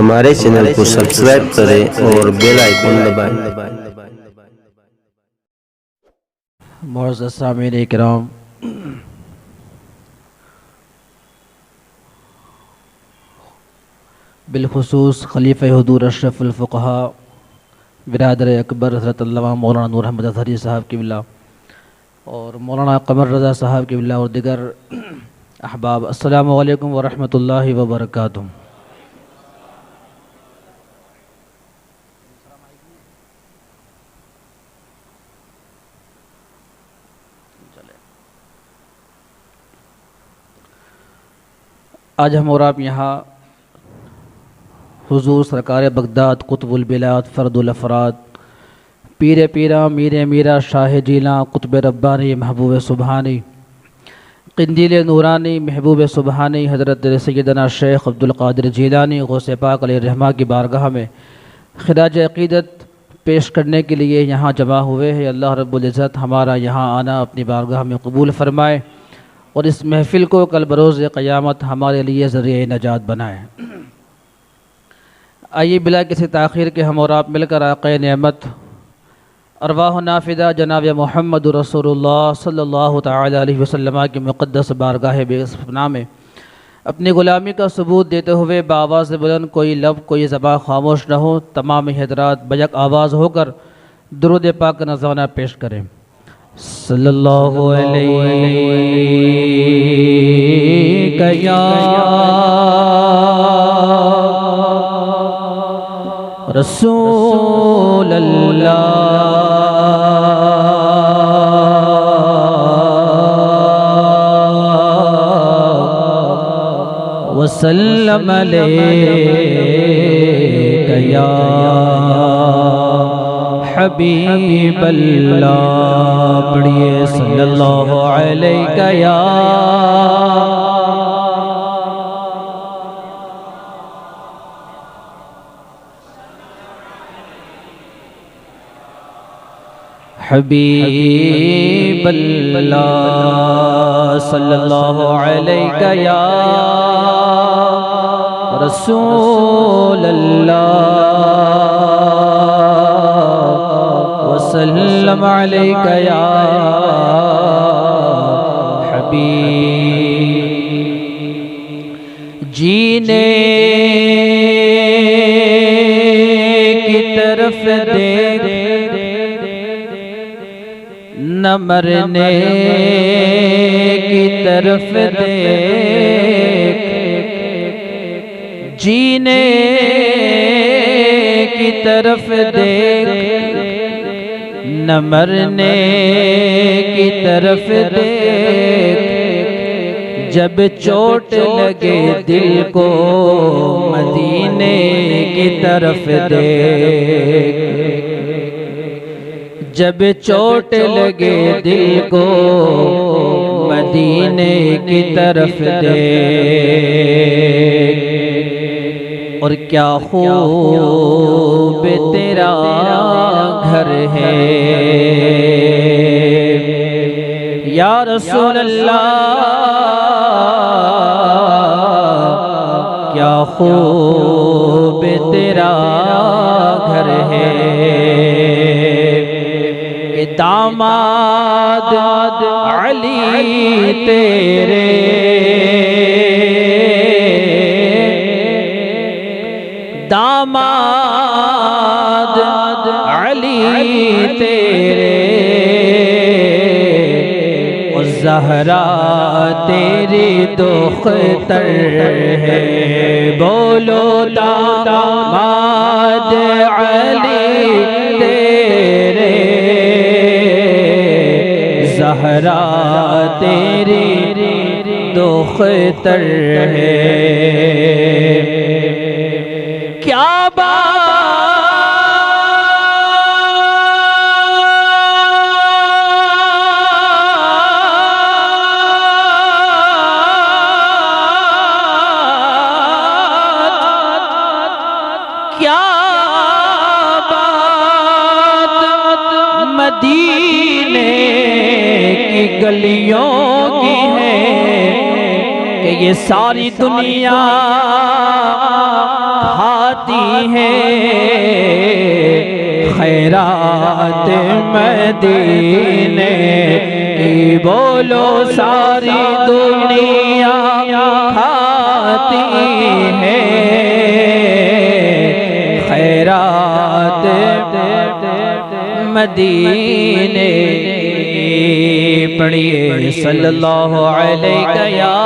ہمارے چینل کو سبسکرائب کریں اور بیل آئیکن دبائیں۔ معزز سامعین کرام، بالخصوص خلیفہ حضور اشرف الفقہاء برادر اکبر حضرت علامہ مولانا نور احمد اظہری صاحب قبلہ اور مولانا قمر رضا صاحب قبلہ اور دیگر احباب، السلام علیکم ورحمۃ اللہ وبرکاتہ۔ آج ہم اور آپ یہاں حضور سرکار بغداد قطب البلاد فرد الافراد پیر پیرا میر میرا شاہ جیلاں قطب ربانی محبوب سبحانی قندیل نورانی محبوب سبحانی حضرت سیدنا شیخ عبد القادر جیلانی غوث پاک علیہ الرحمہ کی بارگاہ میں خراج عقیدت پیش کرنے کے لیے یہاں جمع ہوئے ہیں۔ اللہ رب العزت ہمارا یہاں آنا اپنی بارگاہ میں قبول فرمائے اور اس محفل کو کل بروز قیامت ہمارے لیے ذریعہ نجات بنائے۔ آئیے بلا کسی تاخیر کے ہم اور آپ مل کر آقا نعمت ارواح نافدہ جناب محمد رسول اللہ صلی اللہ تعالی علیہ وسلم کی مقدس بارگاہ بے پناہ میں اپنی غلامی کا ثبوت دیتے ہوئے بآواز بلند کوئی لب کوئی زبان خاموش نہ ہو، تمام حضرات بیک آواز ہو کر درود پاک کا نذرانہ پیش کریں۔ صلی اللہ علیہ یا رسول اللہ وسلم علیک یا حبیب اللہ، پڑھیے صلی اللہ علیہ یا حبیب اللہ، صلی اللہ علیہ یا رسول اللہ وسلم علیک یا حبیب۔ جینے کی طرف دیکھ نہ مرنے کی طرف دیکھ، جینے کی طرف دیکھ نہ مرنے کی طرف دیکھ، جب چوٹ لگے دل کو مدینے کی طرف دیکھ، جب چوٹ لگے دل کو مدینے کی طرف دیکھ، اور کیا خوب تیرا گھر ہے یا رسول اللہ، کیا خوب تیرا گھر ہے، داماد علی تیرے داماد علی تیرے، اور زہرا تیری دختر ہے، بولو داماد علی تیرے، زہرا تیری دختر ہے، کیا مدینے کی گلیوں کی ہے کہ یہ ساری دنیا آتی ہے خیرات مدینے کی، بولو ساری دنیا کھاتی ہے خیرات مدینے۔ پڑھیے صلی اللہ علیہ یا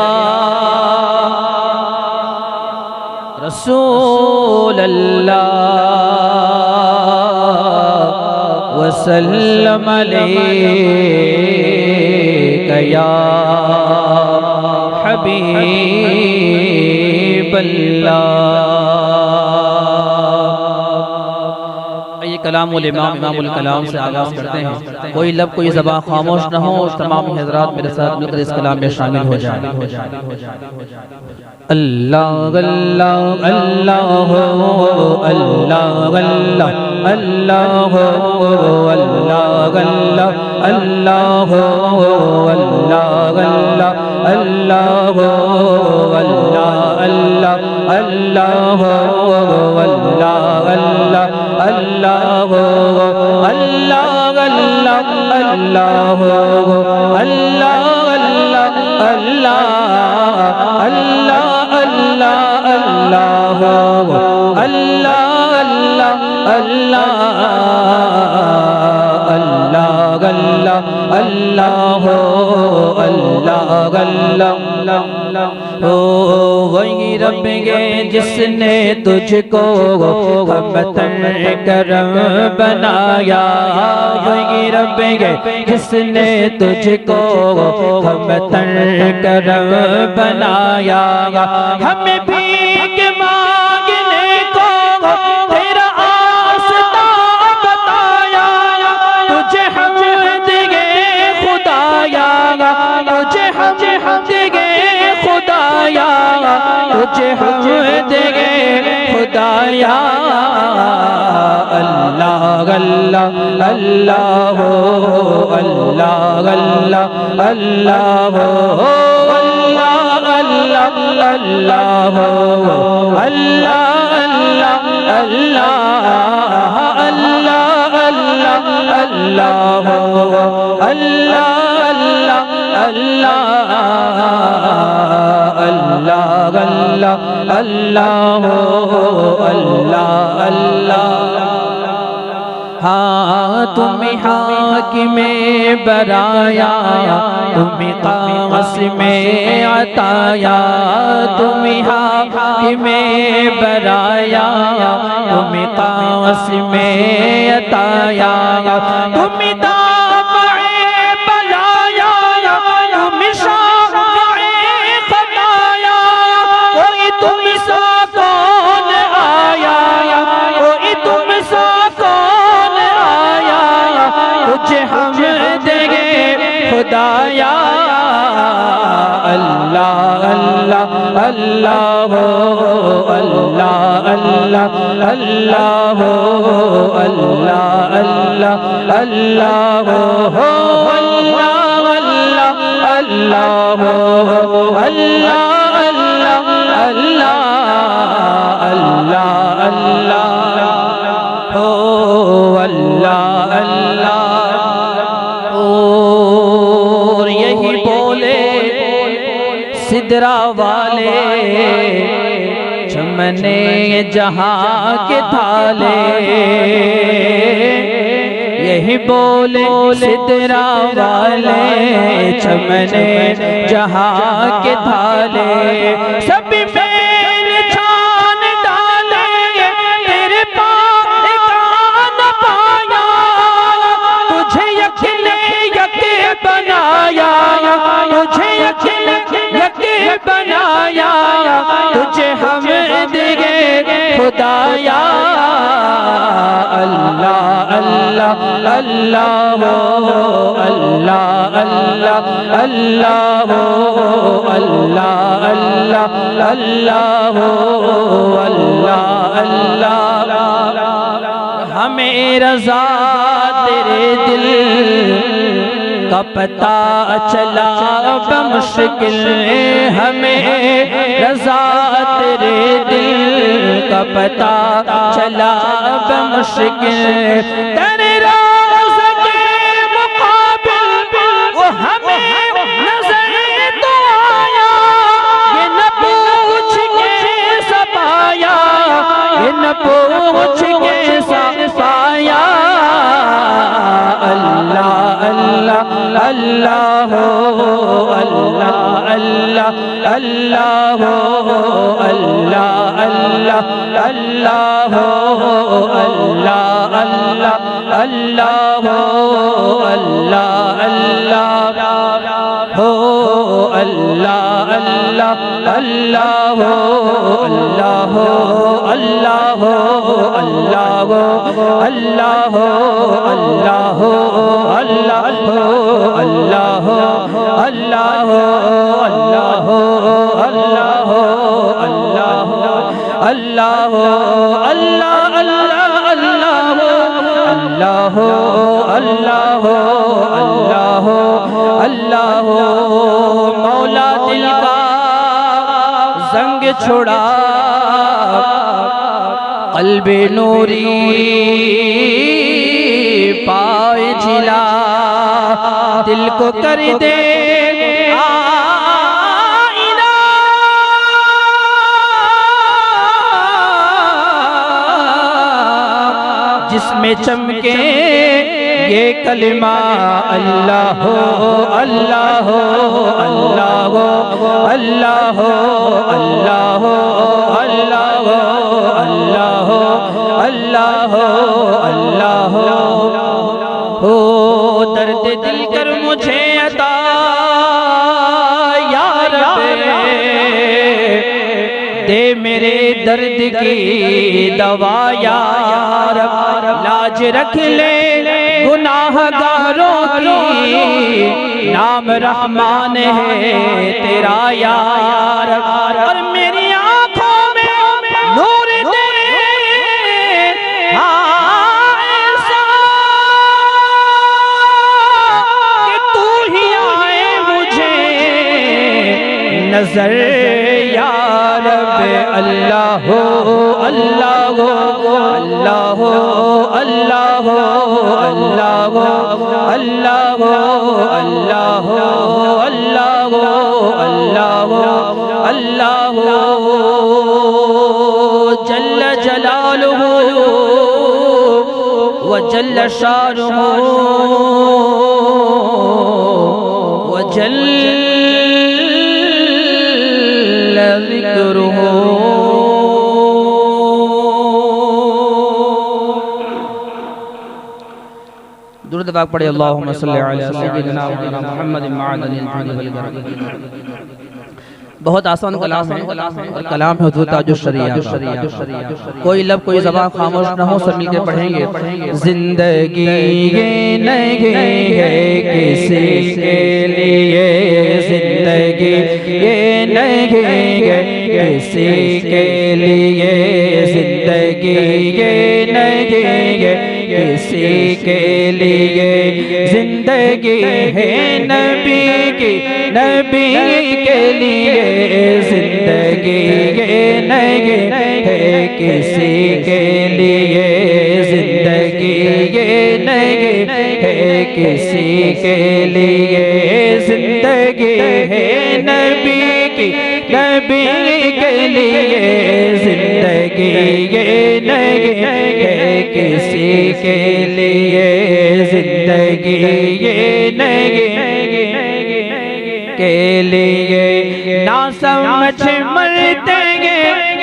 رسول اللہ وسلم علیک یا حبیب اللہ۔ یہ کلام الامام امام الکلام سے آغاز کرتے ہیں، کوئی لب کوئی زبان خاموش نہ ہو، تمام حضرات میرے ساتھ مل کر اس کلام میں شامل ہو جائیں۔ اللہ اللہ اللہ اللہ اللہ اللہ اللہ اللہ اللہ وہی رب گے جس نے تجھ کو ہمتن کرم بنایا، وہی رب گے جس نے تجھ کو ہمتن کرم بنایا، ہمیں بھیک مانگنے کو تیرا آستا بتایا، تجھے حمد گے خدایا، تجھے حمد گے خدایا، تجھے حمد گے خدایا۔ اللہ اللہ اللہ اللہ اللہ اللہ اللہ اللہ اللہ ہاں تم حاکم برایا، تم قاسم عطایا، تم حاکم برایا، تم قاسم عطایا، تم دافع بلایا، تم شافع خطایا، کوئی تم سا کون آیا، کوئی تم سا کون آیا، تجھے حمد گے خدایا۔ اللہ اللہ اللہ اللہ اللہ اللہ اللہ اللہ اللہ اللہ سدرا والے چمنے جہاں کے تھالے، یہی بولے سدرا والے چمنے جہاں کے تھالے، سب میل چھان ڈالے تیرے پاس کان پایا، تجھے یکنے یک بنایا، تجھے یکنے بنایا، تجھے حمد گے خدایا۔ اللہ اللہ اللہ اللہ اللہ اللہ اللہ اللہ اللہ اللہ، ہمیں رضا تیرے دل کا پتہ چلا بمشکل، ہمیں رضا تیرے دل کا پتہ چلا بمشکل تیرے روز کے مقابل وہ ہمیں نظر تو آیا یہ نہ پوچھ کے سب آیا یہ نہ پوچھ کے سب آیا اللہ اللہ اللہ اللہ اللہ اللہ اللہ اللہ اللہ اللہ اللہ اللہ اللہ اللہ ہو اللہ اللہ اللہ اللہ اللہ اللہ اللہ اللہ اللہ اللہ اللہ اللہ اللہ اللہ اللہ اللہ اللہ اللہ اللہ مولا دل کا زنگ چھڑا قلب نوری پائے جلا دل کو کر دے آئینہ جس میں چمکے یہ کلمہ اللہ اللہ اللہ اللہ اللہ اللہ اللہ اللہ اللہ ہو درد دل کر مجھے عطا یا رب دے میرے درد کی دوا یا رب لاج رکھ لے گناہ گاروں کی نام رحمان ہے تیرا یا رب اور میری آنکھوں میں نور دے ایسا کہ تو ہی آئے مجھے نظر یا رب اللہ اللہ اللہ اللہ اللہ اللہ اللہ اللہ اللہ جل جلالہ وجل شانہ وجل ذکرہ درود پاک پڑھے اللہم صلی علی سیدنا محمد معدن الجود والکرم بہت آسان کلام ہے اور کلام ہے حضور تاج الشریعہ کوئی لب کوئی زبان خاموش نہ ہو سب مل کے پڑھیں گے زندگی یہ نہیں ہے کسی کے لیے زندگی یہ نہیں ہے کسی کے لیے زندگی یہ نہیں ہے کسی کے لیے زندگی ہے نبی کی نبی کے لیے زندگی یہ نہیں ہے کسی کے لیے زندگی یہ نہیں ہے کسی کے لیے زندگی ہے نبی کی نبی کے لیے زندگی یہ نہیں ہے کسی کے لیے زندگی یہ نہیں کے لیے نہ سمجھ مرتے گے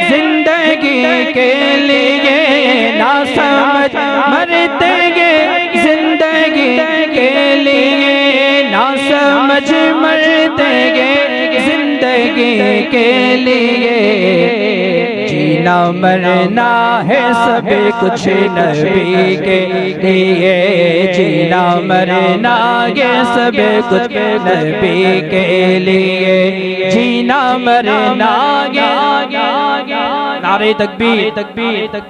زندگی کے لیے نہ سمجھ مرتے گے زندگی کے لیے نہ سمجھ مرتے گے زندگی کے لیے جینا مرنا ہے سب کچھ نبی کے لیے جینا مرنا یہ سب کچھ نبی کے لیے جینا مرنا نعرہ تکبیر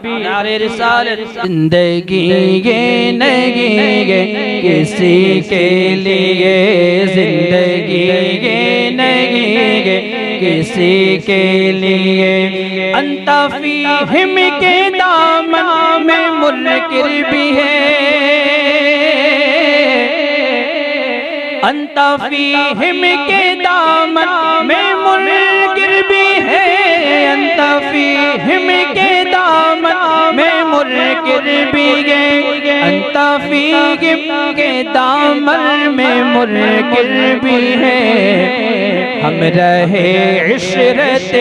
نعرہ رسالت زندگی یہ نہیں ہے کسی کے لیے زندگی یہ نہیں ہے کسی کے لیے انت فیہم کے دامن میں منکر بھی ہے، انت فیہم کے دامن میں منکر بھی ہے، انت فیہم کے دامن میں منکر بھی ہے، انت فیہم کے دامن میں منکر بھی ہے، ہم رہے عشرت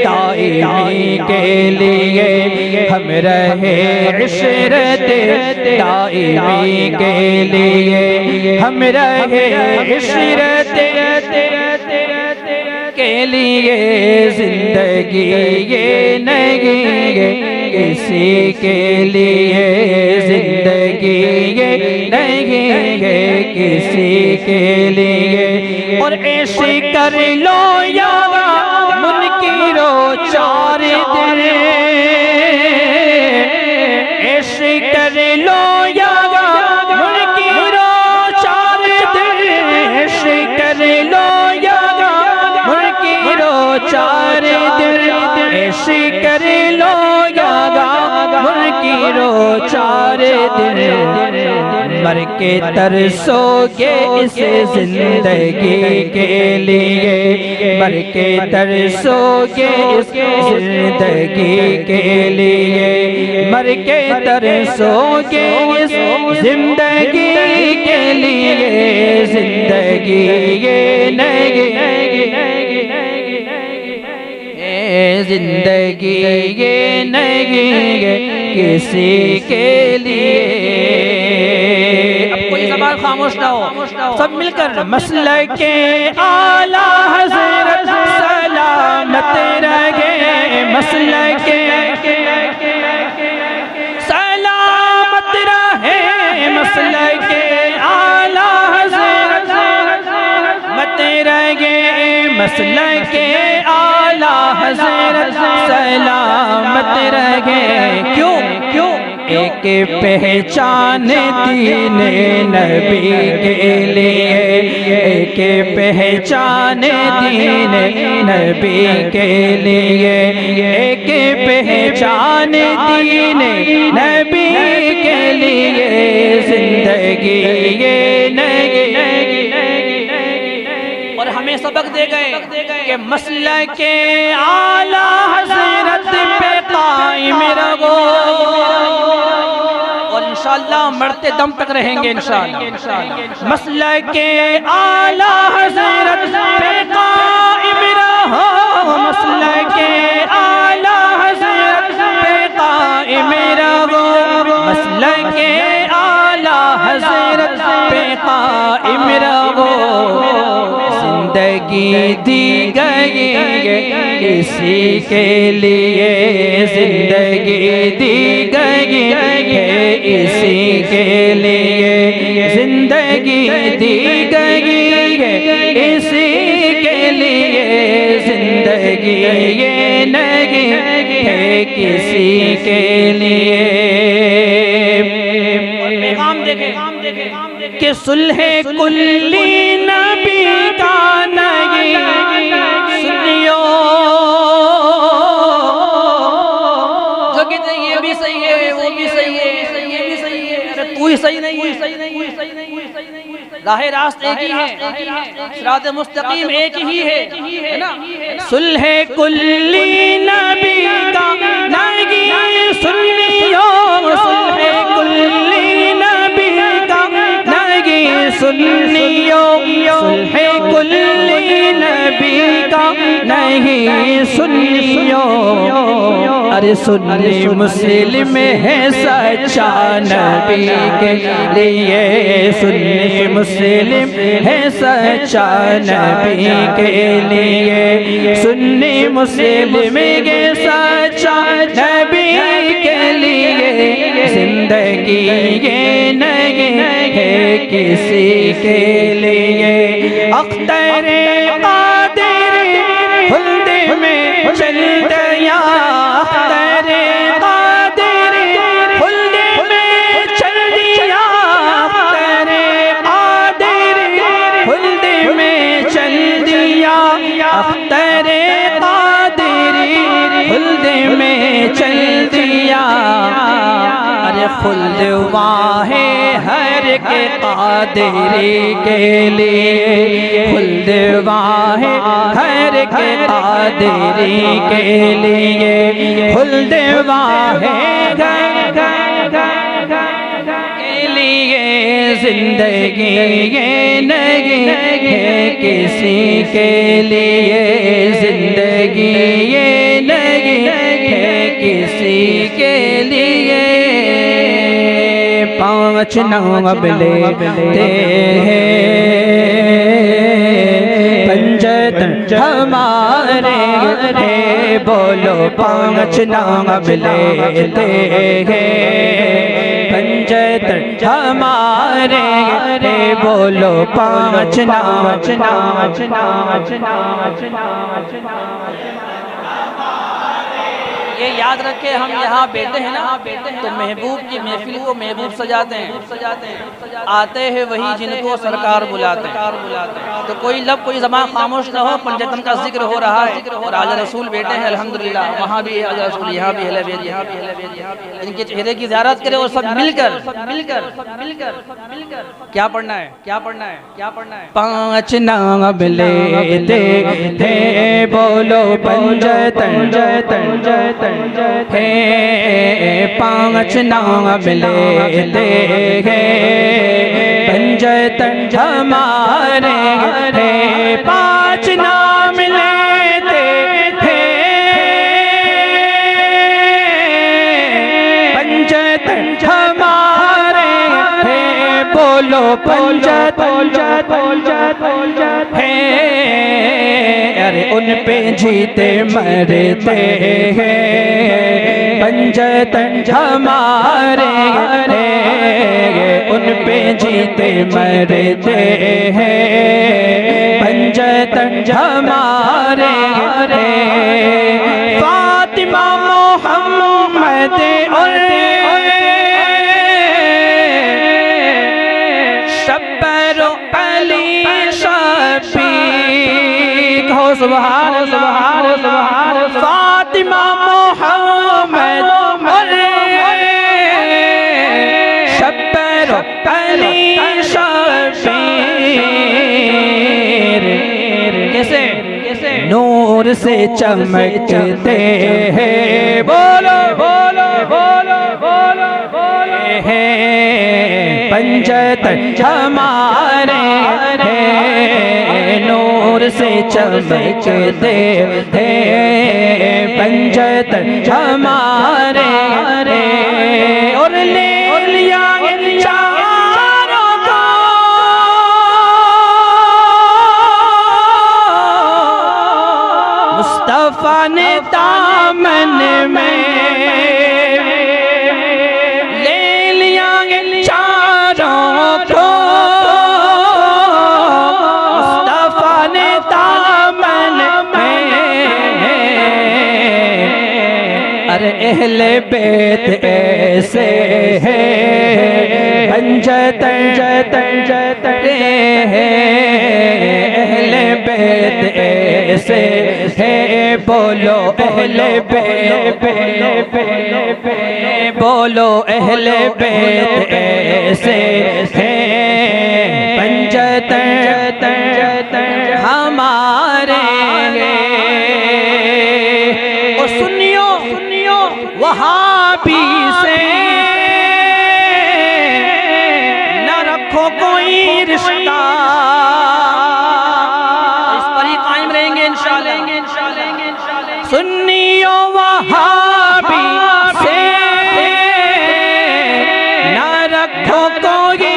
دائمی کے لیے، ہم رہے عشرت دائمی کے لیے، ہم رہے عشرت کے لیے، زندگی یہ نہیں ہے کسی کے لیے، زندگی یہ نہیں ہے کسی کے لیے، اور ایسے کر لو یا منکرو چار دن، ایسے کر لو یا منکرو چار دن، ایسے کر لو یا منکرو چار دن، ایسے کر لو یا منکرو چار دن، مر کے ترسو گے اس زندگی کے لیے، مر کے ترسو گے اس زندگی کے لیے، مر کے ترسو گے اس زندگی کے لیے، زندگی یہ نہیں، زندگی یہ نہیں کسی کے لیے۔ اب کوئی زبان خاموش نہ ہو، سب مل کر مسلک اعلی حضرت سلامت رہے، مسلک سلامت رہے، مسلک اعلی حضرت سلامت رہے، مسلک اعلی حضرت سلامت رہے، کیوں ایک پہچان دین نبی کے لیے، ایک پہچان دین نبی کے لیے، ایک پہچان دین نبی کے لیے، زندگی یہ نہیں، اور ہمیں سبق دے گئے کہ مسلک اعلی حضرت پہ قائم رہو، اور انشاءاللہ مرتے دم تک رہیں گے انشاءاللہ، مسلک اعلی حضرت پہ قائم رہو، مسلک اعلی حضرت پہ قائم رہو، مسلک اعلی حضرت پہ قائم رہو، زندگی دی گئی ہے اسی کے لیے، زندگی دی گئی ہے اسی کے لیے، زندگی دی گئی ہے اسی کے لیے، زندگی یہ نہیں ہے کسی کے لیے۔ پیغام دیکھیں کہ صلح کلی نبی کا نہیں، سنیو جو کہتے ہیں یہ بھی صحیح ہے، وہ بھی صحیح ہے، یہ بھی صحیح ہے، ارے تو ہی صحیح نہیں ہے، راہ راست ایک ہی ہے، صراط مستقیم ایک ہی ہے نا، صلح کلی نبی کا نہیں، سنیو صلح کلی نبی کا نہیں، سنیو صلح کلی نبی کا نہیں، سنیو ارے سنی مسلم ہے سچا نبی کے لیے، سنی مسلم ہے سچا نبی کے لیے، سنی مسلم ہے سچا نبی کے لیے، زندگی یہ نہیں ہے کسی کے لیے، اختر قادر خلد میں چل گیا، اختر قادر خلد میں چل دیا، اختر قادر خلد میں چل دیا، اختر قادر خلد خلد وہاں ہے ہر کے قادری کے لیے، خلد وہاں ہے ہر کے قادری کے لیے، خلد وہاں ہے کے لیے، زندگی یہ نہیں ہے کسی کے لیے، زندگی یہ نہیں ہے کسی کے لیے، پانچ نام لیتے ہیں پنجتن ہمارے ہیں، بولو پانچ نام لیتے ہیں پنجتن ہمارے ہیں، بولو پانچ یہ یاد رکھے ہم یہاں بیٹھے ہیں نا تو محبوب کی محفل کو محبوب سجاتے ہیں، آتے ہیں وہی جن کو سرکار بلاتے ہیں، تو کوئی لب کوئی زبان خاموش نہ ہو، پنجتن کا ذکر ہو رہا ہے اور آج رسول بیٹھے ہیں الحمدللہ، وہاں بھی آج رسول، یہاں بھی اہل بیت، ان کے چہرے کی زیارت کرے اور سب مل کر کیا پڑھنا ہے پانچ نام لیتے تھے، بولو پنجتن ہے، پانچ نام لیتے ہیں پنجتن ہمارے ہیں، پانچ نام لیتے تھے پنجتن ہمارے ہیں، بولو پنجتن ہے، ارے ان پہ جیتے مرتے ہیں، پنجتن ہمارے ہیں، ان پہ جیتے مرتے ہیں، پنجتن ہمارے ہیں، فاطمہ محمد اور شبر و علی شفیق، ہو سبحان اللہ، فاطمہ محمد اور شبر و علی شفیق، کیسے نور سے چمکتے ہیں، بولو ہیں، پنجتن ہمارے ہیں، نور سے چمکتے ہیں، پنجتن ہمارے ہیں، اور لے لیا چاروں کو مصطفیٰ نے دامن میں، اہل بیت ایسے ہیں پنجتن اہل بیت ایسے ہیں، بولو اہل بیت، بولو اہل بیت ایسے ہیں، پنجتن ہمارے ہیں، اور سنیو وہابی سے نہ رکھو کوئی رشتہ، اس پر ہی قائم رہیں گے انشاءاللہ، سنیو وہابی سے نہ رکھو کوئی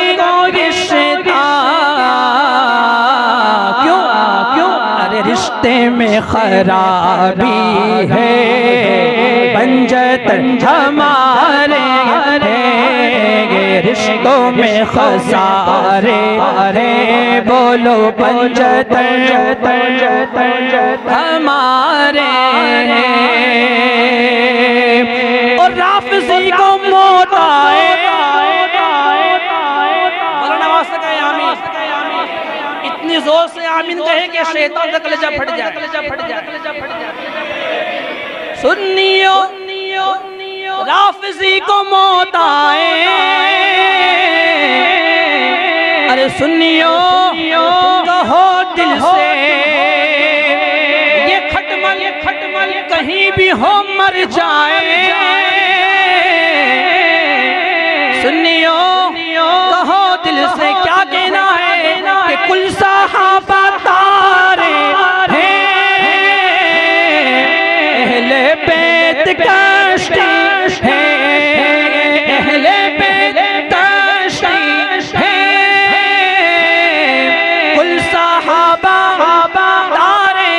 رشتہ، کیوں؟ ارے رشتے میں خرابی ہے، پنجتن ہمارے ہیں، رشتوں میں خسارے ہیں، بولو پنجتن ہمارے ہیں، اور رافضی کو موت آئے، مولانا آواز سے کہے آمین، اتنی زور سے آمین کہے کہ شیطان کا کلیجہ پھٹ جائے، سنیو رافضی کو موت آئے، ارے سنیو کہو دل سے یہ کھٹمل کہیں بھی ہو مر جائے، سنیو کہو دل سے کیا کہنا ہے کہ کل صحابہ تارے ہیں، اہل بیت کشتی ہے، اہل بیت کشتی ہے، کل صحابہ تارے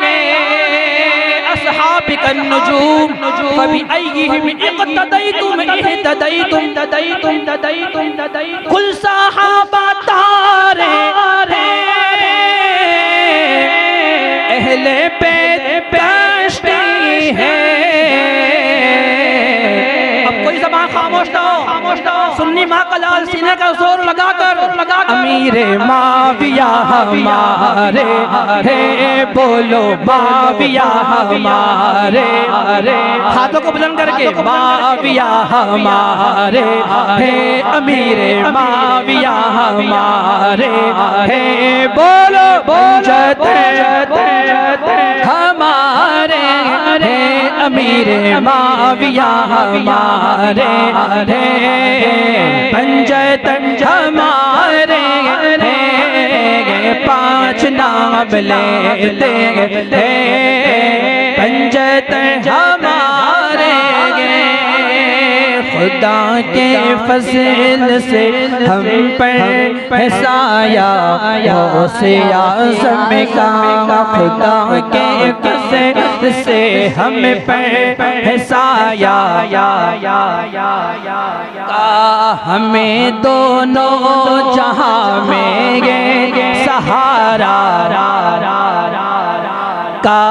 ہیں، اصحابک النجوم فبأیہم اقتدیتم اہتدیتم، کل صحابہ تارے اہل بیت کشتی ہے۔ اب کوئی زبان خاموش نہ ہو، سنی ماں کا لال سینے کا زور لگا کر امیر معاویہ ہمارے ہے، بولو معاویہ ہمارے، ہاتھوں کو بلند کر کے معاویہ ہمارے ہے، امیر معاویہ ہمارے ہے، بولو پنجت ہمارے ہے، امیر معاویہ ہمارے ہے، پنجت ہمارے ہیں، پانچ نام لیتے ہیں، پنجت ہمارے ہیں، خدا کے فضل سے ہم پر ہے سایہ غوث اعظم کا، خدا کے فضل سے ہم پر ہے سایہ کا، ہمیں دونوں جہاں میں گے سہارا کا،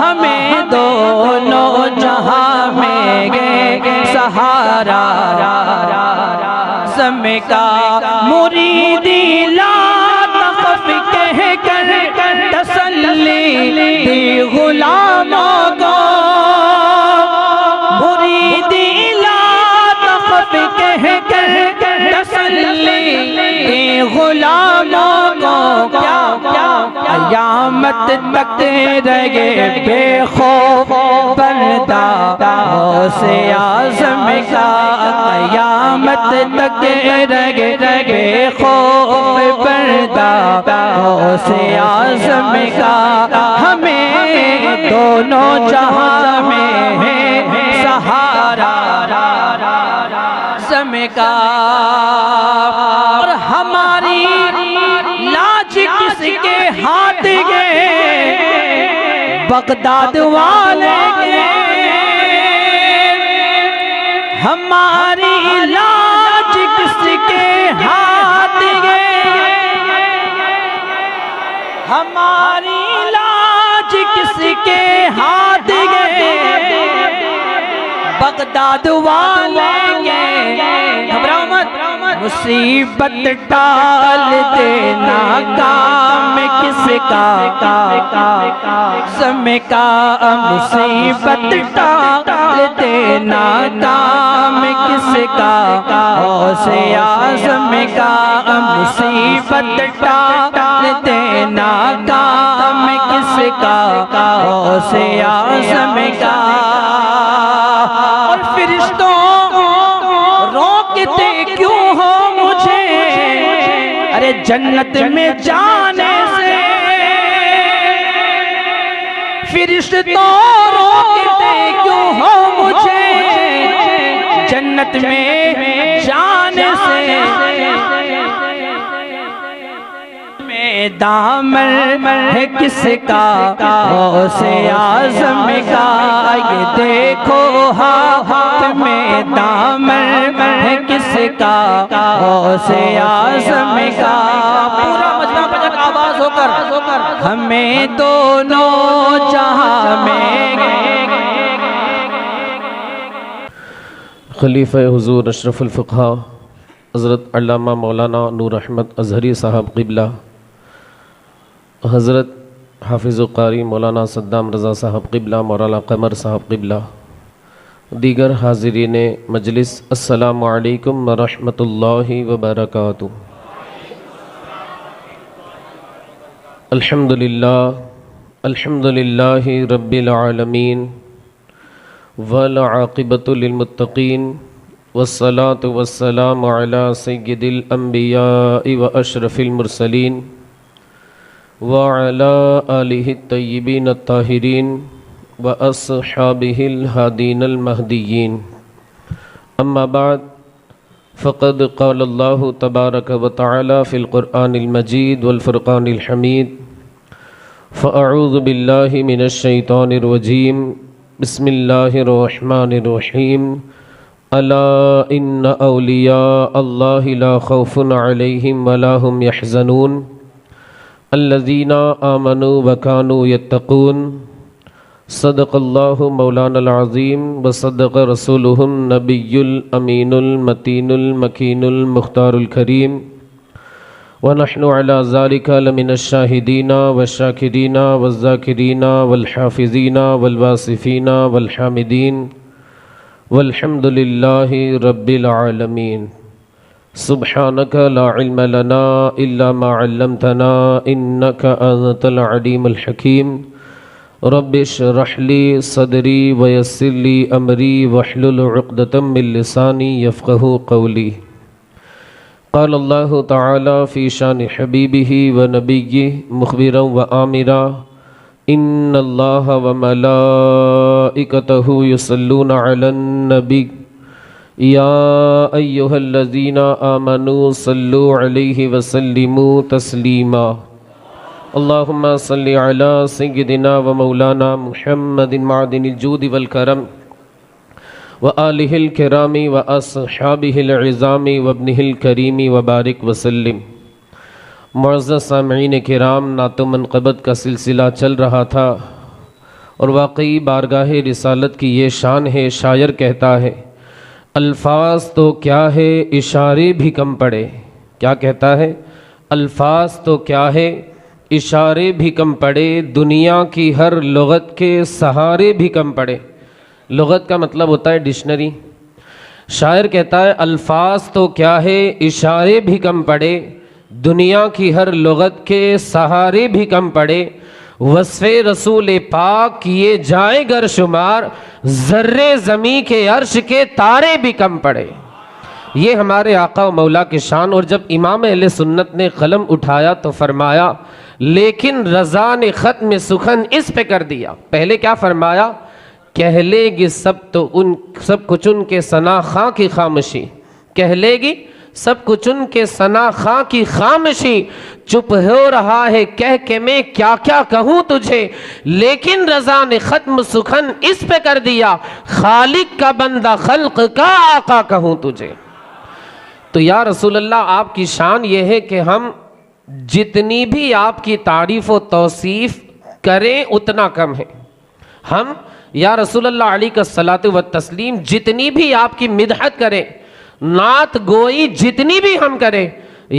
ہمیں دونوں جہاں میں گے سہارا سم کا، مریدی لا تخف کہہ کر تسلی دی غلاموں کو، مریدی لا تخف کہہ کر تسلی دی غلاموں کو، قیامت تک رہے بے خوف پردہ غوث اعظم کا، قیامت تک رہے بے خوف پردہ غوث اعظم کا، ہمیں دونوں جہاں میں ہے سہارا اعظم کا، اور ہماری لاج کس کے ہاتھ گئے، بغداد والے گئے، ہماری لاج کس کے ہاتھ گئے، ہماری لاج کس کے ہاتھ گئے، بغداد والے گئے، گھبراؤ مت، مصیبت ٹال دینا کام کس کا، سم کا، مصیبت ٹال دینا کام کس کا، غوث اعظم کا، مصیبت ٹال دینا کام کس کا، غوث اعظم کا، اور فرشتوں روکتے کیوں ہو مجھے، ارے جنت میں جانے سے، فرشتوں روکتے کیوں ہو مجھے جنت میں جانے سے، دامن ہے کس کا، غوث اعظم کا، یہ دیکھو ہاتھ میں دامن ہے کس کا، غوث اعظم کا، پورا مجمع بجٹ آواز ہو کر، ہمیں دونوں جہاں میں خلیفہ حضور اشرف الفقہا حضرت علامہ مولانا نور احمد اظہری صاحب قبلہ، حضرت حافظ و قاری مولانا صدام رضا صاحب قبلہ، مولانا قمر صاحب قبلہ، دیگر حاضرین مجلس، السلام علیکم ورحمۃ اللہ وبرکاتہ۔ الحمد للہ رب العالمین والعاقبۃ للمتقین والصلاة والسلام علی سید الانبیاء واشرف المرسلین وعلی آلہ الطیبین الطاہرین وأصحابه الهادين المهديين، أما بعد فقد قال الله تبارك وتعالى في القرآن المجيد والفرقان الحميد، فأعوذ بالله من الشيطان الرجيم، بسم الله الرحمن الرحيم، ألا إن أولياء الله لا خوف عليهم ولا هم يحزنون الذين آمنوا وكانوا يتقون، صدق اللہ مولانا العظیم وصدق رسولہ النبی الامین المتین المکین المختار الکریم، ونحن علی ذلک لمن الشاہدین والشاکرین والذاکرین والحافظین والواصفین والحامدین، والحمد للہ رب العالمین۔ سبحانک لا علم لنا الا ما علمتنا انک انت العلیم الحکیم، رب اشرح لی صدری ویسر لی امری واحلل عقدۃ من لسانی یفقہوا قولی۔ قال اللہ تعالی فی شان حبیبہ ونبیہ مخبرا وآمرا، ان اللہ وملائکتہ یصلون علی النبی یا ایہا الذین آمنوا صلوا علیہ وسلموا تسلیما۔ اللہم صلی علی سیدنا و مولانا محمد معدن الجود والکرم وآلہ الکرام واصحابہ العظام وابنہ الکریم وبارک وسلم۔ معزز سامعین کرام، نعت و منقبت کا سلسلہ چل رہا تھا اور واقعی بارگاہ رسالت کی یہ شان ہے۔ شاعر کہتا ہے الفاظ تو کیا ہے اشارے بھی کم پڑے۔ کیا کہتا ہے؟ الفاظ تو کیا ہے اشارے بھی کم پڑے، دنیا کی ہر لغت کے سہارے بھی کم پڑے۔ لغت کا مطلب ہوتا ہے ڈکشنری۔ شاعر کہتا ہے الفاظ تو کیا ہے اشارے بھی کم پڑے، دنیا کی ہر لغت کے سہارے بھی کم پڑے، وصف رسول پاک کیے جائیں گر شمار، ذرے زمیں کے عرش کے تارے بھی کم پڑے۔ یہ ہمارے آقا و مولا کی شان۔ اور جب امام اہل سنت نے قلم اٹھایا تو فرمایا لیکن رضا نے ختم سخن اس پہ کر دیا۔ پہلے کیا فرمایا؟ کہہ لے گی سب کچھ ان کے ثنا خاں کی خاموشی، کہہ لے گی سب کچھ ان کے ثنا خاں کی خاموشی، چپ ہو رہا ہے کہہ کے میں کیا کیا کہوں تجھے، لیکن رضا نے ختم سخن اس پہ کر دیا، خالق کا بندہ خلق کا آقا کہوں تجھے۔ تو یا رسول اللہ، آپ کی شان یہ ہے کہ ہم جتنی بھی آپ کی تعریف و توصیف کریں اتنا کم ہے۔ ہم یا رسول اللہ علیہ کا صلاۃ و تسلیم جتنی بھی آپ کی مدحت کریں، نعت گوئی جتنی بھی ہم کریں،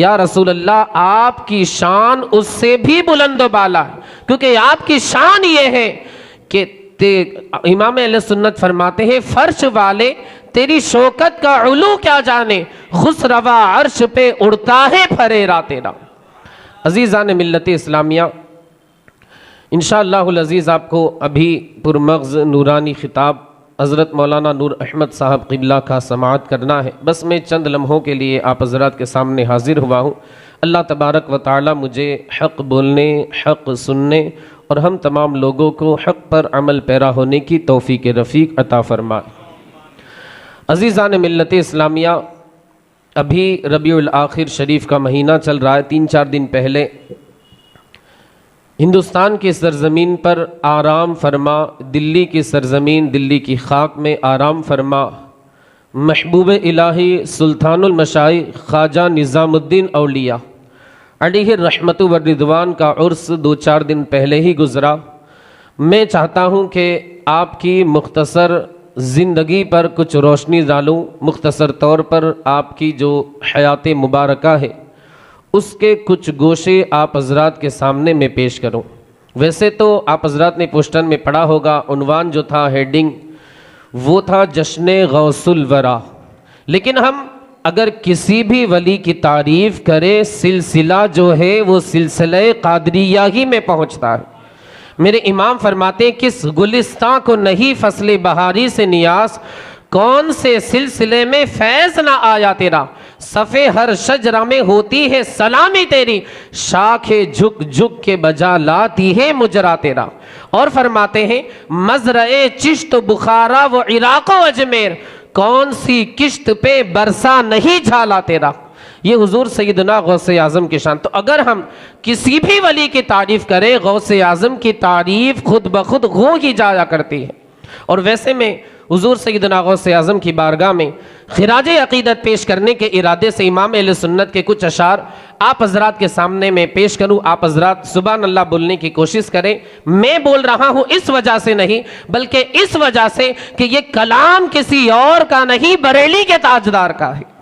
یا رسول اللہ آپ کی شان اس سے بھی بلند و بالا ہے، کیونکہ آپ کی شان یہ ہے کہ امام اہل سنت فرماتے ہیں فرش والے تیری شوکت کا علو کیا جانے، خسروا عرش پہ اڑتا ہے پھریرا تیرا۔ عزیزان ملت اسلامیہ، انشاءاللہ العزیز آپ کو ابھی پرمغز نورانی خطاب حضرت مولانا نور احمد صاحب قبلہ کا سماعت کرنا ہے۔ بس میں چند لمحوں کے لیے آپ حضرات کے سامنے حاضر ہوا ہوں۔ اللہ تبارک و تعالی مجھے حق بولنے، حق سننے اور ہم تمام لوگوں کو حق پر عمل پیرا ہونے کی توفیق رفیق عطا فرمائے۔ عزیزان ملت اسلامیہ، ابھی ربیع الاخر شریف کا مہینہ چل رہا ہے۔ 3-4 دن پہلے ہندوستان کی سرزمین پر آرام فرما، دلی کی سرزمین، دلی کی خاک میں آرام فرما محبوب الہی سلطان المشائخ خواجہ نظام الدین اولیاء علیہ الرحمت والرضوان کا عرس 2-4 دن پہلے ہی گزرا۔ میں چاہتا ہوں کہ آپ کی مختصر زندگی پر کچھ روشنی ڈالوں، مختصر طور پر آپ کی جو حیات مبارکہ ہے اس کے کچھ گوشے آپ حضرات کے سامنے میں پیش کروں۔ ویسے تو آپ حضرات نے پوسٹر میں پڑھا ہوگا، عنوان جو تھا، ہیڈنگ، وہ تھا جشن غوث الورا. لیکن ہم اگر کسی بھی ولی کی تعریف کرے سلسلہ جو ہے وہ سلسلہ قادریہ ہی میں پہنچتا ہے. میرے امام فرماتے ہیں کس گلستان کو نہیں فصل بہاری سے نیاز, کون سے سلسلے میں فیض نہ آیا تیرا, صفے ہر شجرہ میں ہوتی ہے سلامی تیری, شاخیں جھک جھک کے بجا لاتی ہے مجرا تیرا. اور فرماتے ہیں مزرعے چشت بخارا و عراق و اجمیر, کون سی کشت پہ برسا نہیں جھالا تیرا. یہ حضور سیدنا غوث اعظم کی شان. تو اگر ہم کسی بھی ولی کی تعریف کریں, غوث اعظم کی تعریف خود بخود ہو ہی جایا کرتی ہے. اور ویسے میں حضور سیدنا غوث اعظم کی بارگاہ میں خراج عقیدت پیش کرنے کے ارادے سے امام اہل سنت کے کچھ اشعار آپ حضرات کے سامنے میں پیش کروں. آپ حضرات سبحان اللہ بولنے کی کوشش کریں. میں بول رہا ہوں اس وجہ سے نہیں, بلکہ اس وجہ سے کہ یہ کلام کسی اور کا نہیں, بریلی کے تاجدار کا ہے.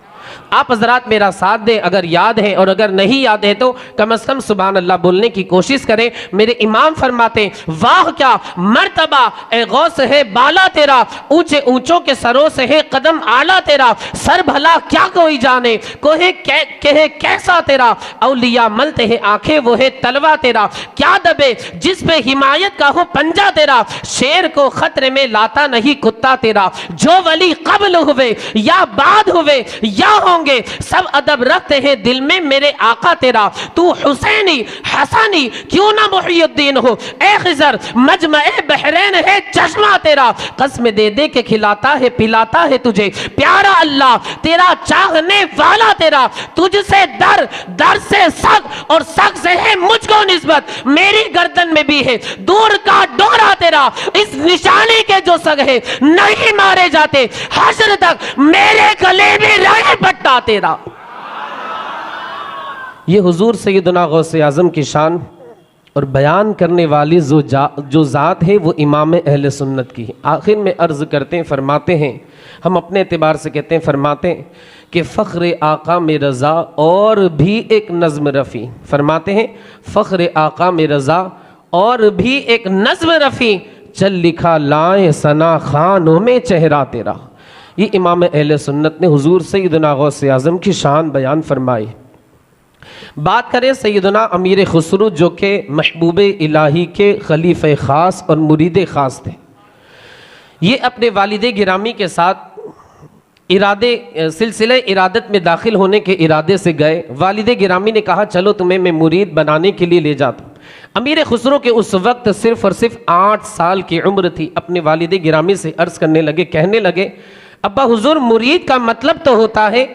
آپ حضرات میرا ساتھ دیں اگر یاد ہے, اور اگر نہیں یاد ہے تو کم از کم سبحان اللہ بولنے کی کوشش کریں. میرے امام فرماتے ہیں واہ کیا مرتبہ اے غوث ہے بالا تیرا, اونچے اونچوں کے سروں سے ہے قدم اعلیٰ تیرا, سر بھلا کیا کوئی جانے کہے کیسا تیرا, اولیاء ملتے ہیں آنکھیں وہ ہے تلوا تیرا, کیا دبے جس پہ حمایت کا ہو پنجا تیرا, شیر کو خطرے میں لاتا نہیں کتا تیرا. جو ولی قبل ہوئے یا بعد ہوئے یا ہوں گے سب ادب رکھتے ہیں دل میں میرے آقا تیرا. تو حسینی حسنی کیوں نہ محی الدین ہو, اے خضر مجمع بحرین ہے چشمہ تیرا, قسم دے دے کے کھلاتا ہے پلاتا ہے تجھے پیارا اللہ تیرا, چاہنے والا تیرا, تجھ سے در سے سگ اور سگ سے ہے مجھ کو نسبت, میری گردن میں بھی ہے دور کا ڈورا تیرا, اس نشانی کے جو سگ ہے نہیں مارے جاتے, حشر تک میرے گلے میں رہے پٹا تیرا. یہ حضور سیدنا غوث اعظم کی شان اور بیان کرنے والی جو ذات ہے وہ امام اہل سنت کی ہے. آخر میں عرض کرتے ہیں فرماتے ہیں, ہم اپنے اعتبار سے کہتے ہیں فرماتے ہیں کہ فخر آقا میں رضا اور بھی ایک نظم رفیع, فرماتے ہیں فخر آقا میں رضا اور بھی ایک نظم رفیع, چل لکھا لائیں ثنا خانوں میں چہرہ تیرا. یہ امام اہل سنت نے حضور سیدنا غوث اعظم کی شان بیان فرمائی. بات کریں سیدنا امیر خسرو جو کہ محبوب الہی کے خلیفہ خاص اور مرید خاص تھے. یہ اپنے والد گرامی کے ساتھ سلسلہ ارادت میں داخل ہونے کے ارادے سے گئے. والد گرامی نے کہا چلو تمہیں میں مرید بنانے کے لیے لے جاتا ہوں. امیر خسرو کے اس وقت صرف اور صرف 8 سال کی عمر تھی. اپنے والد گرامی سے عرض کرنے لگے, کہنے لگے ابا حضور مرید کا مطلب تو ہوتا ہے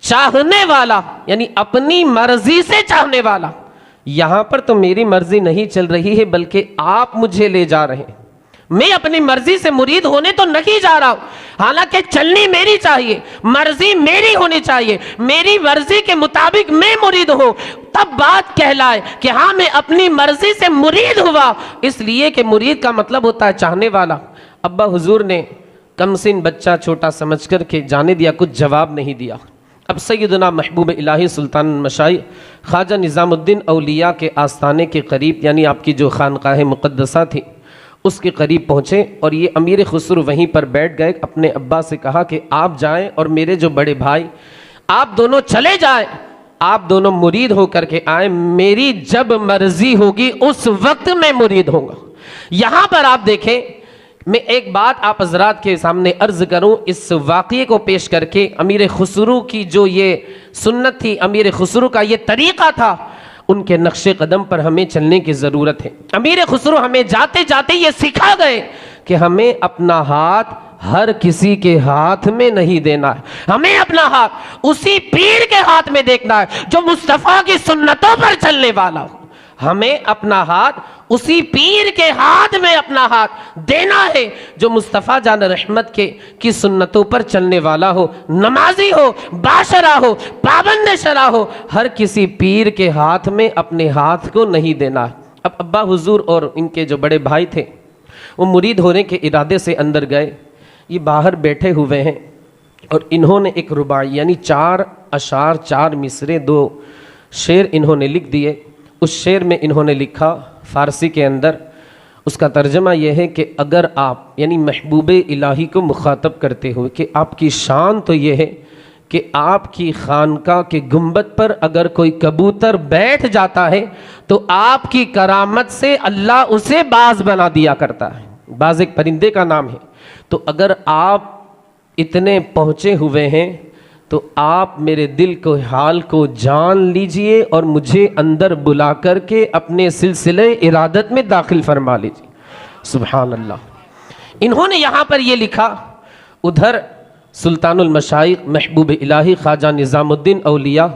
چاہنے والا, یعنی اپنی مرضی سے چاہنے والا. یہاں پر تو میری مرضی نہیں چل رہی ہے بلکہ آپ مجھے لے جا رہے ہیں. میں اپنی مرضی سے مرید ہونے تو نہیں جا رہا ہوں, حالانکہ چلنی میری چاہیے, مرضی میری ہونی چاہیے, میری مرضی کے مطابق میں مرید ہوں تب بات کہلائے کہ ہاں میں اپنی مرضی سے مرید ہوا. اس لیے کہ مرید کا مطلب ہوتا ہے چاہنے والا. ابا حضور نے کم سن بچہ چھوٹا سمجھ کر کے جانے دیا, کچھ جواب نہیں دیا. اب سیدنا محبوب الہی سلطان المشائخ خواجہ نظام الدین اولیاء کے آستانے کے قریب, یعنی آپ کی جو خانقاہ مقدسہ تھی اس کے قریب پہنچے, اور یہ امیر خسرو وہیں پر بیٹھ گئے. اپنے ابا سے کہا کہ آپ جائیں اور میرے جو بڑے بھائی آپ دونوں چلے جائیں, آپ دونوں مرید ہو کر کے آئیں, میری جب مرضی ہوگی اس وقت میں مرید ہوں گا. یہاں پر آپ دیکھیں, میں ایک بات آپ حضرات کے سامنے عرض کروں اس واقعے کو پیش کر کے. امیر خسرو کی جو یہ سنت تھی, امیر خسرو کا یہ طریقہ تھا, ان کے نقش قدم پر ہمیں چلنے کی ضرورت ہے. امیر خسرو ہمیں جاتے جاتے یہ سکھا گئے کہ ہمیں اپنا ہاتھ ہر کسی کے ہاتھ میں نہیں دینا ہے, ہمیں اپنا ہاتھ اسی پیر کے ہاتھ میں دیکھنا ہے جو مصطفیٰ کی سنتوں پر چلنے والا ہو. ہمیں اپنا ہاتھ اسی پیر کے ہاتھ میں اپنا ہاتھ دینا ہے جو مصطفیٰ جان رحمت کی سنتوں پر چلنے والا ہو, نمازی ہو, باشرہ ہو, پابند شرع ہو, ہر کسی پیر کے ہاتھ میں اپنے ہاتھ کو نہیں دینا ہے. اب ابا حضور اور ان کے جو بڑے بھائی تھے وہ مرید ہونے کے ارادے سے اندر گئے. یہ باہر بیٹھے ہوئے ہیں اور انہوں نے ایک رباعی یعنی 4 اشعار 4 مصرے 2 شعر انہوں نے لکھ دیے. اس شعر میں انہوں نے لکھا فارسی کے اندر, اس کا ترجمہ یہ ہے کہ اگر آپ یعنی محبوب الہی کو مخاطب کرتے ہوئے کہ آپ کی شان تو یہ ہے کہ آپ کی خانقاہ کے گنبد پر اگر کوئی کبوتر بیٹھ جاتا ہے تو آپ کی کرامت سے اللہ اسے باز بنا دیا کرتا ہے. باز ایک پرندے کا نام ہے. تو اگر آپ اتنے پہنچے ہوئے ہیں تو آپ میرے دل کو حال کو جان لیجئے اور مجھے اندر بلا کر کے اپنے سلسلے ارادت میں داخل فرما لیجئے. سبحان اللہ. انہوں نے یہاں پر یہ لکھا. ادھر سلطان المشائخ محبوب الہی خواجہ نظام الدین اولیاء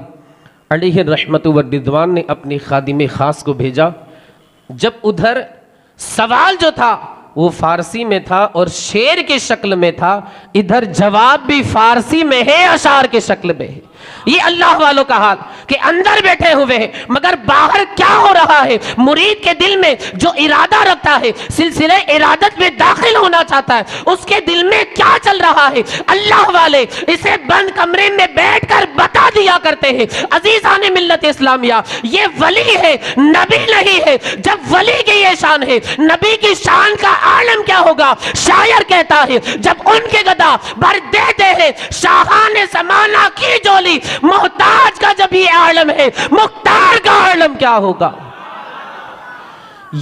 علیہ الرحمت والرضوان نے اپنی خادم خاص کو بھیجا. جب ادھر سوال جو تھا وہ فارسی میں تھا اور شعر کے شکل میں تھا, ادھر جواب بھی فارسی میں ہے, اشعار کے شکل میں ہے. یہ اللہ والوں کا حال کہ اندر بیٹھے ہوئے ہیں مگر باہر کیا ہو رہا ہے. مرید کے دل میں جو ارادہ رکھتا ہے, سلسلے ارادت میں داخل ہونا چاہتا ہے, اس کے دل میں کیا چل رہا ہے, اللہ والے اسے بند کمرے میں بیٹھ کر بتا دیا کرتے ہیں. عزیزان ملت اسلامیہ, یہ ولی ہے, نبی نہیں ہے. جب ولی کی یہ شان ہے, نبی کی شان کا عالم کیا ہوگا. شاعر کہتا ہے جب ان کے گدا بھر دیتے ہیں شاہان زمانہ کی جولی, محتاج کا جب یہ عالم ہے, مختار کا عالم کیا ہوگا.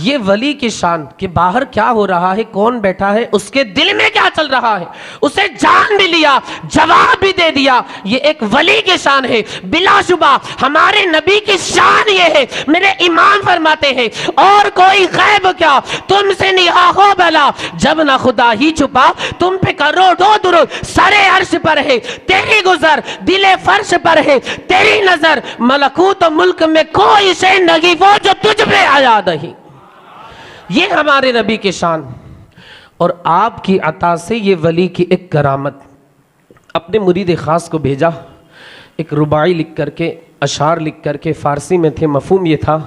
یہ ولی کی شان کہ باہر کیا ہو رہا ہے, کون بیٹھا ہے, اس کے دل میں کیا چل رہا ہے, اسے جان بھی لیا, جواب بھی دے دیا. یہ ایک ولی کی شان ہے. بلا شبہ ہمارے نبی کی شان یہ ہے. میرے امام فرماتے ہیں اور کوئی غیب کیا تم سے نہا ہو بلا, جب نہ خدا ہی چھپا تم پہ کروڑوں درود. سر عرش پر ہے تیری گزر, دل فرش پر ہے تیری نظر, ملکوت و ملک میں کوئی شے نہیں وہ جو تجھ پہ آیا نہیں. یہ ہمارے نبی کی شان. اور آپ کی عطا سے یہ ولی کی ایک کرامت. اپنے مرید خاص کو بھیجا, ایک رباعی لکھ کر کے, اشعار لکھ کر کے, فارسی میں تھے. مفہوم یہ تھا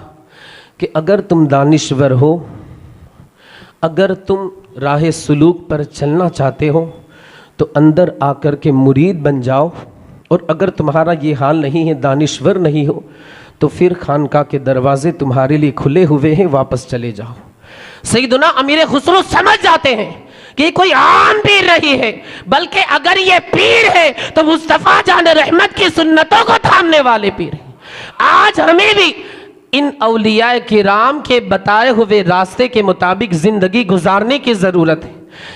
کہ اگر تم دانشور ہو, اگر تم راہ سلوک پر چلنا چاہتے ہو تو اندر آ کر کے مرید بن جاؤ, اور اگر تمہارا یہ حال نہیں ہے, دانشور نہیں ہو, تو پھر خانقاہ کے دروازے تمہارے لیے کھلے ہوئے ہیں, واپس چلے جاؤ. سیدنا امیر خسرو سمجھ جاتے ہیں کہ کوئی عام پیر نہیں ہے, بلکہ اگر یہ پیر ہے تو مصطفیٰ جان رحمت کی سنتوں کو تھامنے والے پیر ہیں. آج ہمیں بھی ان اولیاء کرام کے بتائے ہوئے راستے کے مطابق زندگی گزارنے کی ضرورت ہے.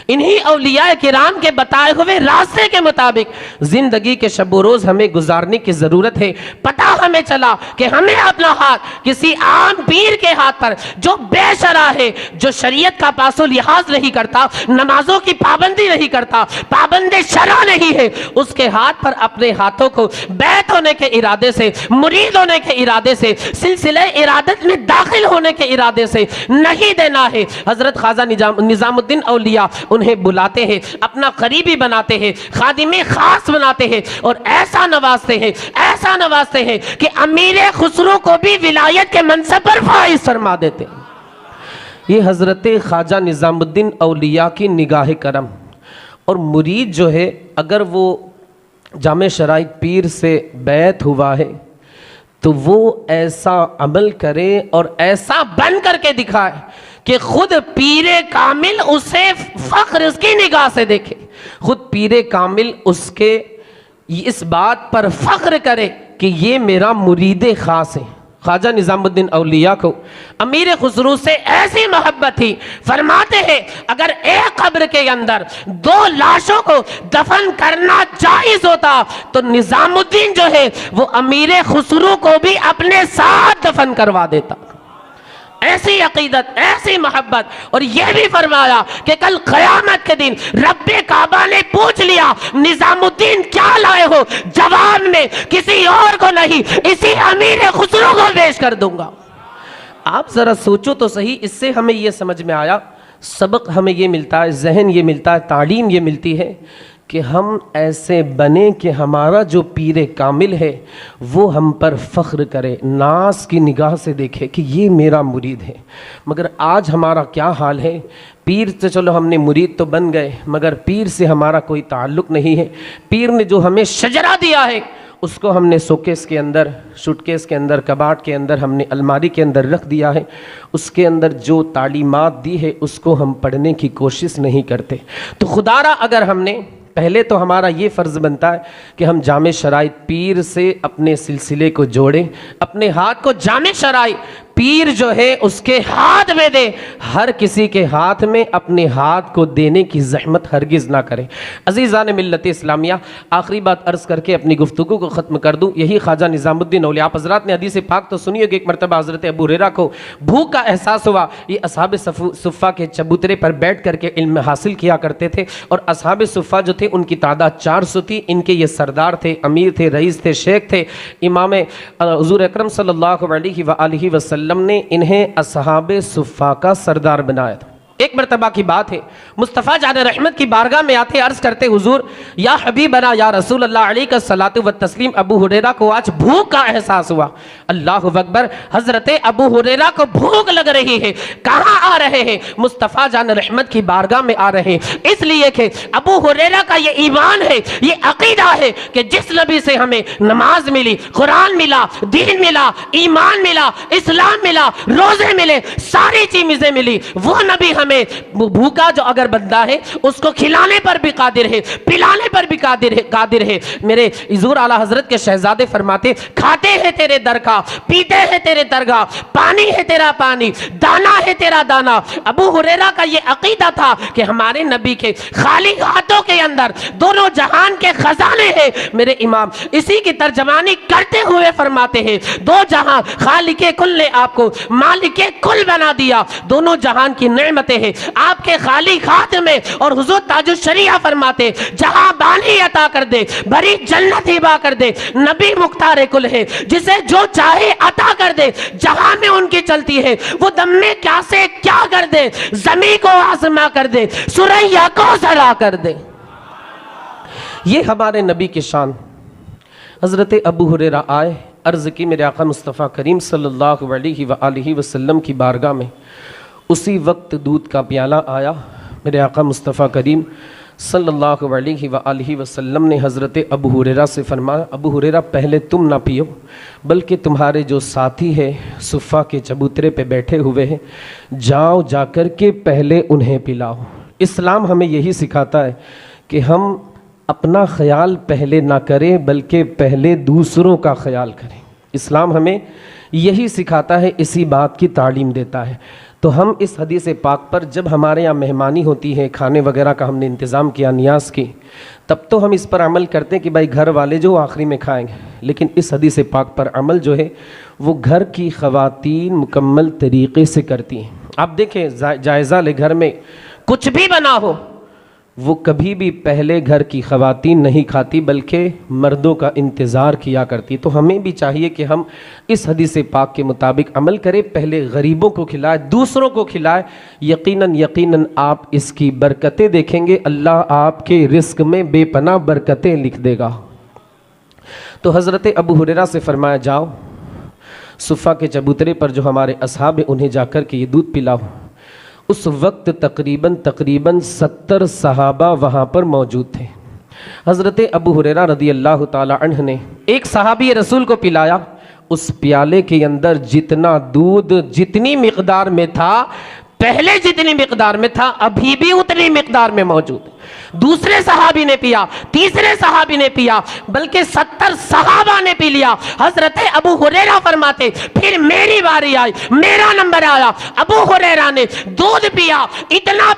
انہی اولیاء کرام کے بتائے ہوئے راستے کے مطابق زندگی کے شب و روز ہمیں گزارنے کی ضرورت ہے. پتہ ہمیں چلا کہ ہمیں اپنا ہاتھ کسی عام پیر کے ہاتھ پر جو بے شرع ہے, جو شریعت کا پاس و لحاظ نہیں کرتا, نمازوں کی پابندی نہیں کرتا, پابند شرع نہیں ہے, اس کے ہاتھ پر اپنے ہاتھوں کو بیت ہونے کے ارادے سے, مرید ہونے کے ارادے سے, سلسلے ارادت میں داخل ہونے کے ارادے سے نہیں دینا ہے. حضرت خواجہ نظام الدین اولیاء انہیں بلاتے ہیں, اپنا قریبی بناتے ہیں, خادم خاص بناتے ہیں, اور ایسا نوازتے ہیں کہ امیر خسرو کو بھی ولایت کے منصب پر فائز فرما دیتے ہیں. یہ حضرت خواجہ نظام الدین اولیاء کی نگاہ کرم. اور مرید جو ہے اگر وہ جامع شرائط پیر سے بیعت ہوا ہے تو وہ ایسا عمل کرے اور ایسا بن کر کے دکھائے کہ خود پیر کامل اسے فخر اس کی نگاہ سے دیکھے, خود پیر کامل اس کے اس بات پر فخر کرے کہ یہ میرا مرید خاص ہے. خواجہ نظام الدین اولیاء کو امیر خسرو سے ایسی محبت تھی, فرماتے ہیں اگر ایک قبر کے اندر 2 لاشوں کو دفن کرنا جائز ہوتا تو نظام الدین جو ہے وہ امیر خسرو کو بھی اپنے ساتھ دفن کروا دیتا. ایسی عقیدت, ایسی محبت. اور یہ بھی فرمایا کہ کل قیامت کے دن رب کعبہ نے پوچھ لیا نظام الدین کیا لائے ہو, جواب میں کسی اور کو نہیں, اسی امیر خسرو کو پیش کر دوں گا. آپ ذرا سوچو تو صحیح. اس سے ہمیں یہ سمجھ میں آیا, سبق ہمیں یہ ملتا ہے, ذہن یہ ملتا ہے, تعلیم یہ ملتی ہے کہ ہم ایسے بنے کہ ہمارا جو پیر کامل ہے وہ ہم پر فخر کرے, ناز کی نگاہ سے دیکھے کہ یہ میرا مرید ہے. مگر آج ہمارا کیا حال ہے, پیر سے چلو ہم نے مرید تو بن گئے مگر پیر سے ہمارا کوئی تعلق نہیں ہے. پیر نے جو ہمیں شجرہ دیا ہے اس کو ہم نے شوکیس کے اندر، سوٹ کیس کے اندر، کباڑ کے اندر، ہم نے الماری کے اندر رکھ دیا ہے۔ اس کے اندر جو تعلیمات دی ہے اس کو ہم پڑھنے کی کوشش نہیں کرتے۔ تو خدا را اگر ہم نے پہلے تو ہمارا یہ فرض بنتا ہے کہ ہم جامع شرائط پیر سے اپنے سلسلے کو جوڑیں، اپنے ہاتھ کو جامع شرائط پیر جو ہے اس کے ہاتھ میں دے، ہر کسی کے ہاتھ میں اپنے ہاتھ کو دینے کی زحمت ہرگز نہ کریں۔ عزیزان ملت اسلامیہ، آخری بات عرض کر کے اپنی گفتگو کو ختم کر دوں۔ یہی خواجہ نظام الدین اولیاء آپ حضرات نے حدیث پاک تو سنی ہوگی، ایک مرتبہ حضرت ابو ہریرہ کو بھوک کا احساس ہوا۔ یہ اصحاب صفہ کے چبوترے پر بیٹھ کر کے علم حاصل کیا کرتے تھے، اور اصحاب صفہ جو تھے ان کی تعداد 400 تھی۔ ان کے یہ سردار تھے، امیر تھے، رئیس تھے، شیخ تھے۔ امام حضور اکرم صلی اللہ علیہ وآلہ وسلم نے انہیں اصحاب صفہ کا سردار بنایا تھا۔ ایک مرتبہ کی بات ہے، مصطفیٰ جان رحمت کی بارگاہ میں آتے عرض کرتے، حضور یا حبیبنا یا رسول اللہ علیہ الصلاۃ والتسلیم، ابو ہریرہ کو آج بھوک کا احساس ہوا۔ اللہ اکبر، حضرت ابو ہریرہ کو بھوک لگ رہی ہے، کہاں آ رہے ہیں؟ مصطفیٰ جان رحمت کی بارگاہ میں آ رہے ہیں، اس لیے کہ ابو ہریرہ کا یہ ایمان ہے، یہ عقیدہ ہے کہ جس نبی سے ہمیں نماز ملی، قرآن ملا، دین ملا، ایمان ملا، اسلام ملا، روزے ملے، ساری چیزیں ملی، وہ نبی ہمیں بھوکا جو اگر بندہ ہے اس کو کھلانے پر بھی قادر ہے، پلانے پر بھی قادر ہے۔ میرے حضور اعلیٰ حضرت کے شہزادے فرماتے، کھاتے ہیں تیرے در کا، پیتے ہیں تیرے درگاہ، پانی ہے تیرا پانی، دانا ہے تیرا دانا۔ ابو ہریرہ کا یہ عقیدہ تھا کہ ہمارے نبی کے خالی ہاتھوں کے اندر دونوں جہان کے خزانے ہیں۔ میرے امام اسی کی ترجمانی کرتے ہوئے فرماتے ہیں، دو جہاں خالق کل نے آپ کو مالک کل بنا دیا، دونوں جہان کی نعمتیں ہیں آپ کے خالی ہاتھ میں۔ اور حضور تاج الشریعہ فرماتے، جہاں بانی عطا کر دے، بڑی جنت ہبا کر دے، نبی مختار کل ہے، جسے جو چاہے عطا کر دے، جہاں میں ان کی چلتی ہے، وہ دم میں کیا سے کیا کر دے، زمین کو آسما کر دے، سریا کو زرا کر دے۔ یہ ہمارے نبی کی شان۔ حضرت ابو ہریرہ آئے، عرض کی میرے آقا مصطفیٰ کریم صلی اللہ علیہ وآلہ وسلم کی بارگاہ میں۔ اسی وقت دودھ کا پیالہ آیا، میرے آقا مصطفیٰ کریم صلی اللہ علیہ وآلہ وسلم نے حضرت ابو ہریرہ سے فرمایا، ابو ہریرہ پہلے تم نہ پیو، بلکہ تمہارے جو ساتھی ہے صفہ کے چبوترے پہ بیٹھے ہوئے ہیں، جاؤ جا کر کے پہلے انہیں پلاؤ۔ اسلام ہمیں یہی سکھاتا ہے کہ ہم اپنا خیال پہلے نہ کریں بلکہ پہلے دوسروں کا خیال کریں۔ اسلام ہمیں یہی سکھاتا ہے، اسی بات کی تعلیم دیتا ہے۔ تو ہم اس حدیث پاک پر جب ہمارے یہاں مہمانی ہوتی ہے، کھانے وغیرہ کا ہم نے انتظام کیا، نیاز کی، تب تو ہم اس پر عمل کرتے ہیں کہ بھائی گھر والے جو آخری میں کھائیں گے، لیکن اس حدیث پاک پر عمل جو ہے وہ گھر کی خواتین مکمل طریقے سے کرتی ہیں۔ آپ دیکھیں، جائزہ لے، گھر میں کچھ بھی بنا ہو، وہ کبھی بھی پہلے گھر کی خواتین نہیں کھاتی بلکہ مردوں کا انتظار کیا کرتی۔ تو ہمیں بھی چاہیے کہ ہم اس حدیث پاک کے مطابق عمل کریں، پہلے غریبوں کو کھلائے، دوسروں کو کھلائے۔ یقیناً آپ اس کی برکتیں دیکھیں گے، اللہ آپ کے رزق میں بے پناہ برکتیں لکھ دے گا۔ تو حضرت ابو ہریرہ سے فرمایا، جاؤ صفہ کے چبوترے پر جو ہمارے اصحاب ہیں انہیں جا کر کے یہ دودھ پلاؤ۔ اس وقت تقریباً 70 صحابہ وہاں پر موجود تھے۔ حضرت ابو ہریرہ رضی اللہ تعالی عنہ نے ایک صحابی رسول کو پلایا، اس پیالے کے اندر جتنا دودھ جتنی مقدار میں تھا، پہلے جتنی مقدار میں تھا ابھی بھی اتنی مقدار میں موجود ہے۔ دوسرے صحابی نے پیا، تیسرے صحابی نے پیا، بلکہ 70 صحابہ نے پی لیا۔ حضرت ابو ہریرہ فرماتے، پھر میری باری آئی، میرا نمبر آیا، ابو ہریرہ نے دودھ پیا، اتنا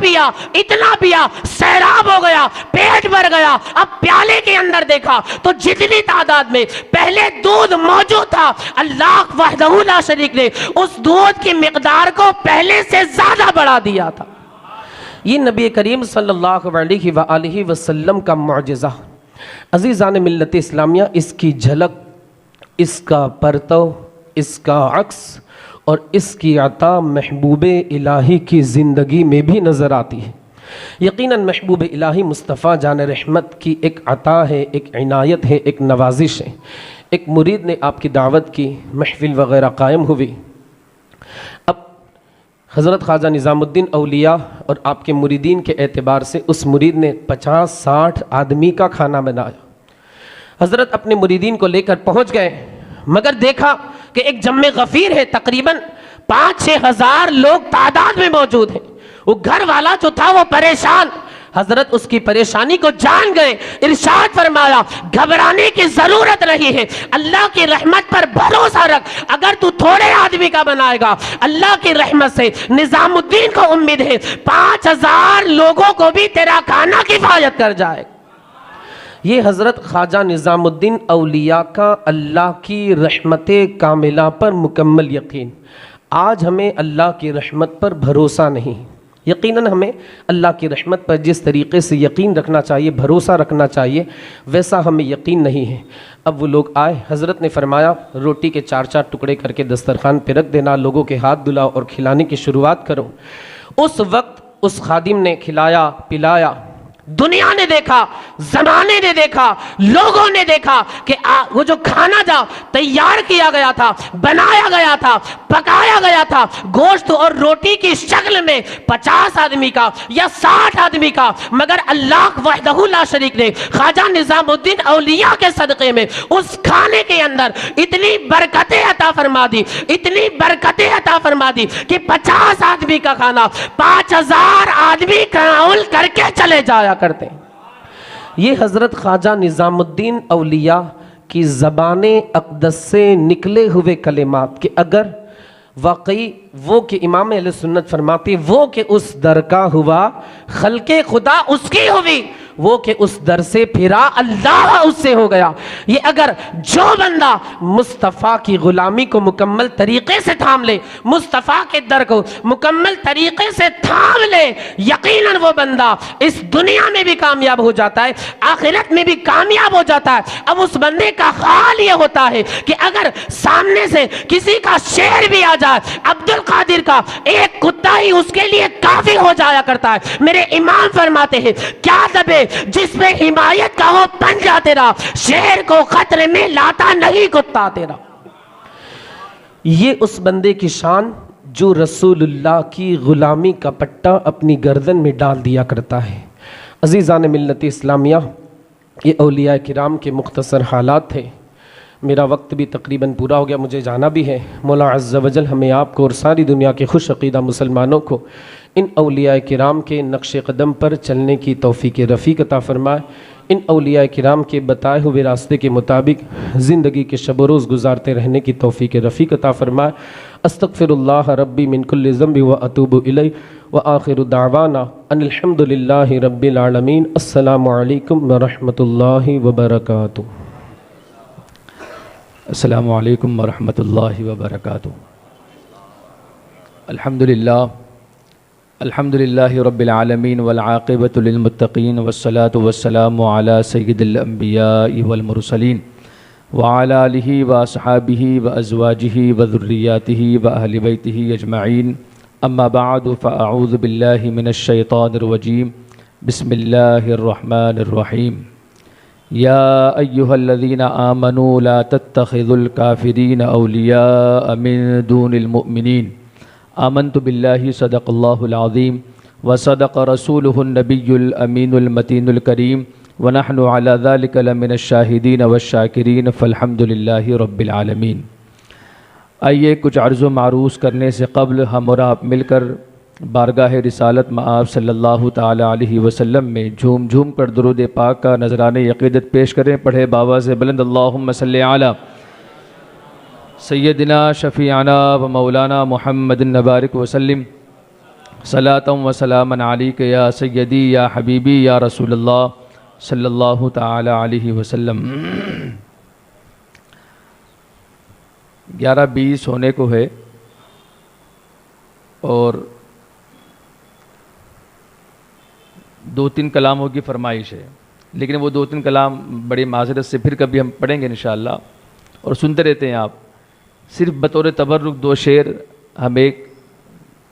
پیا، سیراب ہو گیا، پیٹ بھر گیا۔ اب پیالے کے اندر دیکھا تو جتنی تعداد میں پہلے دودھ موجود تھا، اللہ وحدہ لا شریک نے اس دودھ کی مقدار کو پہلے سے زیادہ بڑھا دیا تھا۔ یہ نبی کریم صلی اللہ علیہ وآلہ وسلم کا معجزہ۔ عزیزان ملت اسلامیہ، اس کی جھلک، اس کا پرتو، اس کا عکس اور اس کی عطا محبوب الہی کی زندگی میں بھی نظر آتی ہے۔ یقیناً محبوب الہی مصطفیٰ جان رحمت کی ایک عطا ہے، ایک عنایت ہے، ایک نوازش ہے۔ ایک مرید نے آپ کی دعوت کی، محفل وغیرہ قائم ہوئی۔ اب حضرت خواجہ نظام الدین اولیاء اور آپ کے مریدین کے اعتبار سے اس مرید نے 50-60 آدمی کا کھانا بنایا۔ حضرت اپنے مریدین کو لے کر پہنچ گئے، مگر دیکھا کہ ایک جم غفیر ہے، تقریباً 5-6 ہزار لوگ تعداد میں موجود ہیں۔ وہ گھر والا جو تھا وہ پریشان، حضرت اس کی پریشانی کو جان گئے، ارشاد فرمایا گھبرانے کی ضرورت نہیں ہے، اللہ کی رحمت پر بھروسہ رکھ، اگر تو تھوڑے آدمی کا بنائے گا اللہ کی رحمت سے نظام الدین کو امید ہے 5000 لوگوں کو بھی تیرا کھانا کفایت کر جائے۔ یہ حضرت خواجہ نظام الدین اولیاء کا اللہ کی رحمت کاملہ پر مکمل یقین۔ آج ہمیں اللہ کی رحمت پر بھروسہ نہیں، یقیناً ہمیں اللہ کی رحمت پر جس طریقے سے یقین رکھنا چاہیے، بھروسہ رکھنا چاہیے، ویسا ہمیں یقین نہیں ہے۔ اب وہ لوگ آئے، حضرت نے فرمایا روٹی کے 4 ٹکڑے کر کے دسترخوان پہ رکھ دینا، لوگوں کے ہاتھ دھلاؤ اور کھلانے کی شروعات کرو۔ اس وقت اس خادم نے کھلایا پلایا، دنیا نے دیکھا، زمانے نے دیکھا، لوگوں نے دیکھا کہ وہ جو کھانا جا تیار کیا گیا تھا، بنایا گیا تھا، پکایا گیا تھا، گوشت اور روٹی کی شکل میں 50 آدمی کا یا 60 آدمی کا، مگر اللہ وحدہ لا شریک نے خواجہ نظام الدین اولیاء کے صدقے میں اس کھانے کے اندر اتنی برکتیں عطا فرما دی، اتنی برکتیں عطا فرما دی کہ 50 آدمی کا کھانا 5000 آدمی تناول کر کے چلے جایا کرتے ہیں۔ یہ حضرت خواجہ نظام الدین اولیاء کی زبان اقدس سے نکلے ہوئے کلمات کہ اگر واقعی وہ کہ امام اہل سنت فرماتے وہ کہ اس در کا ہوا خلق خدا اس کی ہوئی، وہ کہ اس در سے پھرا اللہ اس سے ہو گیا۔ یہ اگر جو بندہ مصطفیٰ کی غلامی کو مکمل طریقے سے تھام لے، مصطفیٰ کے در کو مکمل طریقے سے تھام لے، یقیناً وہ بندہ اس دنیا میں بھی کامیاب ہو جاتا ہے، آخرت میں بھی کامیاب ہو جاتا ہے۔ اب اس بندے کا حال یہ ہوتا ہے کہ اگر سامنے سے کسی کا شیر بھی آ جائے، عبد القادر کا ایک کتا ہی اس کے لیے کافی ہو جایا کرتا ہے۔ میرے امام فرماتے ہیں کیا دبے جس پہ حمایت کا ہو پنجہ تیرا، شیر کو خطرے میں لاتا نہیں کتا تیرا۔ یہ اس بندے کی شان جو رسول اللہ کی غلامی کا پٹا اپنی گردن میں ڈال دیا کرتا ہے۔ عزیزان ملت اسلامیہ، یہ اولیاء کرام کے مختصر حالات تھے۔ میرا وقت بھی تقریباً پورا ہو گیا، مجھے جانا بھی ہے۔ مولا عز و جل ہمیں آپ کو اور ساری دنیا کے خوش عقیدہ مسلمانوں کو ان اولیاء کرام کے نقش قدم پر چلنے کی توفیق رفیق عطا فرمائے، ان اولیاء کرام کے بتائے ہوئے راستے کے مطابق زندگی کے شب و روز گزارتے رہنے کی توفیق رفیق عطا فرمائے۔ استغفر اللہ ربی من کل ذنب و اتوب الیہ وآخر دعوانا ان الحمد للہ رب العالمین۔ السلام علیکم ورحمۃ اللہ وبرکاتہ۔ السلام علیکم ورحمۃ اللہ وبرکاتہ۔ الحمد للہ رب العالمین والعاقبۃ للمتقین والصلاة والسلام علی سید الانبیاء والمرسلین وعلی آلہ واصحابہ وازواجہ وذریاتہ واہل بیتہ اجمعین، اما بعد فاعوذ باللہ من الشیطان الرجیم، بسم اللہ الرحمن الرحیم۔ یا ایہا الذین آمنوا لا تتخذوا الکافرین اولیاء من دون المؤمنین، آمنت باللہ صدق اللہ العظیم وصدق رسولہ النبی الامین المتین الکریم ونحن علی ذلک لمن الشاہدین والشاکرین فالحمد للہ رب العالمین۔ آئیے کچھ عرض و معروض کرنے سے قبل ہم اور آپ مل کر بارگاہ رسالت مآب صلی اللہ تعالی علیہ وسلم میں جھوم جھوم کر درود پاک کا نذرانے عقیدت پیش کریں۔ پڑھے بابا سے بلند اللہم صلی علی سیدنا شفیعنا و مولانا محمد بارک وسلم صلاۃ و سلاما علیک یا سیدی یا حبیبی یا رسول اللہ صلی اللہ تعالی علیہ وسلم۔ 11:20 ہونے کو ہے اور 2-3 کلاموں کی فرمائش ہے، لیکن وہ 2-3 کلام بڑی معذرت سے پھر کبھی ہم پڑھیں گے انشاءاللہ، اور سنتے رہتے ہیں آپ۔ صرف بطور تبرک 2 شعر ہم ایک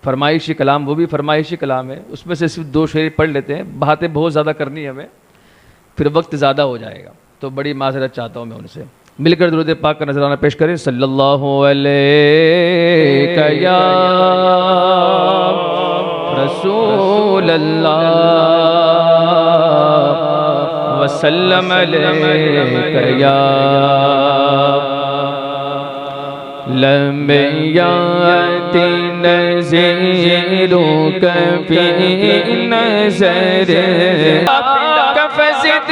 فرمائشی کلام، وہ بھی فرمائشی کلام ہے، اس میں سے صرف 2 شعر پڑھ لیتے ہیں، باتیں بہت زیادہ کرنی ہے ہمیں، پھر وقت زیادہ ہو جائے گا، تو بڑی معذرت چاہتا ہوں میں ان سے۔ مل کر درود پاک کا نذرانہ پیش کریں۔ صلی اللہ علیہ یا رسول اللہ وسلم علیک یا لم یاتی نذیرک فی نظر کفزد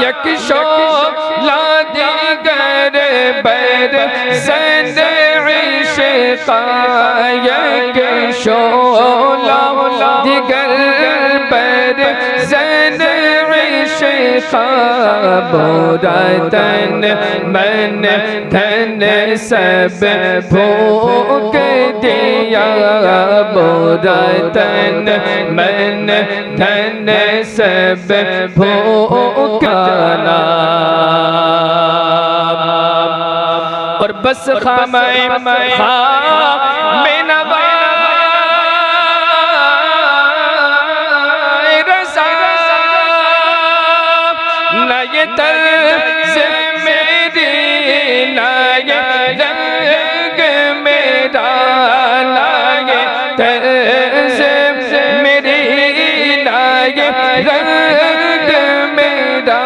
یک شولا دیگر پر زن عشق بورتن من تن سب پھونک دیا بورتن من تن سب پھونکنا اور بس خامائے میں نوائے رضا نہ یہ طرز میری نہ یہ رنگ میرا نہ یہ طرز میری نہ یہ رنگ میرا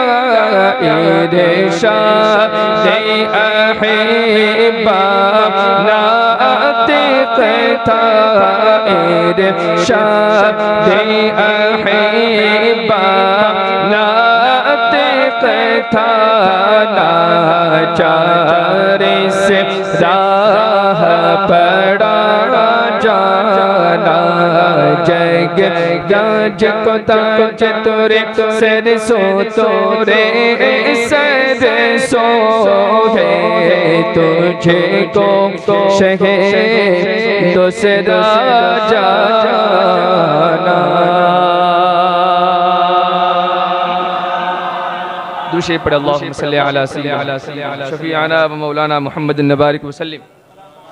ارشاد احبا ناطق تھا ارشاد احبا ناطق تھا لاچار سے راہ پڑا جانا جگ گاج کو تاج تورے سرسوں تورے سرسوں ہے تجھے کو شہر دوسرا جانا دوشے پڑھ اللہم صلی علی سیدنا شفیعنا و مولانا محمد النبارک وسلم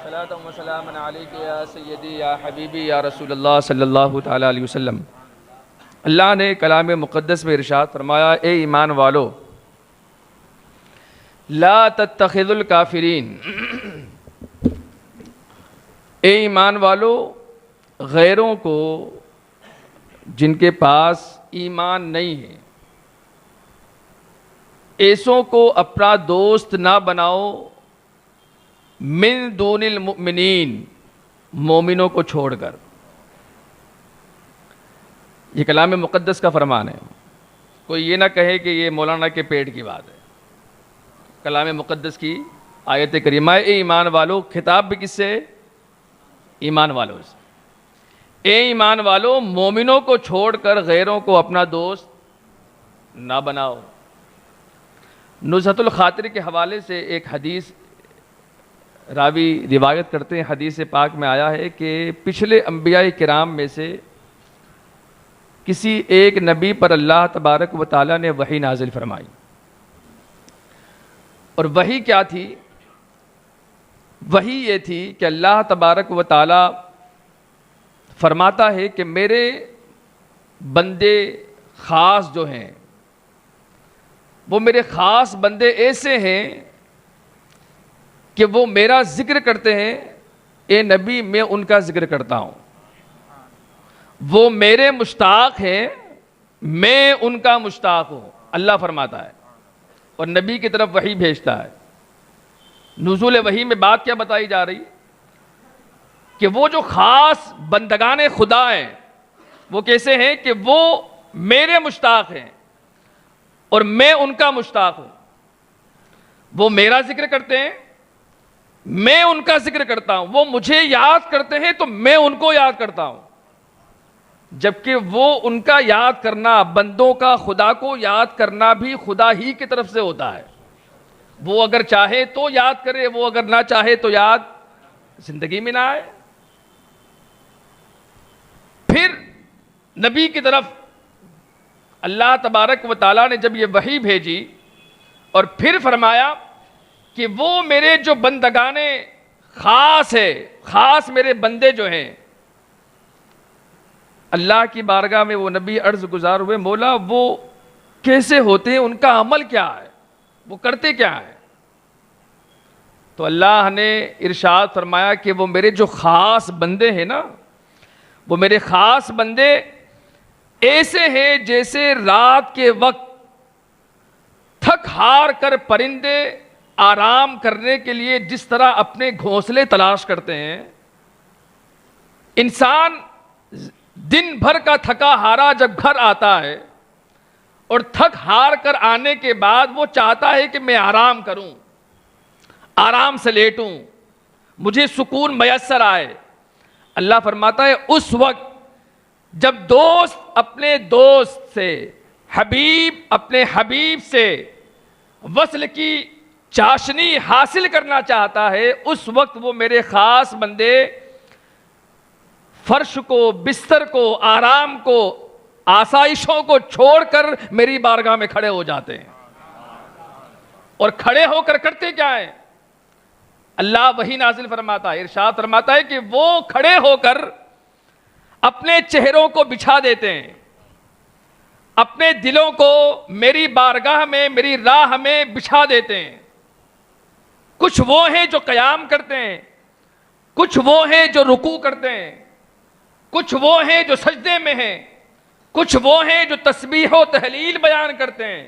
صلاة و سلام علیک یا سیدی یا حبیبی یا رسول اللہ صلی اللہ تعالیٰ علیہ وسلم۔ اللہ نے کلام مقدس میں ارشاد فرمایا اے ایمان والو لا تتخذوا الکافرین، اے ایمان والو غیروں کو جن کے پاس ایمان نہیں ہے ایسوں کو اپنا دوست نہ بناؤ من دون المؤمنین، مومنوں کو چھوڑ کر۔ یہ کلام مقدس کا فرمان ہے، کوئی یہ نہ کہے کہ یہ مولانا کے پیٹ کی بات ہے۔ کلام مقدس کی آیت کریمہ اے ایمان والو، خطاب بھی کس سے؟ ایمان والوں سے۔ اے ایمان والو مومنوں کو چھوڑ کر غیروں کو اپنا دوست نہ بناؤ۔ نزہۃ الخاطر کے حوالے سے ایک حدیث راوی روایت کرتے ہیں، حدیث پاک میں آیا ہے کہ پچھلے انبیاء کرام میں سے کسی ایک نبی پر اللہ تبارک و تعالیٰ نے وحی نازل فرمائی، اور وحی کیا تھی؟ وحی یہ تھی کہ اللہ تبارک و تعالیٰ فرماتا ہے کہ میرے بندے خاص جو ہیں وہ میرے خاص بندے ایسے ہیں کہ وہ میرا ذکر کرتے ہیں، اے نبی میں ان کا ذکر کرتا ہوں، وہ میرے مشتاق ہیں، میں ان کا مشتاق ہوں، اللہ فرماتا ہے اور نبی کی طرف وحی بھیجتا ہے۔ نزول وحی میں بات کیا بتائی جا رہی کہ وہ جو خاص بندگان خدا ہیں وہ کیسے ہیں کہ وہ میرے مشتاق ہیں اور میں ان کا مشتاق ہوں، وہ میرا ذکر کرتے ہیں، میں ان کا ذکر کرتا ہوں، وہ مجھے یاد کرتے ہیں تو میں ان کو یاد کرتا ہوں، جبکہ وہ ان کا یاد کرنا، بندوں کا خدا کو یاد کرنا بھی خدا ہی کی طرف سے ہوتا ہے۔ وہ اگر چاہے تو یاد کرے، وہ اگر نہ چاہے تو یاد زندگی میں نہ آئے۔ پھر نبی کی طرف اللہ تبارک و تعالیٰ نے جب یہ وحی بھیجی اور پھر فرمایا کہ وہ میرے جو بندگان خاص ہے، خاص میرے بندے جو ہیں، اللہ کی بارگاہ میں وہ نبی عرض گزار ہوئے، مولا وہ کیسے ہوتے ہیں، ان کا عمل کیا ہے، وہ کرتے کیا ہیں؟ تو اللہ نے ارشاد فرمایا کہ وہ میرے جو خاص بندے ہیں نا، وہ میرے خاص بندے ایسے ہیں جیسے رات کے وقت تھک ہار کر پرندے آرام کرنے کے لیے جس طرح اپنے گھونسلے تلاش کرتے ہیں، انسان دن بھر کا تھکا ہارا جب گھر آتا ہے اور تھک ہار کر آنے کے بعد وہ چاہتا ہے کہ میں آرام کروں، آرام سے لیٹوں، مجھے سکون میسر آئے۔ اللہ فرماتا ہے اس وقت جب دوست اپنے دوست سے، حبیب اپنے حبیب سے وصل کی چاشنی حاصل کرنا چاہتا ہے، اس وقت وہ میرے خاص بندے فرش کو، بستر کو، آرام کو، آسائشوں کو چھوڑ کر میری بارگاہ میں کھڑے ہو جاتے ہیں۔ اور کھڑے ہو کر کرتے کیا ہیں؟ اللہ وہی نازل فرماتا ہے، ارشاد فرماتا ہے کہ وہ کھڑے ہو کر اپنے چہروں کو بچھا دیتے ہیں، اپنے دلوں کو میری بارگاہ میں، میری راہ میں بچھا دیتے ہیں۔ کچھ وہ ہیں جو قیام کرتے ہیں، کچھ وہ ہیں جو رکوع کرتے ہیں، کچھ وہ ہیں جو سجدے میں ہیں، کچھ وہ ہیں جو تسبیح و تہلیل بیان کرتے ہیں۔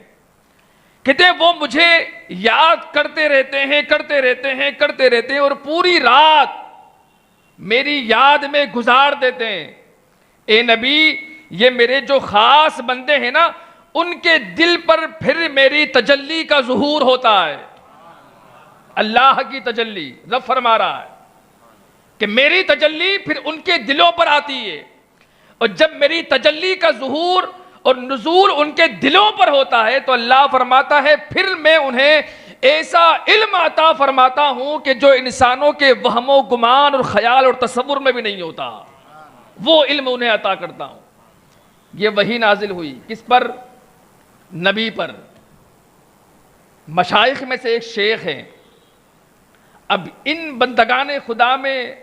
کہتے ہیں وہ مجھے یاد کرتے رہتے ہیں، کرتے رہتے ہیں، کرتے رہتے ہیں، اور پوری رات میری یاد میں گزار دیتے ہیں۔ اے نبی، یہ میرے جو خاص بندے ہیں نا، ان کے دل پر پھر میری تجلی کا ظہور ہوتا ہے۔ اللہ کی تجلی، رب فرما رہا ہے کہ میری تجلی پھر ان کے دلوں پر آتی ہے، اور جب میری تجلی کا ظہور اور نزول ان کے دلوں پر ہوتا ہے تو اللہ فرماتا ہے پھر میں انہیں ایسا علم عطا فرماتا ہوں کہ جو انسانوں کے وہم و گمان اور خیال اور تصور میں بھی نہیں ہوتا، وہ علم انہیں عطا کرتا ہوں۔ یہ وحی نازل ہوئی کس پر؟ نبی پر۔ مشائخ میں سے ایک شیخ ہیں۔ اب ان بندگان خدا میں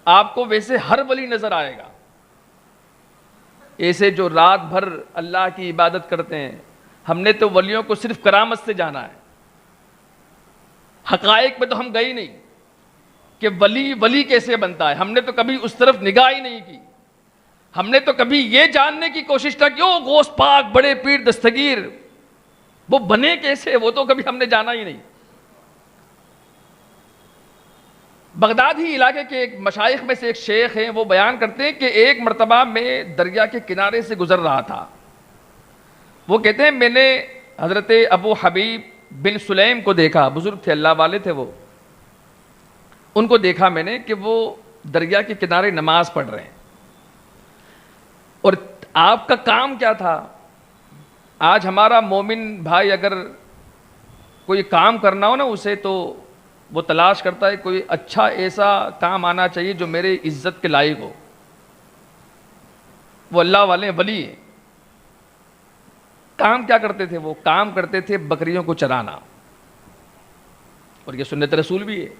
آپ کو ویسے ہر ولی نظر آئے گا، ایسے جو رات بھر اللہ کی عبادت کرتے ہیں۔ ہم نے تو ولیوں کو صرف کرامت سے جانا ہے، حقائق میں تو ہم گئے ہی نہیں کہ ولی کیسے بنتا ہے۔ ہم نے تو کبھی اس طرف نگاہ ہی نہیں کی۔ ہم نے تو کبھی یہ جاننے کی کوشش تھا کہ وہ غوث پاک، بڑے پیر دستگیر، وہ بنے کیسے، وہ تو کبھی ہم نے جانا ہی نہیں۔ بغداد ہی علاقے کے ایک مشائخ میں سے ایک شیخ ہیں، وہ بیان کرتے ہیں کہ ایک مرتبہ میں دریا کے کنارے سے گزر رہا تھا۔ وہ کہتے ہیں میں نے حضرت ابو حبیب بن سلیم کو دیکھا، بزرگ تھے، اللہ والے تھے، وہ ان کو دیکھا میں نے کہ وہ دریا کے کنارے نماز پڑھ رہے ہیں۔ اور آپ کا کام کیا تھا؟ آج ہمارا مومن بھائی اگر کوئی کام کرنا ہو نا اسے، تو وہ تلاش کرتا ہے کوئی اچھا ایسا کام آنا چاہیے جو میرے عزت کے لائق ہو۔ وہ اللہ والے ولی ہیں۔ کام کیا کرتے تھے؟ وہ کام کرتے تھے بکریوں کو چرانا، اور یہ سنت رسول بھی ہے۔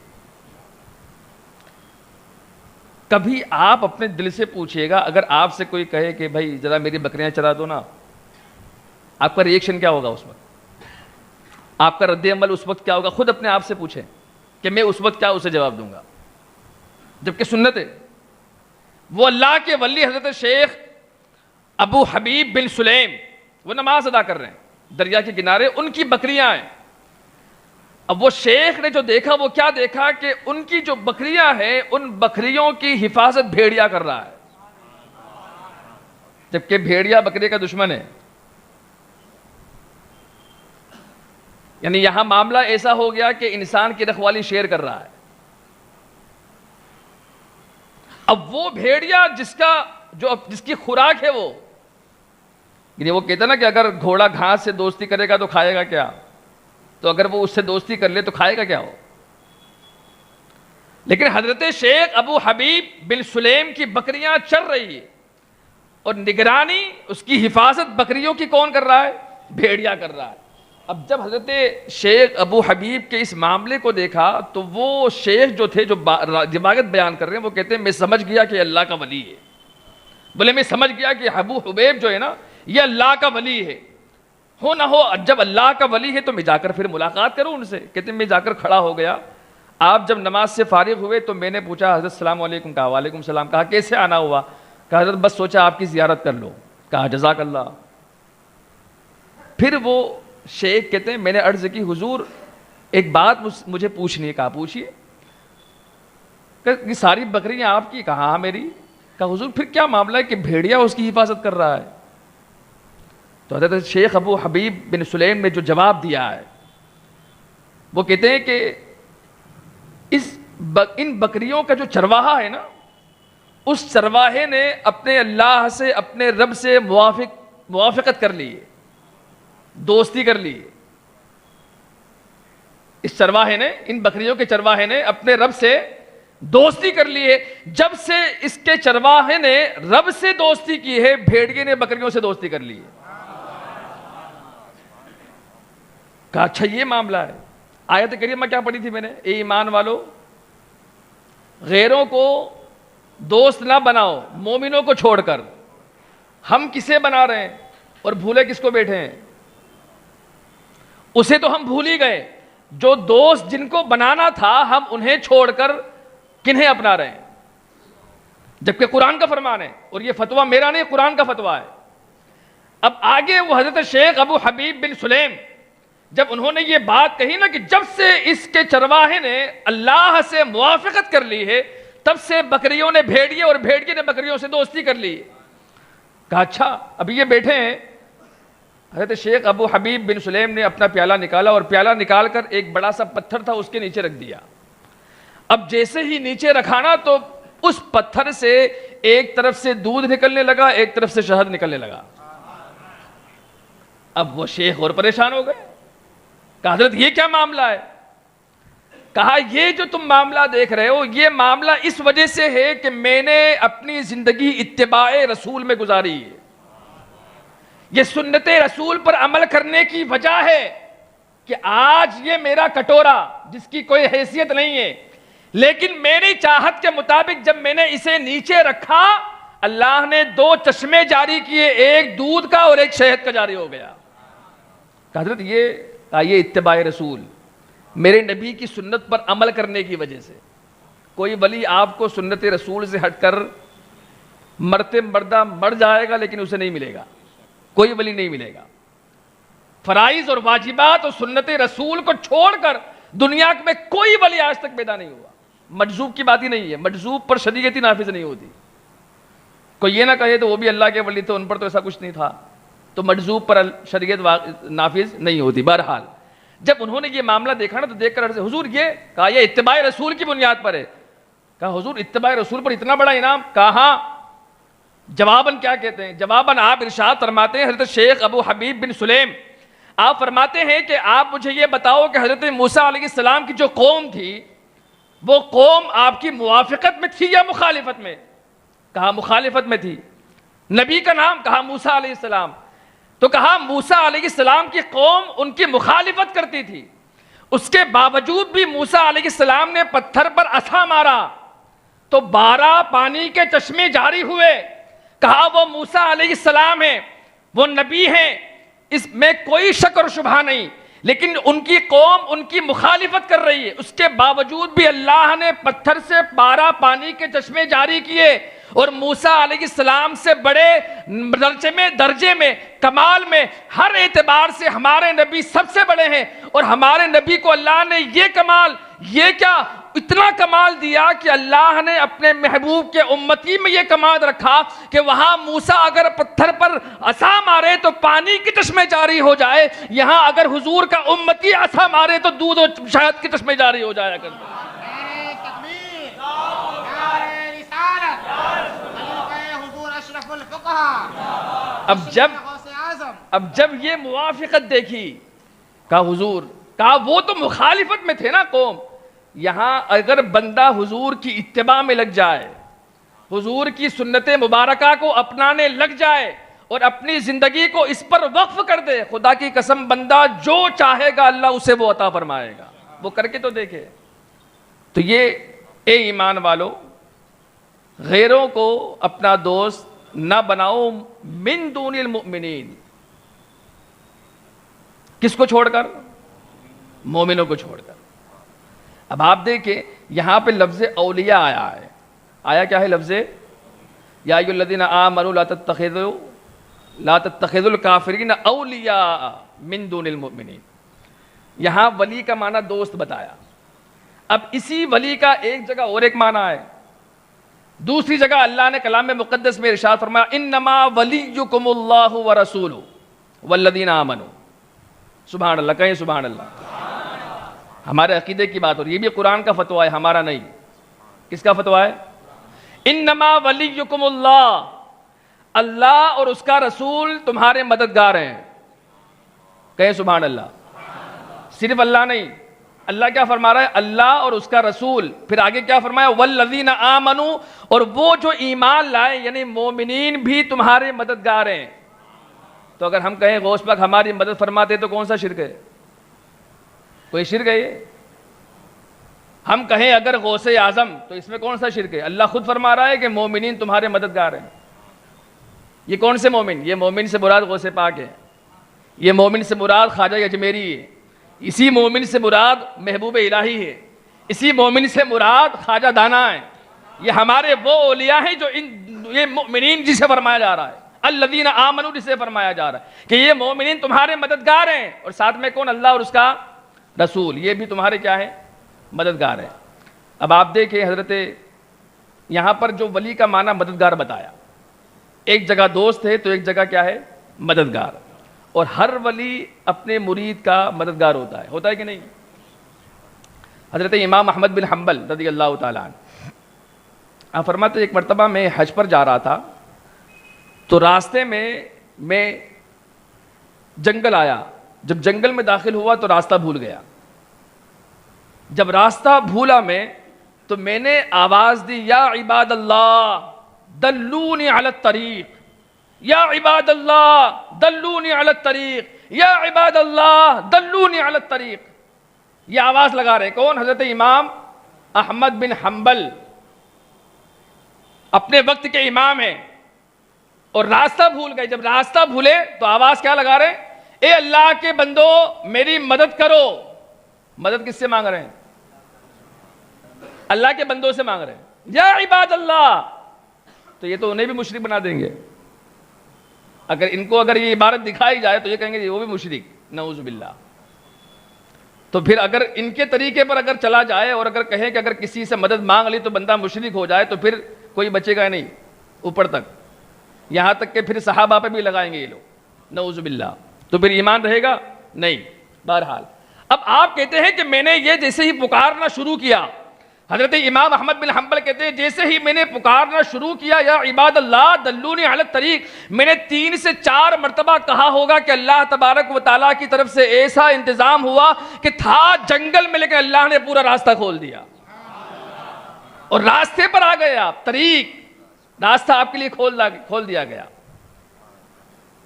کبھی آپ اپنے دل سے پوچھئے گا، اگر آپ سے کوئی کہے کہ بھائی ذرا میری بکریاں چرا دو نا، آپ کا ریئیکشن کیا ہوگا اس وقت؟ آپ کا رد عمل اس وقت کیا ہوگا؟ خود اپنے آپ سے پوچھیں کہ میں اس وقت کیا اسے جواب دوں گا؟ جبکہ سنت ہے۔ وہ اللہ کے ولی حضرت شیخ ابو حبیب بن سلیم، وہ نماز ادا کر رہے ہیں دریا کے کنارے، ان کی بکریاں ہیں۔ اب وہ شیخ نے جو دیکھا وہ کیا دیکھا کہ ان کی جو بکریاں ہیں ان بکریوں کی حفاظت بھیڑیا کر رہا ہے، جبکہ بھیڑیا بکرے کا دشمن ہے۔ یعنی یہاں معاملہ ایسا ہو گیا کہ انسان کی رکھوالی شیر کر رہا ہے۔ اب وہ بھیڑیا جس کی خوراک ہے وہ، یعنی وہ کہتا نا کہ اگر گھوڑا گھاس سے دوستی کرے گا تو کھائے گا کیا؟ تو اگر وہ اس سے دوستی کر لے تو کھائے گا کیا ہو؟ لیکن حضرت شیخ ابو حبیب بن سلیم کی بکریاں چر رہی ہے، اور نگرانی، اس کی حفاظت بکریوں کی کون کر رہا ہے؟ بھیڑیا کر رہا ہے۔ اب جب حضرت شیخ ابو حبیب کے اس معاملے کو دیکھا تو وہ شیخ جو تھے، جو دماغت بیان کر رہے ہیں، وہ کہتے ہیں میں سمجھ گیا کہ اللہ کا ولی ہے۔ بولے میں سمجھ گیا کہ ابو حبیب جو ہے نا، یہ اللہ کا ولی ہے۔ ہو نہ ہو جب اللہ کا ولی ہے تو میں جا کر پھر ملاقات کروں ان سے. کہتے ہیں میں جا کر کھڑا ہو گیا. آپ جب نماز سے فارغ ہوئے تو میں نے پوچھا حضرت السلام علیکم. کہا وعلیکم السلام. کہا کیسے آنا ہوا؟ کہا حضرت بس سوچا آپ کی زیارت کر لو. کہا جزاک اللہ. پھر وہ شیخ کہتے ہیں میں نے عرض کی حضور ایک بات مجھے پوچھنی ہے. کہا پوچھیے. کہ ساری بکریاں آپ کی؟ کہا ہاں میری. کہا حضور پھر کیا معاملہ ہے کہ بھیڑیا اس کی حفاظت کر رہا ہے؟ تو حضرت شیخ ابو حبیب بن سلیم نے جو جواب دیا ہے وہ کہتے ہیں کہ ان بکریوں کا جو چرواہا ہے نا, اس چرواہے نے اپنے اللہ سے اپنے رب سے موافقت کر لی ہے, دوستی کر لی ہے. اس چرواہے نے, ان بکریوں کے چرواہے نے اپنے رب سے دوستی کر لی ہے. جب سے اس کے چرواہے نے رب سے دوستی کی ہے, بھیڑیے نے بکریوں سے دوستی کر لی ہے. کہا اچھا یہ معاملہ ہے. آیت کریمہ کیا پڑھی تھی میں نے؟ اے ایمان والو غیروں کو دوست نہ بناؤ مومنوں کو چھوڑ کر. ہم کسے بنا رہے ہیں اور بھولے کس کو بیٹھے ہیں؟ اسے تو ہم بھول ہی گئے. جو دوست جن کو بنانا تھا ہم انہیں چھوڑ کر کنہیں اپنا رہے ہیں, جبکہ قرآن کا فرمان ہے. اور یہ فتویٰ میرا نہیں, قرآن کا فتویٰ ہے. اب آگے وہ حضرت شیخ ابو حبیب بن سلیم جب انہوں نے یہ بات کہی نا کہ جب سے اس کے چرواہے نے اللہ سے موافقت کر لی ہے تب سے بکریوں نے بھیڑیے اور بھیڑیے نے بکریوں سے دوستی کر لی. کہا اچھا ابھی یہ بیٹھے ہیں. حضرت شیخ ابو حبیب بن سلیم نے اپنا پیالہ نکالا اور پیالہ نکال کر ایک بڑا سا پتھر تھا اس کے نیچے رکھ دیا. اب جیسے ہی نیچے رکھانا تو اس پتھر سے ایک طرف سے دودھ نکلنے لگا, ایک طرف سے شہد نکلنے لگا. اب وہ شیخ اور پریشان ہو گئے. کہا حضرت یہ کیا معاملہ ہے؟ کہا یہ جو تم معاملہ دیکھ رہے ہو یہ معاملہ اس وجہ سے ہے کہ میں نے اپنی زندگی اتباع رسول میں گزاری ہے. یہ سنت رسول پر عمل کرنے کی وجہ ہے کہ آج یہ میرا کٹورا جس کی کوئی حیثیت نہیں ہے, لیکن میری چاہت کے مطابق جب میں نے اسے نیچے رکھا اللہ نے 2 چشمے جاری کیے, ایک دودھ کا اور ایک شہد کا جاری ہو گیا. کہ حضرت یہ اتباع رسول میرے نبی کی سنت پر عمل کرنے کی وجہ سے. کوئی ولی آپ کو سنت رسول سے ہٹ کر مرتے مردہ مر جائے گا لیکن اسے نہیں ملے گا, کوئی ولی نہیں ملے گا. فرائض اور واجبات اور سنت رسول کو چھوڑ کر دنیا میں کوئی ولی آج تک پیدا نہیں ہوا. مجذوب کی بات ہی نہیں ہے, مجذوب پر شریعت ہی نافذ نہیں ہوتی. کوئی یہ نہ کہے تو وہ بھی اللہ کے ولی تھے, ان پر تو ایسا کچھ نہیں تھا, تو مجذوب پر شریعت نافذ نہیں ہوتی. بہرحال جب انہوں نے یہ معاملہ دیکھا نا تو دیکھ کر حضور یہ کہا یہ اتباع رسول کی بنیاد پر ہے. کہا حضور اتباع رسول پر اتنا بڑا انعام؟ کہا ہاں. جواباً کیا کہتے ہیں؟ جواباً آپ ارشاد فرماتے ہیں حضرت شیخ ابو حبیب بن سلیم آپ فرماتے ہیں کہ آپ مجھے یہ بتاؤ کہ حضرت موسیٰ علیہ السلام کی جو قوم تھی وہ قوم آپ کی موافقت میں تھی یا مخالفت میں؟ کہا مخالفت میں تھی. نبی کا نام؟ کہا موسیٰ علیہ السلام. تو کہا موسیٰ علیہ السلام کی قوم ان کی مخالفت کرتی تھی, اس کے باوجود بھی موسیٰ علیہ السلام نے پتھر پر عصا مارا تو 12 پانی کے چشمے جاری ہوئے. کہا وہ موسیٰ علیہ السلام ہیں, وہ نبی ہیں, اس میں کوئی شک اور شبہ نہیں, لیکن ان کی قوم ان کی مخالفت کر رہی ہے, اس کے باوجود بھی اللہ نے پتھر سے 12 پانی کے چشمے جاری کیے. اور موسیٰ علیہ السلام سے بڑے درجے میں کمال میں ہر اعتبار سے ہمارے نبی سب سے بڑے ہیں. اور ہمارے نبی کو اللہ نے یہ کمال, یہ کیا اتنا کمال دیا کہ اللہ نے اپنے محبوب کے امتی میں یہ کمال رکھا کہ وہاں موسیٰ اگر پتھر پر عصا مارے تو پانی کی چشمے جاری ہو جائے, یہاں اگر حضور کا امتی عصا مارے تو دودھ اور شہد کی چشمے جاری ہو جایا کرتے. اب جب یہ موافقت دیکھی کہا حضور, کہا وہ تو مخالفت میں تھے نا قوم, یہاں اگر بندہ حضور کی اتباع میں لگ جائے, حضور کی سنت مبارکہ کو اپنانے لگ جائے اور اپنی زندگی کو اس پر وقف کر دے, خدا کی قسم بندہ جو چاہے گا اللہ اسے وہ عطا فرمائے گا. وہ کر کے تو دیکھے. تو یہ اے ایمان والو غیروں کو اپنا دوست نہ بناؤ من دون المؤمنین, کس کو چھوڑ کر؟ مومنوں کو چھوڑ کر۔ اب آپ دیکھیں یہاں پہ لفظ اولیاء آیا ہے، آیا کیا ہے لفظ یا ایھا الذین آمنوا لا تتخذوا الکافرین اولیاء من دون المؤمنین۔ یہاں ولی کا معنی دوست بتایا، اب اسی ولی کا ایک جگہ اور ایک معنی ہے، دوسری جگہ اللہ نے کلام مقدس میں ارشاد فرمایا انما ولیکم اللہ ورسولہ والذین آمنوا۔ سبحان اللہ، کہیں سبحان اللہ۔ ہمارے عقیدے کی بات، اور یہ بھی قرآن کا فتویٰ ہے، ہمارا نہیں۔ کس کا فتویٰ ہے؟ انما ولیکم اللہ، اللہ اور اس کا رسول تمہارے مددگار ہیں۔ کہیں سبحان اللہ۔ صرف اللہ نہیں، اللہ کیا فرما رہا ہے؟ اللہ اور اس کا رسول، پھر آگے کیا فرمایا؟ والذین آمنوا، اور وہ جو ایمان لائے یعنی مومنین بھی تمہارے مددگار ہیں۔ تو اگر ہم کہیں غوث پاک ہماری مدد فرماتے تو کون سا شرک ہے؟ کوئی شرک ہے یہ؟ ہم کہیں اگر غوث اعظم تو اس میں کون سا شرک ہے؟ اللہ خود فرما رہا ہے کہ مومنین تمہارے مددگار ہیں۔ یہ کون سے مومن؟ یہ مومن سے مراد غوث پاک ہے، یہ مومن سے مراد خواجہ اجمیری ہے، اسی مومن سے مراد محبوب الہی ہے، اسی مومن سے مراد خواجہ دانا ہے۔ یہ ہمارے وہ اولیاء ہیں جو یہ مومنین جسے فرمایا جا رہا ہے، الذین آمنوا جسے فرمایا جا رہا ہے کہ یہ مومنین تمہارے مددگار ہیں، اور ساتھ میں کون؟ اللہ اور اس کا رسول، یہ بھی تمہارے کیا ہے؟ مددگار ہے۔ اب آپ دیکھیں حضرت یہاں پر جو ولی کا معنی مددگار بتایا، ایک جگہ دوست ہے تو ایک جگہ کیا ہے؟ مددگار۔ اور ہر ولی اپنے مرید کا مددگار ہوتا ہے کہ نہیں؟ حضرت امام احمد بن حنبل رضی اللہ تعالیٰ عنہ آپ فرماتے ایک مرتبہ میں حج پر جا رہا تھا تو راستے میں جنگل آیا، جب جنگل میں داخل ہوا تو راستہ بھول گیا۔ جب راستہ بھولا میں تو میں نے آواز دی یا عباد اللہ دلونی علی الطریق، یا عباد اللہ دلونی علی الطریق، یا عباد اللہ دلونی علی الطریق۔ یہ آواز لگا رہے کون؟ حضرت امام احمد بن حنبل، اپنے وقت کے امام ہیں، اور راستہ بھول گئے۔ جب راستہ بھولے تو آواز کیا لگا رہے؟ اے اللہ کے بندو میری مدد کرو۔ مدد کس سے مانگ رہے ہیں؟ اللہ کے بندوں سے مانگ رہے ہیں، یا عباد اللہ۔ تو یہ تو انہیں بھی مشرک بنا دیں گے، اگر ان کو یہ عبارت دکھائی جائے تو یہ کہیں گے وہ بھی مشرک، نعوذ باللہ۔ تو پھر اگر ان کے طریقے پر اگر چلا جائے اور اگر کہیں کہ اگر کسی سے مدد مانگ لی تو بندہ مشرک ہو جائے تو پھر کوئی بچے گا نہیں اوپر تک، یہاں تک کہ پھر صحابہ پہ بھی لگائیں گے یہ لوگ، نعوذ باللہ۔ تو پھر ایمان رہے گا نہیں۔ بہرحال اب آپ کہتے ہیں کہ میں نے یہ جیسے ہی پکارنا شروع کیا، حضرت امام احمد بن حنبل کہتے ہیں جیسے ہی میں نے پکارنا شروع کیا یا عباد اللہ دلونی علی الطریق، میں نے 3 سے 4 مرتبہ کہا ہوگا کہ اللہ تبارک و تعالیٰ کی طرف سے ایسا انتظام ہوا کہ تھا جنگل میں لیکن اللہ نے پورا راستہ کھول دیا اور راستے پر آ گئے آپ، طریق راستہ آپ کے لیے کھول دیا گیا۔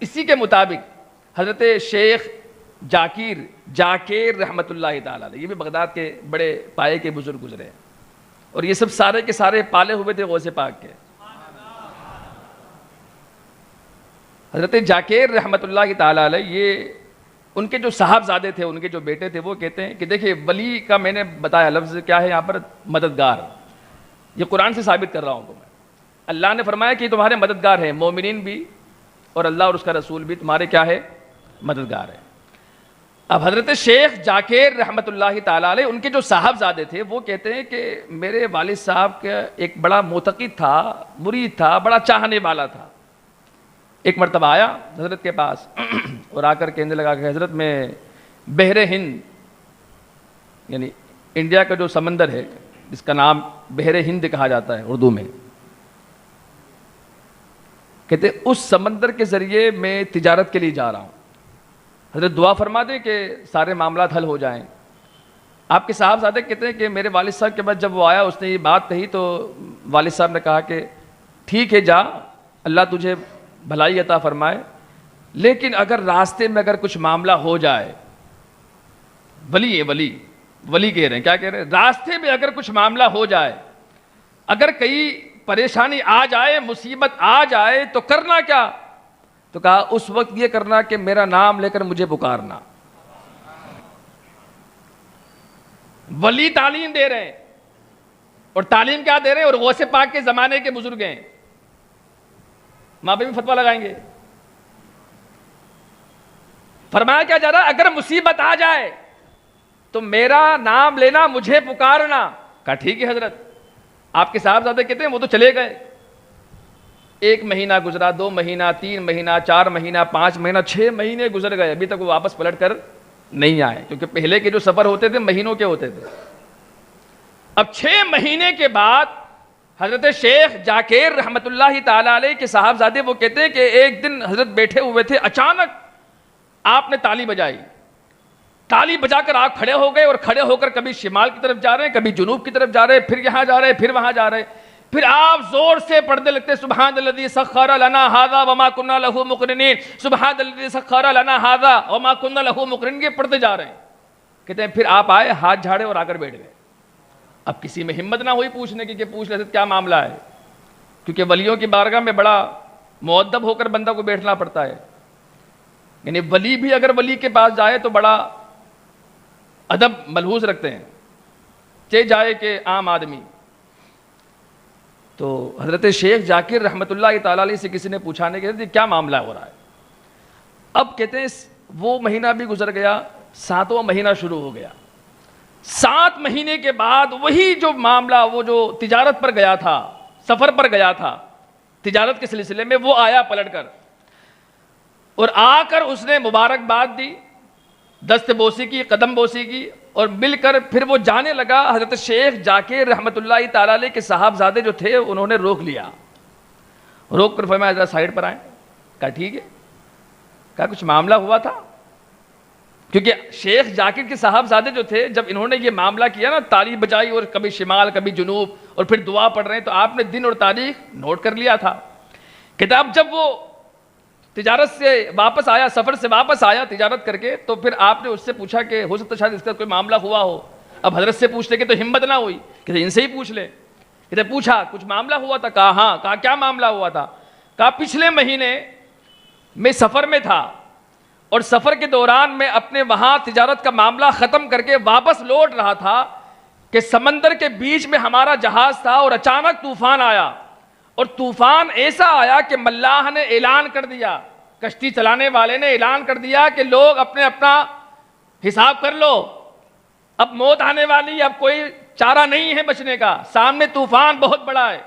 اسی کے مطابق حضرت شیخ جاکیر رحمت اللہ تعالیٰ علیہ، یہ بھی بغداد کے بڑے پائے کے بزرگ گزرے ہیں، اور یہ سب سارے کے سارے پالے ہوئے تھے غوث پاک کے۔ حضرت جاکیر رحمت اللہ تعالیٰ علیہ، یہ ان کے جو صاحبزادے تھے، ان کے جو بیٹے تھے، وہ کہتے ہیں کہ دیکھیں ولی کا میں نے بتایا لفظ کیا ہے یہاں پر؟ مددگار۔ یہ قرآن سے ثابت کر رہا ہوں تمہیں، اللہ نے فرمایا کہ تمہارے مددگار ہیں، مومنین بھی اور اللہ اور اس کا رسول بھی تمہارے کیا ہے؟ مددگار ہے۔ اب حضرت شیخ جاکیر رحمت اللہ تعالیٰ علیہ، ان کے جو صاحبزادے تھے، وہ کہتے ہیں کہ میرے والد صاحب کا ایک بڑا معتقد تھا، مرید تھا، بڑا چاہنے والا تھا۔ ایک مرتبہ آیا حضرت کے پاس اور آ کر کہنے لگا کہ حضرت میں بحر ہند، یعنی انڈیا کا جو سمندر ہے جس کا نام بحر ہند کہا جاتا ہے اردو میں، کہتے اس سمندر کے ذریعے میں تجارت کے لیے جا رہا ہوں، حضرت دعا فرما دیں کہ سارے معاملات حل ہو جائیں۔ آپ کے صاحبزادے کہتے ہیں کہ میرے والد صاحب کے بعد جب وہ آیا اس نے یہ بات کہی تو والد صاحب نے کہا کہ ٹھیک ہے جا، اللہ تجھے بھلائی عطا فرمائے، لیکن اگر راستے میں اگر کچھ معاملہ ہو جائے، ولی ہے، ولی کہہ رہے ہیں، کیا کہہ رہے ہیں؟ راستے میں اگر کچھ معاملہ ہو جائے، اگر کئی پریشانی آ جائے، مصیبت آ جائے تو کرنا کیا؟ تو کہا اس وقت یہ کرنا کہ میرا نام لے کر مجھے پکارنا، ولی تعلیم دے رہے ہیں، اور تعلیم کیا دے رہے ہیں؟ اور غوث پاک کے زمانے کے بزرگ ہیں، وہاں پہ بھی فتویٰ لگائیں گے۔ فرمایا کیا جا رہا ہے؟ اگر مصیبت آ جائے تو میرا نام لینا، مجھے پکارنا۔ کہا ٹھیک ہے حضرت۔ آپ کے صاحبزادے کہتے ہیں وہ تو چلے گئے، 1 مہینہ گزرا، 2 مہینہ، 3 مہینہ، 4 مہینہ، 5 مہینہ، 6 مہینے گزر گئے، ابھی تک وہ واپس پلٹ کر نہیں آئے، کیونکہ پہلے کے جو سفر ہوتے تھے مہینوں کے ہوتے تھے۔ اب 6 مہینے کے بعد حضرت شیخ جاکر رحمت اللہ تعالی علیہ کے صاحبزادے وہ کہتے ہیں کہ ایک دن حضرت بیٹھے ہوئے تھے، اچانک آپ نے تالی بجائی، تالی بجا کر آپ کھڑے ہو گئے، اور کھڑے ہو کر کبھی شمال کی طرف جا رہے ہیں، کبھی جنوب کی طرف جا رہے ہیں، پھر یہاں جا رہے ہیں، پھر وہاں جا رہے ہیں، پھر آپ زور سے پڑھنے لگتے سبحان الذی سخر لنا ھذا وما كنا له مقرنین، سبحان الذی سخر لنا ھذا وما كنا له مقرنین، یہ پڑھتے جا رہے ہیں۔ کہتے ہیں پھر آپ آئے، ہاتھ جھاڑے اور آ کر بیٹھ گئے۔ اب کسی میں ہمت نہ ہوئی پوچھنے کی کہ پوچھ لیتے کیا معاملہ ہے، کیونکہ ولیوں کی بارگاہ میں بڑا مؤدب ہو کر بندہ کو بیٹھنا پڑتا ہے، یعنی ولی بھی اگر ولی کے پاس جائے تو بڑا ادب ملحوظ رکھتے ہیں، چاہے جائے کہ عام آدمی۔ تو حضرت شیخ جاکر رحمت اللہ تعالی علیہ سے کسی نے پوچھا نہیں کہ کیا معاملہ ہو رہا ہے۔ اب کہتے ہیں وہ مہینہ بھی گزر گیا، 7واں مہینہ شروع ہو گیا۔ 7 مہینے کے بعد وہی جو معاملہ، وہ جو تجارت پر گیا تھا، سفر پر گیا تھا تجارت کے سلسلے میں، وہ آیا پلٹ کر، اور آ کر اس نے مبارکباد دی، دست بوسی کی، قدم بوسی کی، اور مل کر پھر وہ جانے لگا۔ حضرت شیخ جاکر رحمت اللہ تعالی علیہ کے صاحبزادے جو تھے انہوں نے روک لیا، روک کر فرمایا ذرا سائڈ پر آئیں۔ کہا ٹھیک ہے۔ کہا کچھ معاملہ ہوا تھا؟ کیونکہ شیخ جاکر کے صاحبزادے جو تھے جب انہوں نے یہ معاملہ کیا نا، تالی بجائی اور کبھی شمال کبھی جنوب، اور پھر دعا پڑھ رہے ہیں، تو آپ نے دن اور تاریخ نوٹ کر لیا تھا۔ کتاب جب وہ تجارت سے واپس آیا، سفر سے واپس آیا تجارت کر کے، تو پھر آپ نے اس سے پوچھا کہ ہو سکتا شاید اس کا کوئی معاملہ ہوا ہو۔ اب حضرت سے پوچھنے کی تو ہمت نہ ہوئی، کہ ان سے ہی پوچھ لے۔ کہتے پوچھا کچھ معاملہ ہوا تھا؟ کہا ہاں۔ کہا کیا معاملہ ہوا تھا؟ کہا پچھلے مہینے میں سفر میں تھا، اور سفر کے دوران میں اپنے وہاں تجارت کا معاملہ ختم کر کے واپس لوٹ رہا تھا کہ سمندر کے بیچ میں ہمارا جہاز تھا، اور اچانک طوفان آیا، اور طوفان ایسا آیا کہ ملاح نے اعلان کر دیا، کشتی چلانے والے نے اعلان کر دیا کہ لوگ اپنے اپنا حساب کر لو، اب موت آنے والی، اب کوئی چارہ نہیں ہے بچنے کا، سامنے طوفان بہت بڑا ہے،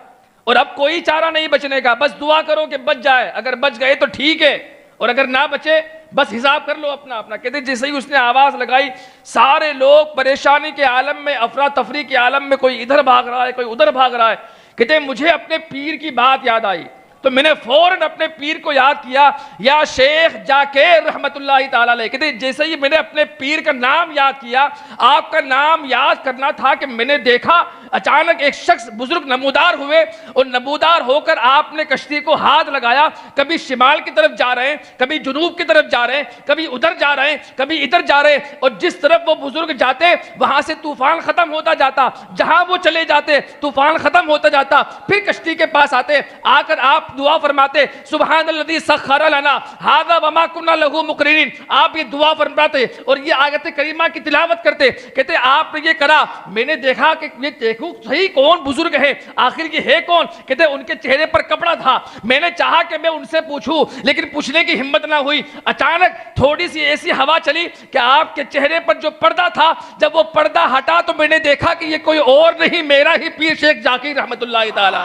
اور اب کوئی چارہ نہیں بچنے کا، بس دعا کرو کہ بچ جائے، اگر بچ گئے تو ٹھیک ہے، اور اگر نہ بچے بس حساب کر لو اپنا اپنا۔ کہتے جیسے ہی اس نے آواز لگائی، سارے لوگ پریشانی کے عالم میں، افراتفری کے عالم میں، کوئی ادھر بھاگ رہا ہے، کوئی ادھر بھاگ رہا ہے۔ کہتے مجھے اپنے پیر کی بات یاد آئی، تو میں نے فوراً اپنے پیر کو یاد کیا، یا شیخ جاکر رحمت اللہ تعالی علیہ۔ کہتے جیسے ہی میں نے اپنے پیر کا نام یاد کیا، آپ کا نام یاد کرنا تھا، کہ میں نے دیکھا اچانک ایک شخص بزرگ نمودار ہوئے، اور نمودار ہو کر آپ نے کشتی کو ہاتھ لگایا، کبھی شمال کی طرف جا رہے ہیں، کبھی جنوب کی طرف جا رہے ہیں، کبھی ادھر جا رہے ہیں، کبھی ادھر جا رہے ہیں، اور جس طرف وہ بزرگ جاتے وہاں سے طوفان ختم ہوتا جاتا، جہاں وہ چلے جاتے طوفان ختم ہوتا جاتا، پھر کشتی کے پاس آتے، آ کر آپ دعا فرماتے سبحان الذی سخر لنا ھذا وما كنا له مقرنین، آپ یہ دعا فرماتے اور یہ آیت کریمہ کی تلاوت کرتے۔ کہتے آپ نے یہ کرا، میں نے دیکھا کہ یہ دیکھو صحیح کون بزرگ ہے، آخر یہ ہے کون؟ کہتے ان کے چہرے پر کپڑا تھا، میں نے چاہا کہ میں ان سے پوچھوں لیکن پوچھنے کی ہمت نہ ہوئی۔ اچانک تھوڑی سی ایسی ہوا چلی کہ آپ کے چہرے پر جو پردہ تھا، جب وہ پردہ ہٹا تو میں نے دیکھا کہ یہ کوئی اور نہیں، میرا ہی پیر شیخ جاکر رحمت اللہ تعالی۔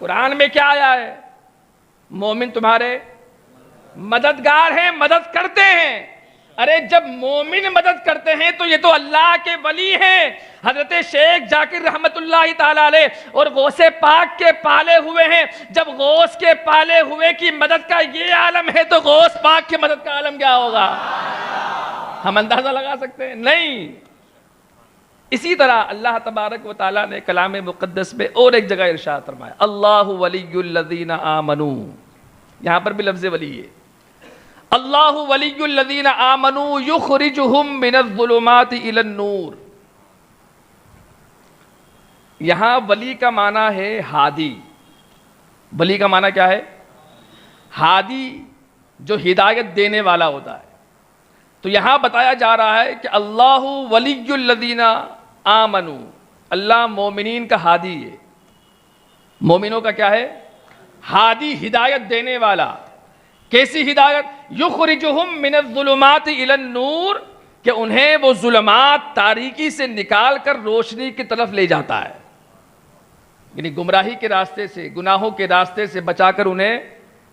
قرآن میں کیا آیا ہے؟ مومن تمہارے مددگار ہیں، مدد کرتے ہیں۔ ارے جب مومن مدد کرتے ہیں تو یہ تو اللہ کے ولی ہیں۔ حضرت شیخ جاکر رحمت اللہ تعالی علیہ اور غوث پاک کے پالے ہوئے ہیں۔ جب غوث کے پالے ہوئے کی مدد کا یہ عالم ہے تو غوث پاک کی مدد کا عالم کیا ہوگا؟ ہم اندازہ لگا سکتے ہیں؟ نہیں۔ اسی طرح اللہ تبارک و تعالیٰ نے کلام مقدس میں اور ایک جگہ ارشاد فرمایا، اللہ ولی الذین آمنوا، یہاں پر بھی لفظ ولی ہے، اللہ ولی الذین آمنوا یخرجہم من الظلمات الی النور۔ یہاں ولی کا معنی ہے ہادی۔ ولی کا معنی کیا ہے؟ ہادی، جو ہدایت دینے والا ہوتا ہے۔ تو یہاں بتایا جا رہا ہے کہ اللہ ولی الذین آمنوا، اللہ مومنین کا ہادی ہے. مومنوں کا کیا ہے؟ ہادی، ہدایت دینے والا. کیسی ہدایت؟ یخرجہم من الظلمات الی النور، کہ انہیں وہ ظلمات تاریکی سے نکال کر روشنی کی طرف لے جاتا ہے. یعنی گمراہی کے راستے سے، گناہوں کے راستے سے بچا کر انہیں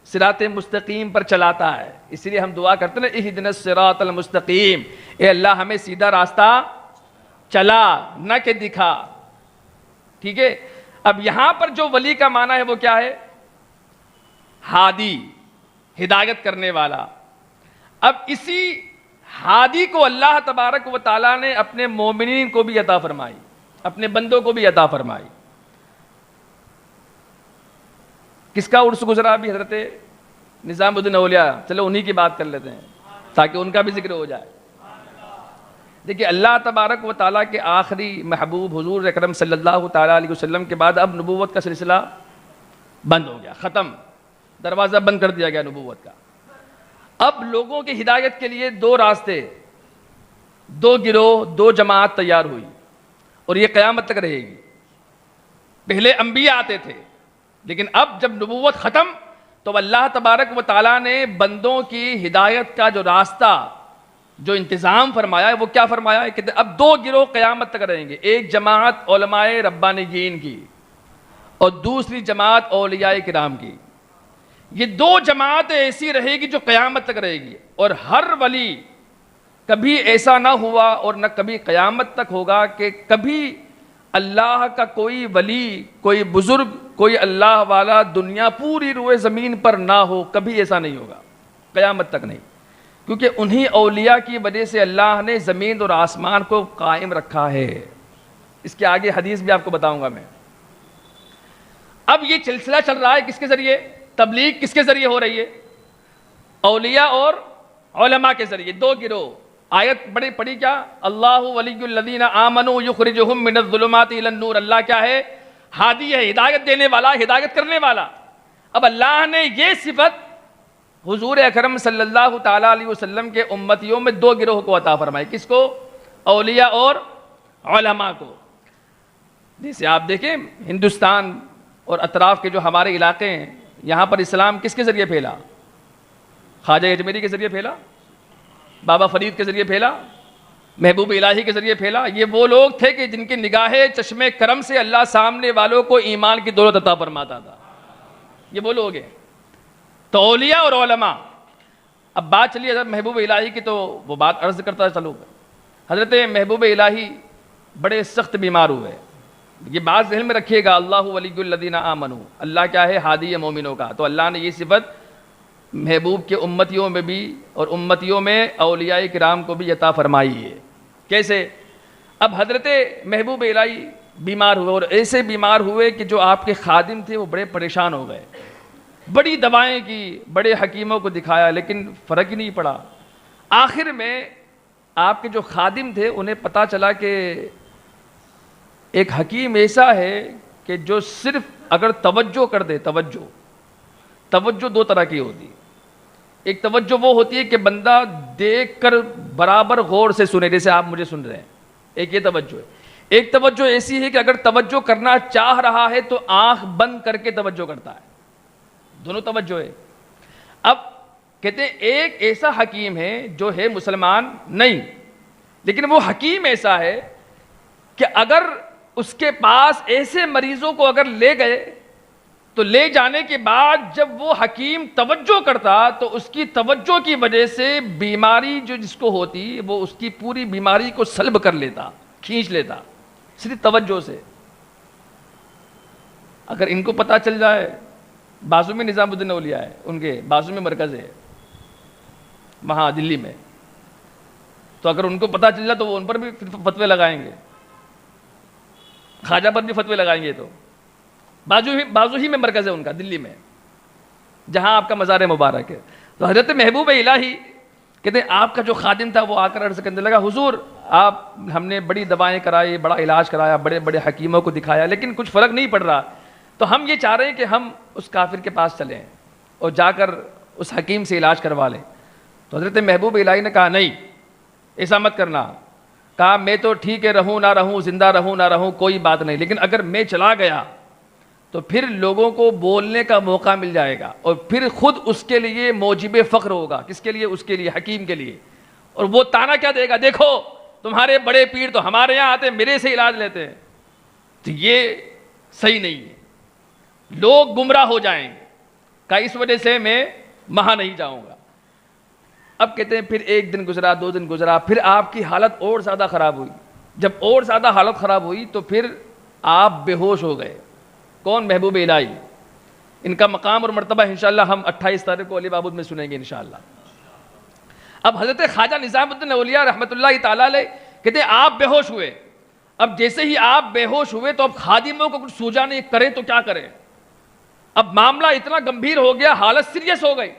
صراط مستقیم پر چلاتا ہے. اسی لیے ہم دعا کرتے ہیں اہدنا الصراط المستقیم، اے اللہ ہمیں سیدھا راستہ چلا، نہ کہ دکھا. ٹھیک ہے. اب یہاں پر جو ولی کا معنی ہے وہ کیا ہے؟ ہادی، ہدایت کرنے والا. اب اسی ہادی کو اللہ تبارک و تعالیٰ نے اپنے مومنین کو بھی عطا فرمائی، اپنے بندوں کو بھی عطا فرمائی. کس کا عرس گزرا ابھی؟ حضرت نظام الدین اولیاء. چلو انہی کی بات کر لیتے ہیں تاکہ ان کا بھی ذکر ہو جائے. دیکھیے اللہ تبارک و تعالیٰ کے آخری محبوب حضور اکرم صلی اللہ تعالیٰ علیہ وسلم کے بعد اب نبوت کا سلسلہ بند ہو گیا، ختم، دروازہ بند کر دیا گیا نبوت کا. اب لوگوں کی ہدایت کے لیے دو راستے، دو گروہ، دو جماعت تیار ہوئی، اور یہ قیامت تک رہے گی. پہلے انبیاء آتے تھے، لیکن اب جب نبوت ختم تو اللہ تبارک و تعالیٰ نے بندوں کی ہدایت کا جو راستہ، جو انتظام فرمایا ہے وہ کیا فرمایا ہے کہ اب دو گروہ قیامت تک رہیں گے. ایک جماعت علماء ربانیین کی اور دوسری جماعت اولیاء کرام کی. یہ دو جماعتیں ایسی رہے گی جو قیامت تک رہے گی. اور ہر ولی، کبھی ایسا نہ ہوا اور نہ کبھی قیامت تک ہوگا کہ کبھی اللہ کا کوئی ولی، کوئی بزرگ، کوئی اللہ والا دنیا پوری روئے زمین پر نہ ہو. کبھی ایسا نہیں ہوگا، قیامت تک نہیں. کیونکہ انہی اولیاء کی وجہ سے اللہ نے زمین اور آسمان کو قائم رکھا ہے. اس کے آگے حدیث بھی آپ کو بتاؤں گا میں. اب یہ سلسلہ چل رہا ہے کس کے ذریعے؟ تبلیغ کس کے ذریعے ہو رہی ہے؟ اولیاء اور علماء کے ذریعے. دو گروہ. آیت بڑی پڑھی کیا؟ اللہ ولی الذین آمنوا یخرجہم من الظلمات الی النور. اللہ کیا ہے؟ ہادی ہے، ہدایت دینے والا، ہدایت کرنے والا. اب اللہ نے یہ صفت حضور اکرم صلی اللہ تعالیٰ علیہ وسلم کے امتیوں میں دو گروہ کو عطا فرمائی. کس کو؟ اولیاء اور علماء کو. جیسے آپ دیکھیں ہندوستان اور اطراف کے جو ہمارے علاقے ہیں، یہاں پر اسلام کس کے ذریعے پھیلا؟ خواجہ اجمیری کے ذریعے پھیلا، بابا فرید کے ذریعے پھیلا، محبوب الہی کے ذریعے پھیلا. یہ وہ لوگ تھے کہ جن کی نگاہ چشمے کرم سے اللہ سامنے والوں کو ایمان کی دولت عطا فرماتا تھا. یہ وہ لوگ ہیں. تو اولیاء اور علماء. اب بات چلیے حضرت محبوب الہی کی، تو وہ بات عرض کرتا چلو. حضرت محبوب الہی بڑے سخت بیمار ہوئے. یہ بات ذہن میں رکھیے گا، اللہ ولی الذین آمنوا، اللہ کیا ہے؟ ہادی ہے مومنوں کا. تو اللہ نے یہ صفت محبوب کے امتیوں میں بھی اور امتیوں میں اولیاء کرام کو بھی عطا فرمائی ہے. کیسے؟ اب حضرت محبوب الہی بیمار ہوئے، اور ایسے بیمار ہوئے کہ جو آپ کے خادم تھے وہ بڑے پریشان ہو گئے. بڑی دوائیں کی، بڑے حکیموں کو دکھایا، لیکن فرق ہی نہیں پڑا. آخر میں آپ کے جو خادم تھے انہیں پتہ چلا کہ ایک حکیم ایسا ہے کہ جو صرف اگر توجہ کر دے، توجہ دو طرح کی ہوتی. ایک توجہ وہ ہوتی ہے کہ بندہ دیکھ کر برابر غور سے سنے، جیسے آپ مجھے سن رہے ہیں، ایک یہ توجہ ہے. ایک توجہ ایسی ہے کہ اگر توجہ کرنا چاہ رہا ہے تو آنکھ بند کر کے توجہ کرتا ہے. دونوں توجہ ہے. اب کہتے ہیں ایک ایسا حکیم ہے جو ہے مسلمان نہیں، لیکن وہ حکیم ایسا ہے کہ اگر اس کے پاس ایسے مریضوں کو اگر لے گئے تو لے جانے کے بعد جب وہ حکیم توجہ کرتا تو اس کی توجہ کی وجہ سے بیماری جو جس کو ہوتی وہ اس کی پوری بیماری کو سلب کر لیتا، کھینچ لیتا، صرف توجہ سے. اگر ان کو پتہ چل جائے، بازو میں نظام الدین اولیاء ہے، ان کے بازو میں مرکز ہے وہاں دلی میں، تو اگر ان کو پتہ چل جائے تو وہ ان پر بھی فتوے لگائیں گے، خواجہ پر بھی فتوے لگائیں گے. تو بازو ہی میں مرکز ہے ان کا دلی میں، جہاں آپ کا مزار مبارک ہے. تو حضرت محبوب الہی کہتے ہیں آپ کا جو خادم تھا وہ آ کر عرض کرنے لگا، حضور ہم نے بڑی دوائیں کرائی، بڑا علاج کرایا، بڑے بڑے حکیموں کو دکھایا، لیکن کچھ فرق نہیں پڑ رہا. تو ہم یہ چاہ رہے ہیں کہ ہم اس کافر کے پاس چلیں اور جا کر اس حکیم سے علاج کروا لیں. تو حضرت محبوب الہی نے کہا نہیں، ایسا مت کرنا. کہا میں تو ٹھیک ہے رہوں نہ رہوں, زندہ رہوں نہ رہوں کوئی بات نہیں, لیکن اگر میں چلا گیا تو پھر لوگوں کو بولنے کا موقع مل جائے گا اور پھر خود اس کے لیے موجب فخر ہوگا. کس کے لیے؟ اس کے لیے, حکیم کے لیے. اور وہ تانا کیا دے گا, دیکھو تمہارے بڑے پیر تو ہمارے یہاں آتے میرے سے علاج لیتے ہیں. تو یہ صحیح نہیں ہے, لوگ گمراہ ہو جائیں گے. کہ اس وجہ سے میں وہاں نہیں جاؤں گا. اب کہتے ہیں پھر ایک دن گزرا, 2 دن گزرا, پھر آپ کی حالت اور زیادہ خراب ہوئی. جب اور زیادہ حالت خراب ہوئی تو پھر آپ بے ہوش ہو گئے. کون؟ محبوب الہی. ان کا مقام اور مرتبہ انشاءاللہ ہم 28 تاریخ کو علی بابود میں سنیں گے انشاءاللہ. اب حضرت خواجہ نظام الدین اولیاء رحمۃ اللہ تعالی علیہ کہتے ہیں آپ بے ہوش ہوئے. اب جیسے ہی آپ بے ہوش ہوئے تو اب خادموں کو کچھ سوجا نہیں, کریں تو کیا کریں. اب معاملہ اتنا گمبھیر ہو گیا, حالت سیریس ہو گئی.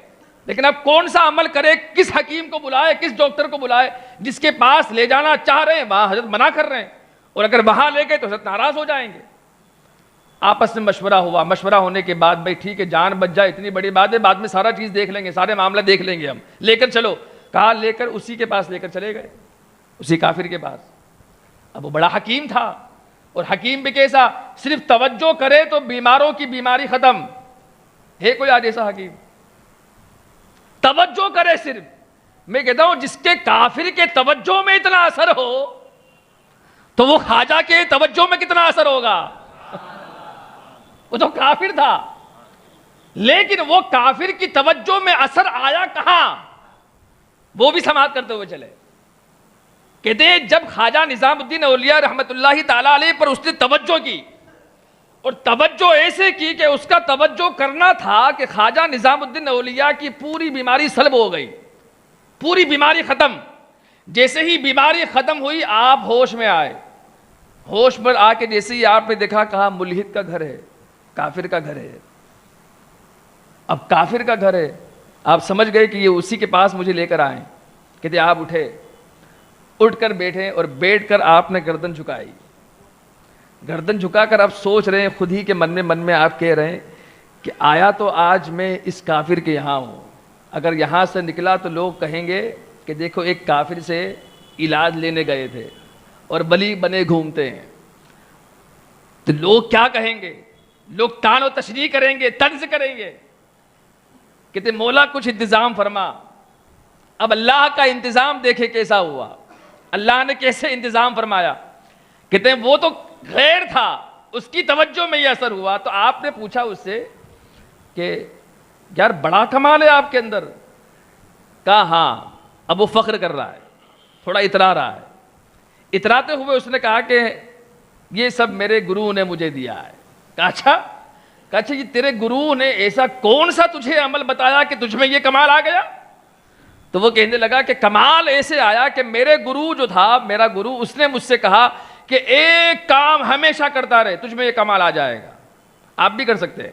لیکن اب کون سا عمل کرے, کس حکیم کو بلائے, کس ڈاکٹر کو بلائے. جس کے پاس لے جانا چاہ رہے ہیں وہاں حضرت منع کر رہے ہیں, اور اگر وہاں لے گئے تو حضرت ناراض ہو جائیں گے. آپس میں مشورہ ہوا. مشورہ ہونے کے بعد بھائی ٹھیک ہے جان بچ جائے اتنی بڑی بات ہے, بعد میں سارا چیز دیکھ لیں گے, سارے معاملہ دیکھ لیں گے, ہم لے کر چلو. کہا لے کر اسی کے پاس لے کر چلے گئے, اسی کافر کے پاس. اب وہ بڑا حکیم تھا, اور حکیم بھی کیسا, صرف توجہ کرے تو بیماروں کی بیماری ختم. ہے کوئی آج ایسا حکیم؟ توجہ کرے صرف. میں کہتا ہوں جس کے کافر کے توجہ میں اتنا اثر ہو تو وہ خواجہ کے توجہ میں کتنا اثر ہوگا. وہ تو کافر تھا, لیکن وہ کافر کی توجہ میں اثر آیا کہاں, وہ بھی سماعت کرتے ہوئے چلے. کہتے ہیں جب خواجہ نظام الدین اولیاء رحمۃ اللہ تعالی علیہ پر اس نے توجہ کی, اور توجہ ایسے کی کہ اس کا توجہ کرنا تھا کہ خواجہ نظام الدین اولیاء کی پوری بیماری سلب ہو گئی, پوری بیماری ختم. جیسے ہی بیماری ختم ہوئی آپ ہوش میں آئے. ہوش پر آ کے جیسے ہی آپ نے دیکھا, کہا ملحد کا گھر ہے, کافر کا گھر ہے. اب کافر کا گھر ہے, آپ سمجھ گئے کہ یہ اسی کے پاس مجھے لے کر آئے. کہتے آپ اٹھے, اٹھ کر بیٹھے, اور بیٹھ کر آپ نے گردن جھکائی. گردن جھکا کر آپ سوچ رہے ہیں, خود ہی کے من میں آپ کہہ رہے ہیں کہ آیا تو آج میں اس کافر کے یہاں ہوں, اگر یہاں سے نکلا تو لوگ کہیں گے کہ دیکھو ایک کافر سے علاج لینے گئے تھے اور ولی بنے گھومتے ہیں. تو لوگ کیا کہیں گے, لوگ طعن و تشریح کریں گے, طنز کریں گے. کہتے مولا کچھ انتظام فرما. اب اللہ کا انتظام دیکھے کیسا ہوا, اللہ نے کیسے انتظام فرمایا. کہتے ہیں وہ تو غیر تھا, اس کی توجہ میں یہ اثر ہوا. تو آپ نے پوچھا اس سے کہ یار بڑا کمال ہے آپ کے اندر. کہا ہاں. اب وہ فخر کر رہا ہے, تھوڑا اترا رہا ہے. اتراتے ہوئے اس نے کہا کہ یہ سب میرے گرو نے مجھے دیا ہے. کہا اچھا یہ تیرے گرو نے ایسا کون سا تجھے عمل بتایا کہ تجھ میں یہ کمال آ گیا. تو وہ کہنے لگا کہ کمال ایسے آیا کہ میرے گرو جو تھا, میرا گرو, اس نے مجھ سے کہا کہ ایک کام ہمیشہ کرتا رہے, تجھ میں یہ کمال آ جائے گا. آپ بھی کر سکتے ہیں,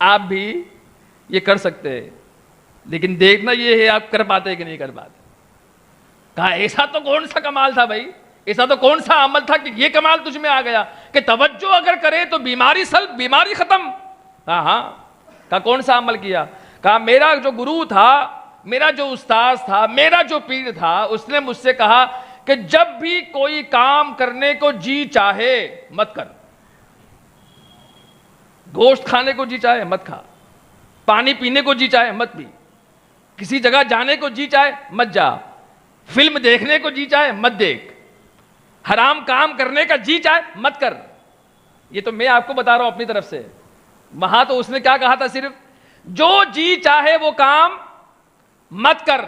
آپ بھی یہ کر سکتے ہیں, لیکن دیکھنا یہ ہے آپ کر پاتے کہ نہیں کر پاتے. کہا ایسا تو کون سا کمال تھا بھائی, ایسا تو کون سا عمل تھا کہ یہ کمال تجھ میں آ گیا کہ توجہ اگر کرے تو بیماری سلب, بیماری ختم. ہاں. کہا کون سا عمل کیا. کہا میرا جو گرو تھا, میرا جو استاذ تھا, میرا جو پیر تھا, اس نے مجھ سے کہا کہ جب بھی کوئی کام کرنے کو جی چاہے مت کر. گوشت کھانے کو جی چاہے مت کھا, پانی پینے کو جی چاہے مت پی, کسی جگہ جانے کو جی چاہے مت جا, فلم دیکھنے کو جی چاہے مت دیکھ, حرام کام کرنے کا جی چاہے مت کر. یہ تو میں آپ کو بتا رہا ہوں اپنی طرف سے. وہاں تو اس نے کیا کہا تھا, صرف جو جی چاہے وہ کام مت کر.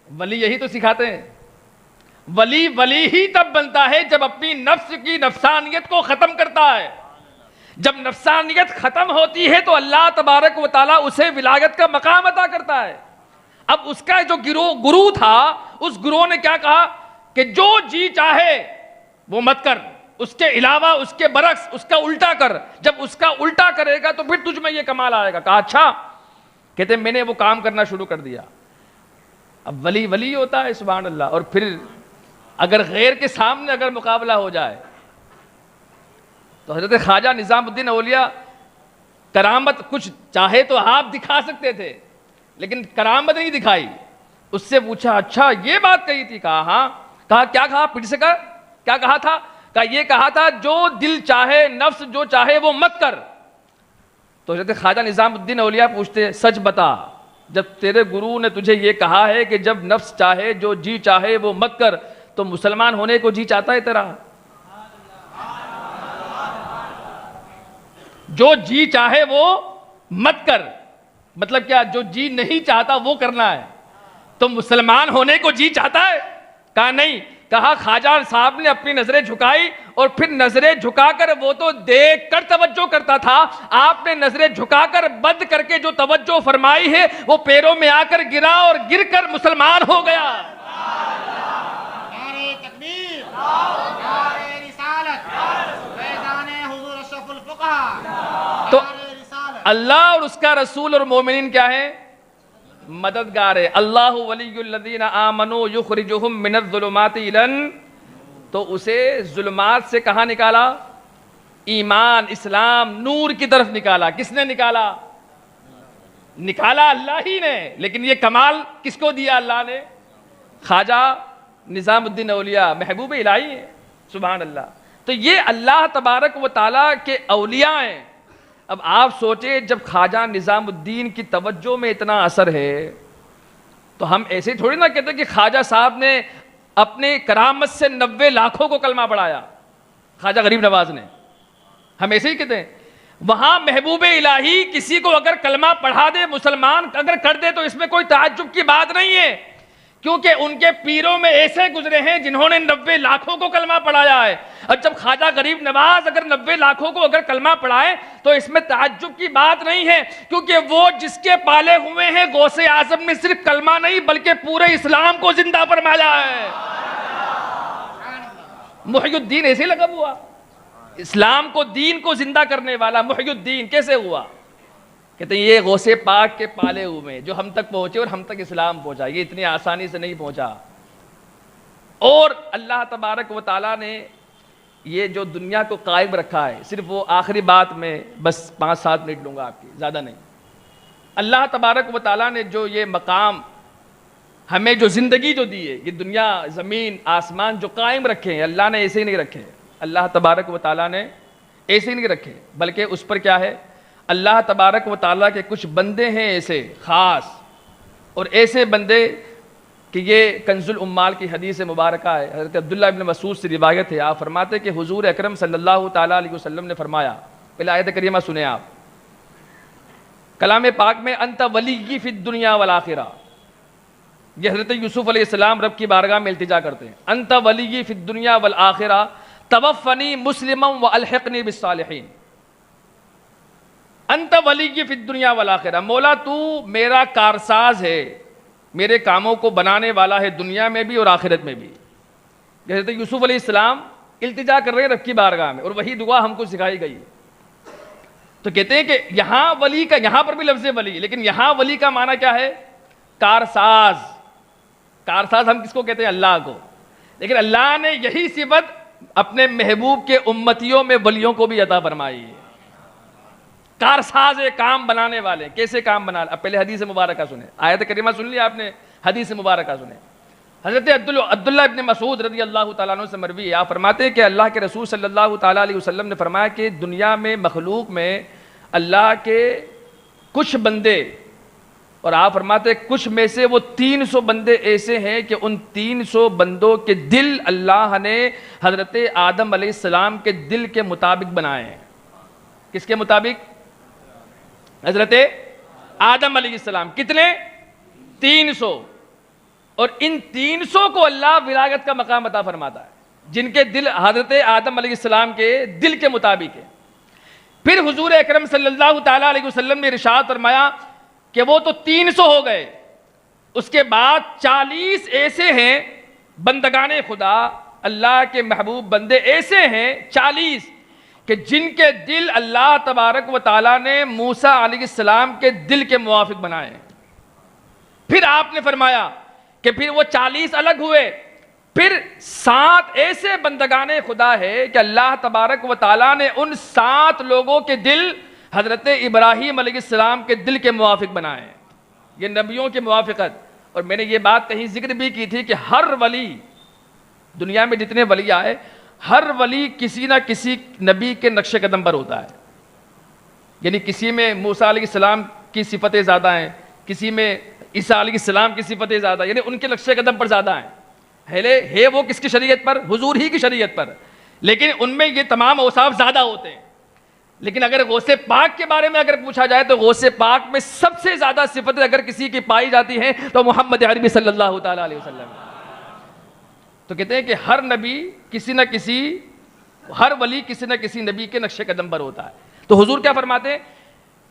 ولی یہی تو سکھاتے ہیں. ولی ہی تب بنتا ہے جب اپنی نفس کی نفسانیت کو ختم کرتا ہے. جب نفسانیت ختم ہوتی ہے تو اللہ تبارک و تعالیٰ اسے ولایت کا مقام عطا کرتا ہے. اب اس کا جو گرو تھا, اس گرو نے کیا کہا کہ جو جی چاہے وہ مت کر, اس کے علاوہ, اس کے برعکس, اس کا الٹا کر. جب اس کا الٹا کرے گا تو پھر تجھ میں یہ کمال آئے گا. کہا اچھا. کہتے میں نے وہ کام کرنا شروع کر دیا. اب ولی ہوتا ہے, سبحان اللہ. اور پھر اگر غیر کے سامنے اگر مقابلہ ہو جائے تو حضرت خواجہ نظام الدین اولیاء کرامت کچھ چاہے تو آپ دکھا سکتے تھے, لیکن کرامت نہیں دکھائی. اس سے پوچھا اچھا یہ بات کہی تھی؟ کہا ہاں۔ کہا کیا کہا؟ پھر سے کہا کیا کہا تھا؟ کہا یہ کہا تھا جو دل چاہے نفس جو چاہے وہ مت کر۔ تو حضرت خواجہ نظام الدین اولیاء پوچھتے سچ بتا، جب تیرے گرو نے تجھے یہ کہا ہے کہ جب نفس چاہے جو جی چاہے وہ مت کر، تو مسلمان ہونے کو جی چاہتا ہے تیرا؟ جو جی چاہے وہ مت کر مطلب کیا؟ جو جی نہیں چاہتا وہ کرنا ہے۔ تو مسلمان ہونے کو جی چاہتا ہے؟ کہا نہیں۔ کہا خواجہ صاحب نے اپنی نظریں جھکائی اور پھر نظریں جھکا کر وہ تو دیکھ کر توجہ کرتا تھا، آپ نے نظریں جھکا کر بند کر کے جو توجہ فرمائی ہے وہ پیروں میں آ کر گرا اور گر کر مسلمان ہو گیا۔ نعرہ تکبیر، نعرہ رسالت، فیضان حضور اشرف الفقہا، تو نعرہ رسالت۔ اللہ اور اس کا رسول اور مومنین کیا ہیں؟ مددگار ہے۔ اللہ ولی الذین آمنوا یخرجہم من الظلمات الی، تو اسے ظلمات سے کہاں نکالا؟ ایمان اسلام نور کی طرف نکالا۔ کس نے نکالا؟ نکالا اللہ ہی نے، لیکن یہ کمال کس کو دیا اللہ نے؟ خواجہ نظام الدین اولیاء محبوب الہی ہیں، سبحان اللہ۔ تو یہ اللہ تبارک و تعالیٰ کے اولیاء ہیں۔ اب آپ سوچیں جب خواجہ نظام الدین کی توجہ میں اتنا اثر ہے تو ہم ایسے تھوڑی نہ کہتے کہ خواجہ صاحب نے اپنے کرامت سے 90 لاکھوں کو کلمہ پڑھایا، خواجہ غریب نواز نے، ہم ایسے ہی کہتے ہیں۔ وہاں محبوب الہی کسی کو اگر کلمہ پڑھا دے، مسلمان اگر کر دے، تو اس میں کوئی تعجب کی بات نہیں ہے، کیونکہ ان کے پیروں میں ایسے گزرے ہیں جنہوں نے 90 لاکھوں کو کلمہ پڑھایا ہے۔ اور جب خواجہ غریب نواز اگر 90 لاکھوں کو اگر کلمہ پڑھائے تو اس میں تعجب کی بات نہیں ہے، کیونکہ وہ جس کے پالے ہوئے ہیں غوث اعظم نے صرف کلمہ نہیں بلکہ پورے اسلام کو زندہ فرمایا ہے۔ محی الدین ایسے لقب ہوا، اسلام کو دین کو زندہ کرنے والا محی الدین کیسے ہوا؟ کہتے ہیں یہ غوث پاک کے پالے ہوئے جو ہم تک پہنچے اور ہم تک اسلام پہنچا، یہ اتنی آسانی سے نہیں پہنچا۔ اور اللہ تبارک و تعالیٰ نے یہ جو دنیا کو قائم رکھا ہے، صرف وہ آخری بات میں بس 5-7 منٹ لوں گا آپ کی، زیادہ نہیں۔ اللہ تبارک و تعالیٰ نے جو یہ مقام ہمیں جو زندگی جو دی ہے، یہ دنیا زمین آسمان جو قائم رکھے ہیں، اللہ نے ایسے ہی نہیں رکھے۔ اللہ تبارک و تعالیٰ نے ایسے ہی نہیں رکھے، بلکہ اس پر کیا ہے؟ اللہ تبارک و تعالیٰ کے کچھ بندے ہیں ایسے خاص، اور ایسے بندے کہ یہ کنز الامال کی حدیث مبارکہ ہے، حضرت عبداللہ ابن مسعود سے روایت ہے، آپ فرماتے کہ حضور اکرم صلی اللہ تعالیٰ علیہ وسلم نے فرمایا، پہلے آیت کریمہ سنیں آپ، کلام پاک میں انت ولی فی الدنیا والآخرہ، یہ حضرت یوسف علیہ السلام رب کی بارگاہ میں التجا کرتے ہیں، انت ولی فی الدنیا والآخرہ توفنی مسلما والحقنی بالصالحین، انت ولی فی الدنیا والآخرہ، مولا تو میرا کارساز ہے، میرے کاموں کو بنانے والا ہے دنیا میں بھی اور آخرت میں بھی۔ حضرت یوسف علیہ السلام التجا کر رہے ہیں رب کی بارگاہ میں، اور وہی دعا ہم کو سکھائی گئی ہے۔ تو کہتے ہیں کہ یہاں ولی کا، یہاں پر بھی لفظ ولی، لیکن یہاں ولی کا معنی کیا ہے؟ کارساز۔ کارساز ہم کس کو کہتے ہیں؟ اللہ کو، لیکن اللہ نے یہی صفت اپنے محبوب کے امتیوں میں ولیوں کو بھی عطا فرمائی ہے، کارساز کام بنانے والے۔ کیسے کام بنا؟ اب پہلے حدیث مبارکہ سنیں، آیت کریمہ سن لی آپ نے، حدیث مبارکہ سنیں۔ حضرت عبداللہ ابن مسعود رضی اللہ تعالیٰ عنہ سے مروی ہے، آپ فرماتے ہیں کہ اللہ کے رسول صلی اللہ تعالیٰ علیہ وسلم نے فرمایا کہ دنیا میں مخلوق میں اللہ کے کچھ بندے، اور آپ فرماتے ہیں کچھ میں سے وہ 300 بندے ایسے ہیں کہ ان 300 بندوں کے دل اللہ نے حضرت آدم علیہ السلام کے دل کے مطابق بنائے ہیں۔ کس کے مطابق؟ حضرت آدم علیہ السلام۔ کتنے؟ 300۔ اور ان 300 کو اللہ ولایت کا مقام عطا فرماتا ہے، جن کے دل حضرت آدم علیہ السلام کے دل کے مطابق ہے۔ پھر حضور اکرم صلی اللہ تعالیٰ علیہ وسلم نے ارشاد فرمایا کہ وہ تو 300 ہو گئے، اس کے بعد 40 ایسے ہیں بندگان خدا، اللہ کے محبوب بندے ایسے ہیں 40 کہ جن کے دل اللہ تبارک و تعالیٰ نے موسیٰ علیہ السلام کے دل کے موافق بنائے ہیں۔ پھر آپ نے فرمایا کہ پھر وہ 40 الگ ہوئے، پھر 7 ایسے بندگان خدا ہے کہ اللہ تبارک و تعالیٰ نے ان 7 لوگوں کے دل حضرت ابراہیم علیہ السلام کے دل کے موافق بنائے ہیں۔ یہ نبیوں کی موافقت، اور میں نے یہ بات کہیں ذکر بھی کی تھی کہ ہر ولی دنیا میں جتنے ولی آئے ہر ولی کسی نہ کسی نبی کے نقش قدم پر ہوتا ہے. یعنی کسی میں موسیٰ علیہ السلام کی صفتیں زیادہ ہیں, کسی میں عیسیٰ علیہ السلام کی صفتیں زیادہ, یعنی ان کے نقش قدم پر زیادہ ہیں. ہے وہ کس کی شریعت پر؟ حضور ہی کی شریعت پر, لیکن ان میں یہ تمام اوصاف زیادہ ہوتے ہیں. لیکن اگر غوث پاک کے بارے میں اگر پوچھا جائے تو غوث پاک میں سب سے زیادہ صفتیں اگر کسی کی پائی جاتی ہیں تو محمد عربی صلی اللہ تعالیٰ علیہ وسلم. تو کہتے ہیں کہ ہر نبی کسی نہ کسی, ہر ولی کسی نہ کسی نبی کے نقش قدم پر ہوتا ہے. تو حضور کیا فرماتے ہیں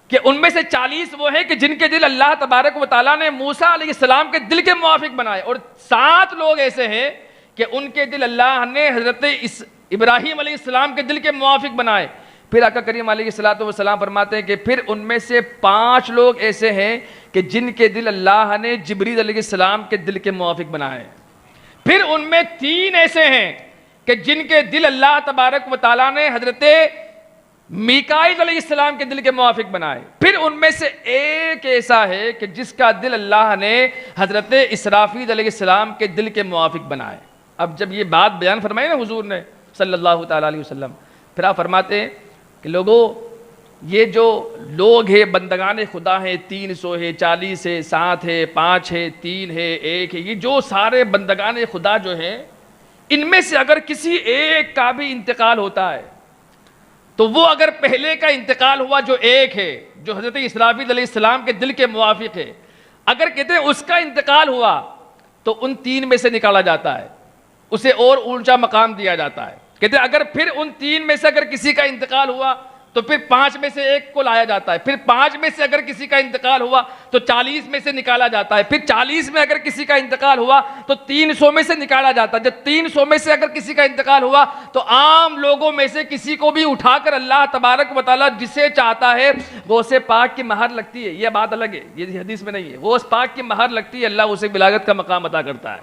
کہ ان میں سے 40 وہ ہیں کہ جن کے دل اللہ تبارک و تعالیٰ نے موسیٰ علیہ السلام کے دل کے موافق بنائے, اور 7 لوگ ایسے ہیں کہ ان کے دل اللہ نے حضرت ابراہیم علیہ السلام کے دل کے موافق بنائے. پھر آقا کریم علیہ الصلوۃ والسلام فرماتے ہیں کہ پھر ان میں سے 5 لوگ ایسے ہیں کہ جن کے دل اللہ نے جبریل علیہ السلام کے دل کے موافق بنائے. پھر ان میں 3 ایسے ہیں کہ جن کے دل اللہ تبارک و تعالیٰ نے حضرت میکائیل علیہ السلام کے دل کے موافق بنائے. پھر ان میں سے ایک ایسا ہے کہ جس کا دل اللہ نے حضرت اسرافیل علیہ السلام کے دل کے موافق بنائے. اب جب یہ بات بیان فرمائی نا حضور نے صلی اللہ تعالیٰ علیہ وسلم, پھر آپ فرماتے ہیں کہ لوگوں یہ جو لوگ ہیں بندگان خدا ہیں, 300 ہے, 40 ہے, 7 ہے, 5 ہے, 3 ہے, 1 ہے, یہ جو سارے بندگان خدا جو ہیں ان میں سے اگر کسی ایک کا بھی انتقال ہوتا ہے تو وہ اگر پہلے کا انتقال ہوا جو ایک ہے جو حضرت اسرافیل علیہ السلام کے دل کے موافق ہے, اگر کہتے ہیں اس کا انتقال ہوا تو ان 3 میں سے نکالا جاتا ہے, اسے اور اونچا مقام دیا جاتا ہے. کہتے ہیں اگر پھر ان 3 میں سے اگر کسی کا انتقال ہوا تو پھر 5 میں سے ایک کو لایا جاتا ہے. پھر 5 میں سے اگر کسی کا انتقال ہوا تو 40 میں سے نکالا جاتا ہے. پھر 40 میں اگر کسی کا انتقال ہوا تو 300 میں سے نکالا جاتا ہے. جب 300 میں سے اگر کسی کا انتقال ہوا تو عام لوگوں میں سے کسی کو بھی اٹھا کر اللہ تبارک و تعالیٰ جسے چاہتا ہے غوث پاک کی مہر لگتی ہے. یہ بات الگ ہے, یہ حدیث میں نہیں ہے. غوث پاک کی مہر لگتی ہے, اللہ اسے ولایت کا مقام عطا کرتا ہے.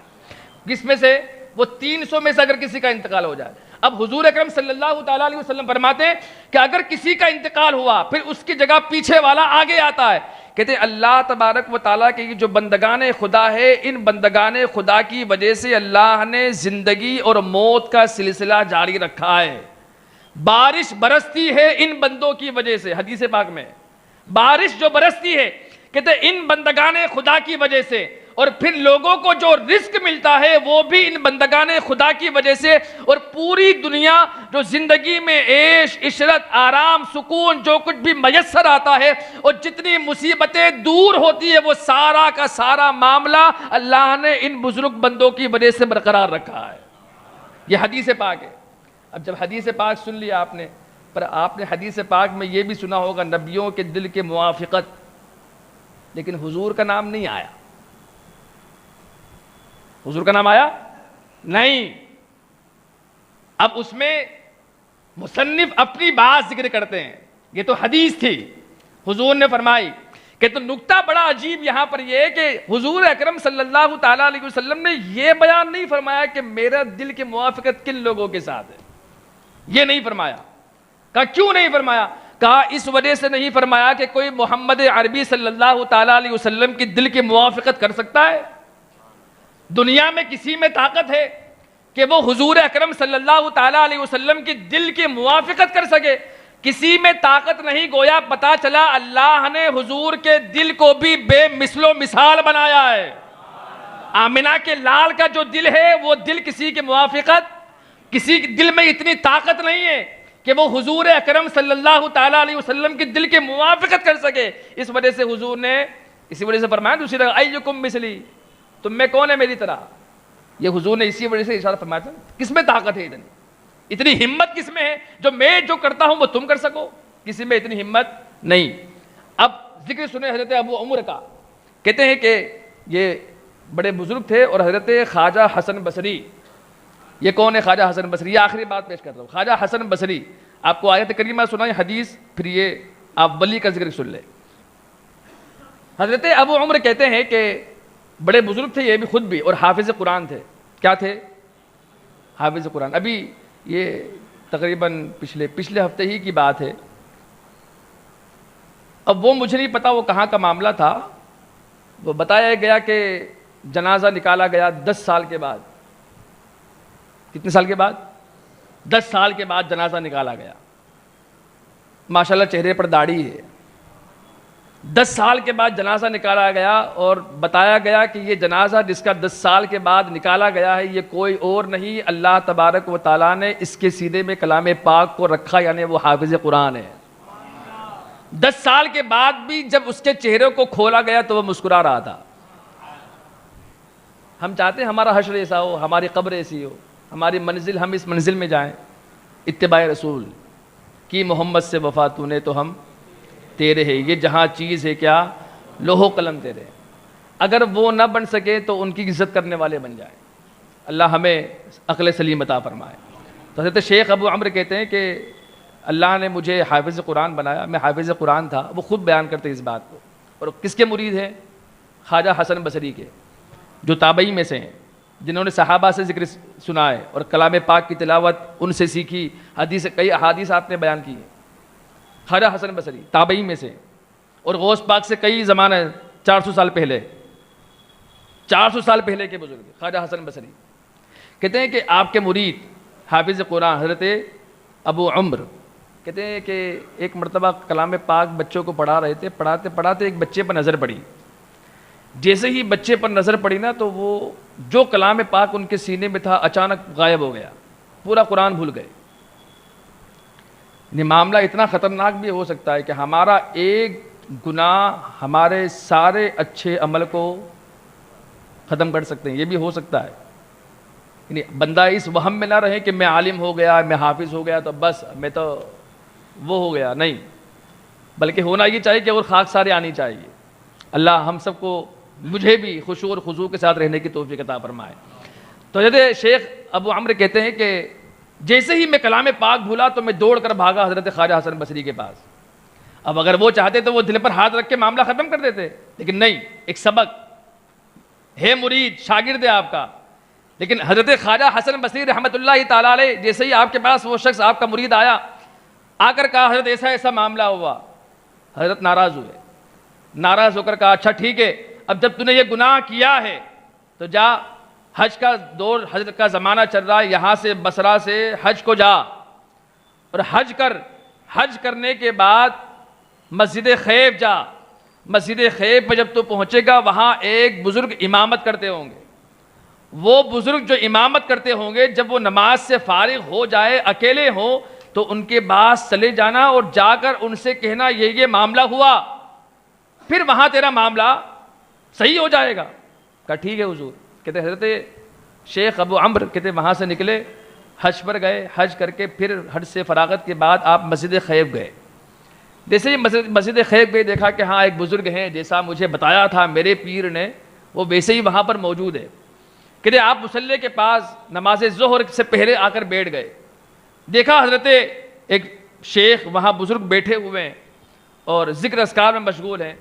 کس میں سے؟ وہ 300 میں سے اگر کسی کا انتقال ہو جائے. اب حضور اکرم صلی اللہ تعالیٰ علیہ وسلم فرماتے ہیں کہ اگر کسی کا انتقال ہوا پھر اس کی جگہ پیچھے والا آگے آتا ہے. کہتے ہیں اللہ تبارک و تعالیٰ کے جو بندگان خدا ہے, ان بندگان خدا کی وجہ سے اللہ نے زندگی اور موت کا سلسلہ جاری رکھا ہے. بارش برستی ہے ان بندوں کی وجہ سے. حدیث پاک میں بارش جو برستی ہے کہتے ہیں ان بندگان خدا کی وجہ سے, اور پھر لوگوں کو جو رزق ملتا ہے وہ بھی ان بندگان خدا کی وجہ سے, اور پوری دنیا جو زندگی میں عیش عشرت آرام سکون جو کچھ بھی میسر آتا ہے اور جتنی مصیبتیں دور ہوتی ہے وہ سارا کا سارا معاملہ اللہ نے ان بزرگ بندوں کی وجہ سے برقرار رکھا ہے. یہ حدیث پاک ہے. اب جب حدیث پاک سن لیا آپ نے, پر آپ نے حدیث پاک میں یہ بھی سنا ہوگا نبیوں کے دل کے موافقت, لیکن حضور کا نام نہیں آیا. حضور کا نام آیا نہیں. اب اس میں مصنف اپنی بات ذکر کرتے ہیں, یہ تو حدیث تھی حضور نے فرمائی. کہ تو نکتہ بڑا عجیب یہاں پر یہ ہے کہ حضور اکرم صلی اللہ تعالیٰ علیہ وسلم نے یہ بیان نہیں فرمایا کہ میرا دل کی موافقت کن لوگوں کے ساتھ ہے, یہ نہیں فرمایا. کہا کیوں نہیں فرمایا؟ کہا اس وجہ سے نہیں فرمایا کہ کوئی محمد عربی صلی اللہ تعالیٰ علیہ وسلم کی دل کی موافقت کر سکتا ہے؟ دنیا میں کسی میں طاقت ہے کہ وہ حضور اکرم صلی اللہ تعالیٰ علیہ وسلم کی دل کی موافقت کر سکے؟ کسی میں طاقت نہیں. گویا پتا چلا اللہ نے حضور کے دل کو بھی بے مثل و مثال بنایا ہے. آمنہ کے لال کا جو دل ہے وہ دل کسی کی موافقت, کسی دل میں اتنی طاقت نہیں ہے کہ وہ حضور اکرم صلی اللہ تعالیٰ علیہ وسلم کی دل کی موافقت کر سکے. اس وجہ سے حضور نے اسی وجہ سے فرمایا دوسری طرح ایکم مثلی, تم میں کون ہے میری طرح. یہ حضور نے اسی وجہ سے اشارہ فرمایا تھا. کس میں طاقت ہے اتنی ہمت کس میں ہے جو میں جو کرتا ہوں وہ تم کر سکو؟ کسی میں اتنی ہمت نہیں. اب ذکر سنے حضرت ابو عمر کا. کہتے ہیں کہ یہ بڑے بزرگ تھے, اور حضرت خواجہ حسن بصری. یہ کون ہے خواجہ حسن بصری؟ یہ آخری بات پیش کر رہا ہوں. خواجہ حسن بصری آپ کو آیت کریمہ سنائیں, حدیث, پھر یہ آپ ولی کا ذکر سن لیں. حضرت ابو عمر کہتے ہیں کہ بڑے بزرگ تھے یہ بھی خود بھی, اور حافظ قرآن تھے. کیا تھے؟ حافظ قرآن. ابھی یہ تقریباً پچھلے ہفتے ہی کی بات ہے. اب وہ مجھے نہیں پتا وہ کہاں کا معاملہ تھا. وہ بتایا گیا کہ جنازہ نکالا گیا 10 سال کے بعد. کتنے سال کے بعد؟ 10 سال کے بعد جنازہ نکالا گیا. ماشاءاللہ چہرے پر داڑھی ہے. 10 سال کے بعد جنازہ نکالا گیا اور بتایا گیا کہ یہ جنازہ جس کا 10 سال کے بعد نکالا گیا ہے یہ کوئی اور نہیں، اللہ تبارک و تعالیٰ نے اس کے سینے میں کلام پاک کو رکھا، یعنی وہ حافظ قرآن ہے. 10 سال کے بعد بھی جب اس کے چہرے کو کھولا گیا تو وہ مسکرا رہا تھا. ہم چاہتے ہیں ہمارا حشر ایسا ہو، ہماری قبر ایسی ہو، ہماری منزل ہم اس منزل میں جائیں. اتباع رسول کی محمد سے وفا تو نے تو ہم تیرے ہے، یہ جہاں چیز ہے کیا لوح و قلم تیرے. اگر وہ نہ بن سکے تو ان کی عزت کرنے والے بن جائیں. اللہ ہمیں عقل سلیم عطا فرمائے. تو حضرت شیخ ابو عمرو کہتے ہیں کہ اللہ نے مجھے حافظ قرآن بنایا، میں حافظ قرآن تھا. وہ خود بیان کرتے اس بات کو. اور کس کے مرید ہیں؟ خواجہ حسن بصری کے، جو تابعی میں سے ہیں، جنہوں نے صحابہ سے ذکر سنا ہے اور کلام پاک کی تلاوت ان سے سیکھی. حدیث کئی احادیث آپ نے بیان کی ہیں. خواجہ حسن بصری تابعی میں سے، اور غوث پاک سے کئی زمانہ 400 سال پہلے 400 سال پہلے کے بزرگ خواجہ حسن بصری کہتے ہیں کہ آپ کے مرید حافظ قرآن حضرت ابو عمرو کہتے ہیں کہ ایک مرتبہ کلام پاک بچوں کو پڑھا رہے تھے. پڑھاتے پڑھاتے ایک بچے پر نظر پڑی. جیسے ہی بچے پر نظر پڑی نا تو وہ جو کلام پاک ان کے سینے میں تھا اچانک غائب ہو گیا. پورا قرآن بھول گئے. یہ معاملہ اتنا خطرناک بھی ہو سکتا ہے کہ ہمارا ایک گناہ ہمارے سارے اچھے عمل کو ختم کر سکتے ہیں. یہ بھی ہو سکتا ہے. یعنی بندہ اس وہم میں نہ رہے کہ میں عالم ہو گیا، میں حافظ ہو گیا تو بس میں تو وہ ہو گیا. نہیں، بلکہ ہونا یہ چاہیے کہ اور خاک سارے آنی چاہیے. اللہ ہم سب کو، مجھے بھی خشوع اور خضوع کے ساتھ رہنے کی توفیق عطا فرمائے. تو حضرت شیخ ابو عمرو کہتے ہیں کہ جیسے ہی میں کلام پاک بھولا تو میں دوڑ کر بھاگا حضرت خواجہ حسن بصری کے پاس. اب اگر وہ چاہتے تو وہ دل پر ہاتھ رکھ کے معاملہ ختم کر دیتے، لیکن نہیں. ایک سبق ہے، مرید شاگرد ہے آپ کا. لیکن حضرت خواجہ حسن بصری رحمۃ اللہ تعالیٰ علیہ جیسے ہی آپ کے پاس وہ شخص آپ کا مرید آیا، آ کر کہا حضرت ایسا ایسا معاملہ ہوا. حضرت ناراض ہوئے. ناراض ہو کر کہا اچھا ٹھیک ہے، اب جب تو نے یہ گناہ کیا ہے تو جا، حج کا دور، حج کا زمانہ چل رہا ہے، یہاں سے بصرہ سے حج کو جا اور حج کر. حج کرنے کے بعد مسجد خیف جا. مسجد خیف پہ جب تو پہنچے گا وہاں ایک بزرگ امامت کرتے ہوں گے. وہ بزرگ جو امامت کرتے ہوں گے جب وہ نماز سے فارغ ہو جائے، اکیلے ہوں، تو ان کے پاس چلے جانا اور جا کر ان سے کہنا یہ معاملہ ہوا، پھر وہاں تیرا معاملہ صحیح ہو جائے گا. کہا ٹھیک ہے حضور. کہتے حضرت شیخ ابو عمرو کہتے وہاں سے نکلے، حج پر گئے. حج کر کے پھر حج سے فراغت کے بعد آپ مسجد خیف گئے. جیسے ہی مسجد خیف گئے دیکھا کہ ہاں ایک بزرگ ہیں، جیسا مجھے بتایا تھا میرے پیر نے وہ ویسے ہی وہاں پر موجود ہے. کہتے آپ مصلی کے پاس نماز ظہر سے پہلے آ کر بیٹھ گئے. دیکھا حضرت ایک شیخ وہاں بزرگ بیٹھے ہوئے ہیں اور ذکر اذکار میں مشغول ہیں.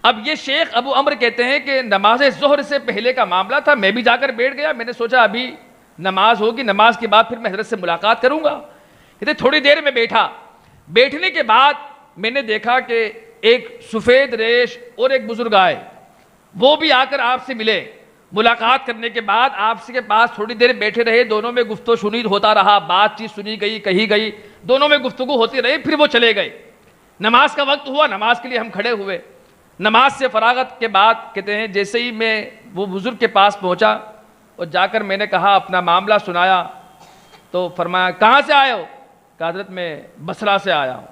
اب یہ شیخ ابو عمرو کہتے ہیں کہ نماز ظہر سے پہلے کا معاملہ تھا، میں بھی جا کر بیٹھ گیا. میں نے سوچا ابھی نماز ہوگی، نماز کے بعد پھر میں حضرت سے ملاقات کروں گا. کہتے تھوڑی دیر میں بیٹھا. بیٹھنے کے بعد میں نے دیکھا کہ ایک سفید ریش اور ایک بزرگ آئے، وہ بھی آ کر آپ سے ملے. ملاقات کرنے کے بعد آپ کے پاس تھوڑی دیر بیٹھے رہے. دونوں میں گفتگو شنید ہوتا رہا، بات چیت سنی گئی، کہی گئی، دونوں میں گفتگو ہوتی رہی. پھر وہ چلے گئے. نماز کا وقت ہوا، نماز کے لیے ہم کھڑے ہوئے. نماز سے فراغت کے بعد کہتے ہیں جیسے ہی میں وہ بزرگ کے پاس پہنچا اور جا کر میں نے کہا اپنا معاملہ سنایا تو فرمایا کہاں سے آئے ہو؟ کہا حضرت میں بصرہ سے آیا ہوں.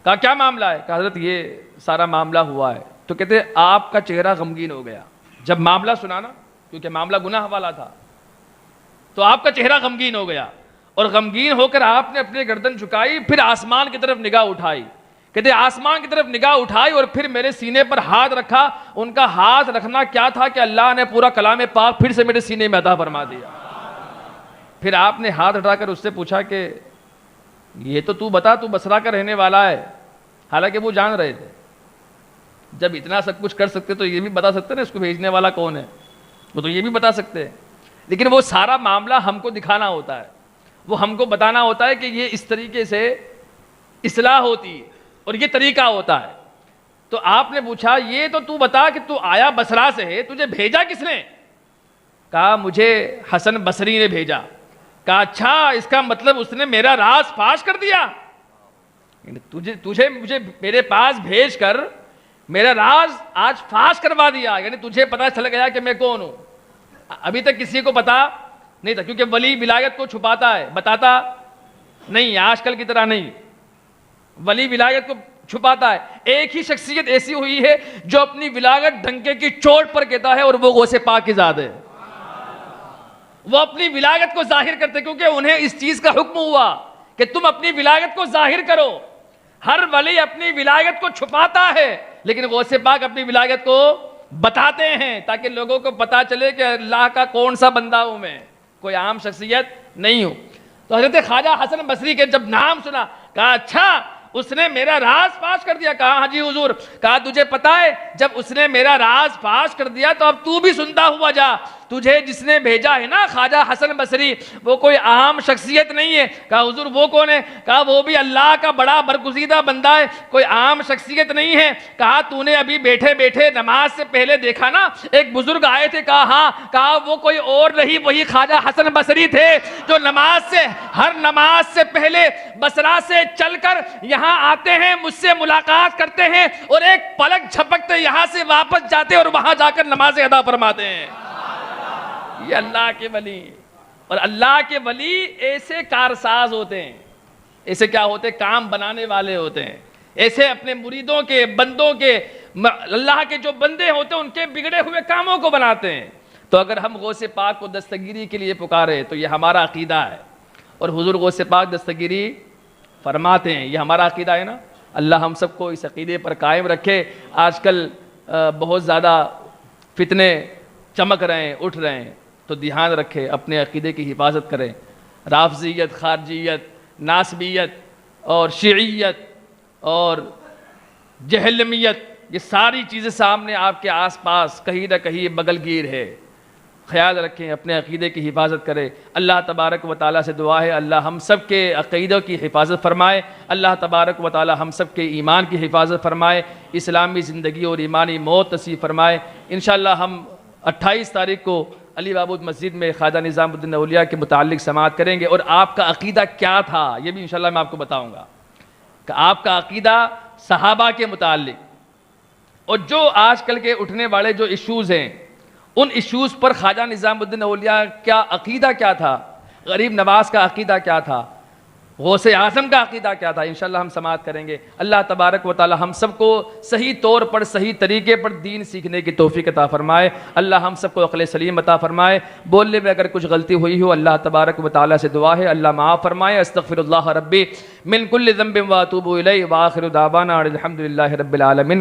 کہا کیا معاملہ ہے؟ کہا حضرت یہ سارا معاملہ ہوا ہے. تو کہتے ہیں آپ کا چہرہ غمگین ہو گیا جب معاملہ سنانا، کیونکہ معاملہ گناہ والا تھا. تو آپ کا چہرہ غمگین ہو گیا اور غمگین ہو کر آپ نے اپنی گردن جھکائی، پھر آسمان کی طرف نگاہ اٹھائی. کہتے آسمان کی طرف نگاہ اٹھائی اور پھر میرے سینے پر ہاتھ رکھا. ان کا ہاتھ رکھنا کیا تھا کہ اللہ نے پورا کلام پاک پھر سے میرے سینے میں عطا فرما دیا. پھر آپ نے ہاتھ اٹھا کر اس سے پوچھا کہ یہ تو بتا تو بصرہ کا رہنے والا ہے. حالانکہ وہ جان رہے تھے جب اتنا سب کچھ کر سکتے تو یہ بھی بتا سکتے نا اس کو بھیجنے والا کون ہے. وہ تو یہ بھی بتا سکتے ہیں، لیکن وہ سارا معاملہ ہم کو دکھانا ہوتا ہے، وہ ہم کو بتانا ہوتا ہے کہ یہ اس طریقے سے اصلاح ہوتی ہے اور یہ طریقہ ہوتا ہے. تو آپ نے پوچھا یہ تو تو بتا کہ تو آیا بصرہ سے ہے, تجھے بھیجا کس نے؟ کہا مجھے حسن بصری نے بھیجا. کہا اچھا, اس کا مطلب اس نے میرا راز فاش کر دیا, مجھے میرے پاس بھیج کر میرا راز آج فاش کروا دیا, یعنی تجھے پتہ چل گیا کہ میں کون ہوں. ابھی تک کسی کو پتا نہیں تھا, کیونکہ ولی ولایت کو چھپاتا ہے, بتاتا نہیں, آج کل کی طرح نہیں, ولی ولایت کو چھپاتا ہے. ایک ہی شخصیت ایسی ہوئی ہے جو اپنی ولایت ڈنکے کی چوٹ پر کہتا ہے, اور وہ غوث پاک کی ذات ہے. وہ اپنی ولایت کو ظاہر کرتے کیونکہ انہیں اس چیز کا حکم ہوا کہ تم اپنی ولایت کو ظاہر کرو. ہر ولی اپنی ولایت کو چھپاتا ہے, لیکن غوث پاک اپنی ولایت کو بتاتے ہیں تاکہ لوگوں کو پتا چلے کہ اللہ کا کون سا بندہ ہوں میں, کوئی عام شخصیت نہیں ہوں. تو حضرت خواجہ حسن بصری کے جب نام سنا, کہا اچھا اس نے میرا راز فاش کر دیا. کہا ہاں جی حضور. کہا تجھے پتا ہے جب اس نے میرا راز فاش کر دیا تو اب تو بھی سنتا ہوا جا, تجھے جس نے بھیجا ہے نا خواجہ حسن بصری, وہ کوئی عام شخصیت نہیں ہے. کہا حضور وہ کون ہے؟ کہا وہ بھی اللہ کا بڑا برگزیدہ بندہ ہے, کوئی عام شخصیت نہیں ہے. کہا تو نے ابھی بیٹھے بیٹھے نماز سے پہلے دیکھا نا ایک بزرگ آئے تھے؟ کہا ہاں. کہا وہ کوئی اور نہیں, وہی خواجہ حسن بصری تھے جو ہر نماز سے پہلے بصرہ سے چل کر یہاں آتے ہیں, مجھ سے ملاقات کرتے ہیں, اور ایک پلک جھپکتے یہاں سے واپس جاتے اور وہاں جا کر نماز ادا فرماتے ہیں. یہ اللہ کے ولی. اور اللہ کے ولی ایسے کارساز ہوتے ہیں, ایسے کیا ہوتے ہیں؟ کام بنانے والے ہوتے ہیں. ایسے اپنے مریدوں کے, بندوں کے, اللہ کے جو بندے ہوتے ہیں ان کے بگڑے ہوئے کاموں کو بناتے ہیں. تو اگر ہم غوث پاک کو دستگیری کے لیے پکارے تو یہ ہمارا عقیدہ ہے, اور حضور غوث پاک دستگیری فرماتے ہیں, یہ ہمارا عقیدہ ہے نا. اللہ ہم سب کو اس عقیدے پر قائم رکھے. آج کل بہت زیادہ فتنے چمک رہے ہیں, اٹھ رہے ہیں, تو دھیان رکھے, اپنے عقیدے کی حفاظت کریں. رافضیت, خارجیت, ناسبیت اور شیعیت اور جہلمیت, یہ ساری چیزیں سامنے آپ کے آس پاس کہیں نہ کہیں بغل گیر ہے. خیال رکھیں, اپنے عقیدے کی حفاظت کریں. اللہ تبارک و تعالیٰ سے دعا ہے اللہ ہم سب کے عقیدوں کی حفاظت فرمائے, اللہ تبارک و تعالیٰ ہم سب کے ایمان کی حفاظت فرمائے, اسلامی زندگی اور ایمانی موت نصیب فرمائے. انشاءاللہ ہم 28 تاریخ کو علی بابود مسجد میں خواجہ نظام الدین اولیاء کے متعلق سماعت کریں گے, اور آپ کا عقیدہ کیا تھا یہ بھی انشاءاللہ میں آپ کو بتاؤں گا کہ آپ کا عقیدہ صحابہ کے متعلق, اور جو آج کل کے اٹھنے والے جو ایشوز ہیں ان ایشوز پر خواجہ نظام الدین اولیاء کا عقیدہ کیا تھا, غریب نواز کا عقیدہ کیا تھا, غوث اعظم کا عقیدہ کیا تھا, انشاءاللہ ہم سماعت کریں گے. اللہ تبارک و تعالی ہم سب کو صحیح طور پر, صحیح طریقے پر دین سیکھنے کی توفیق عطا فرمائے. اللہ ہم سب کو عقل سلیم عطا فرمائے. بولنے میں اگر کچھ غلطی ہوئی ہو اللہ تبارک و تعالی سے دعا ہے اللہ معاف فرمائے. استغفر اللہ ربی من کل ذنب واتوب الیہ, وآخر دعوانا الحمد للہ رب العالمین.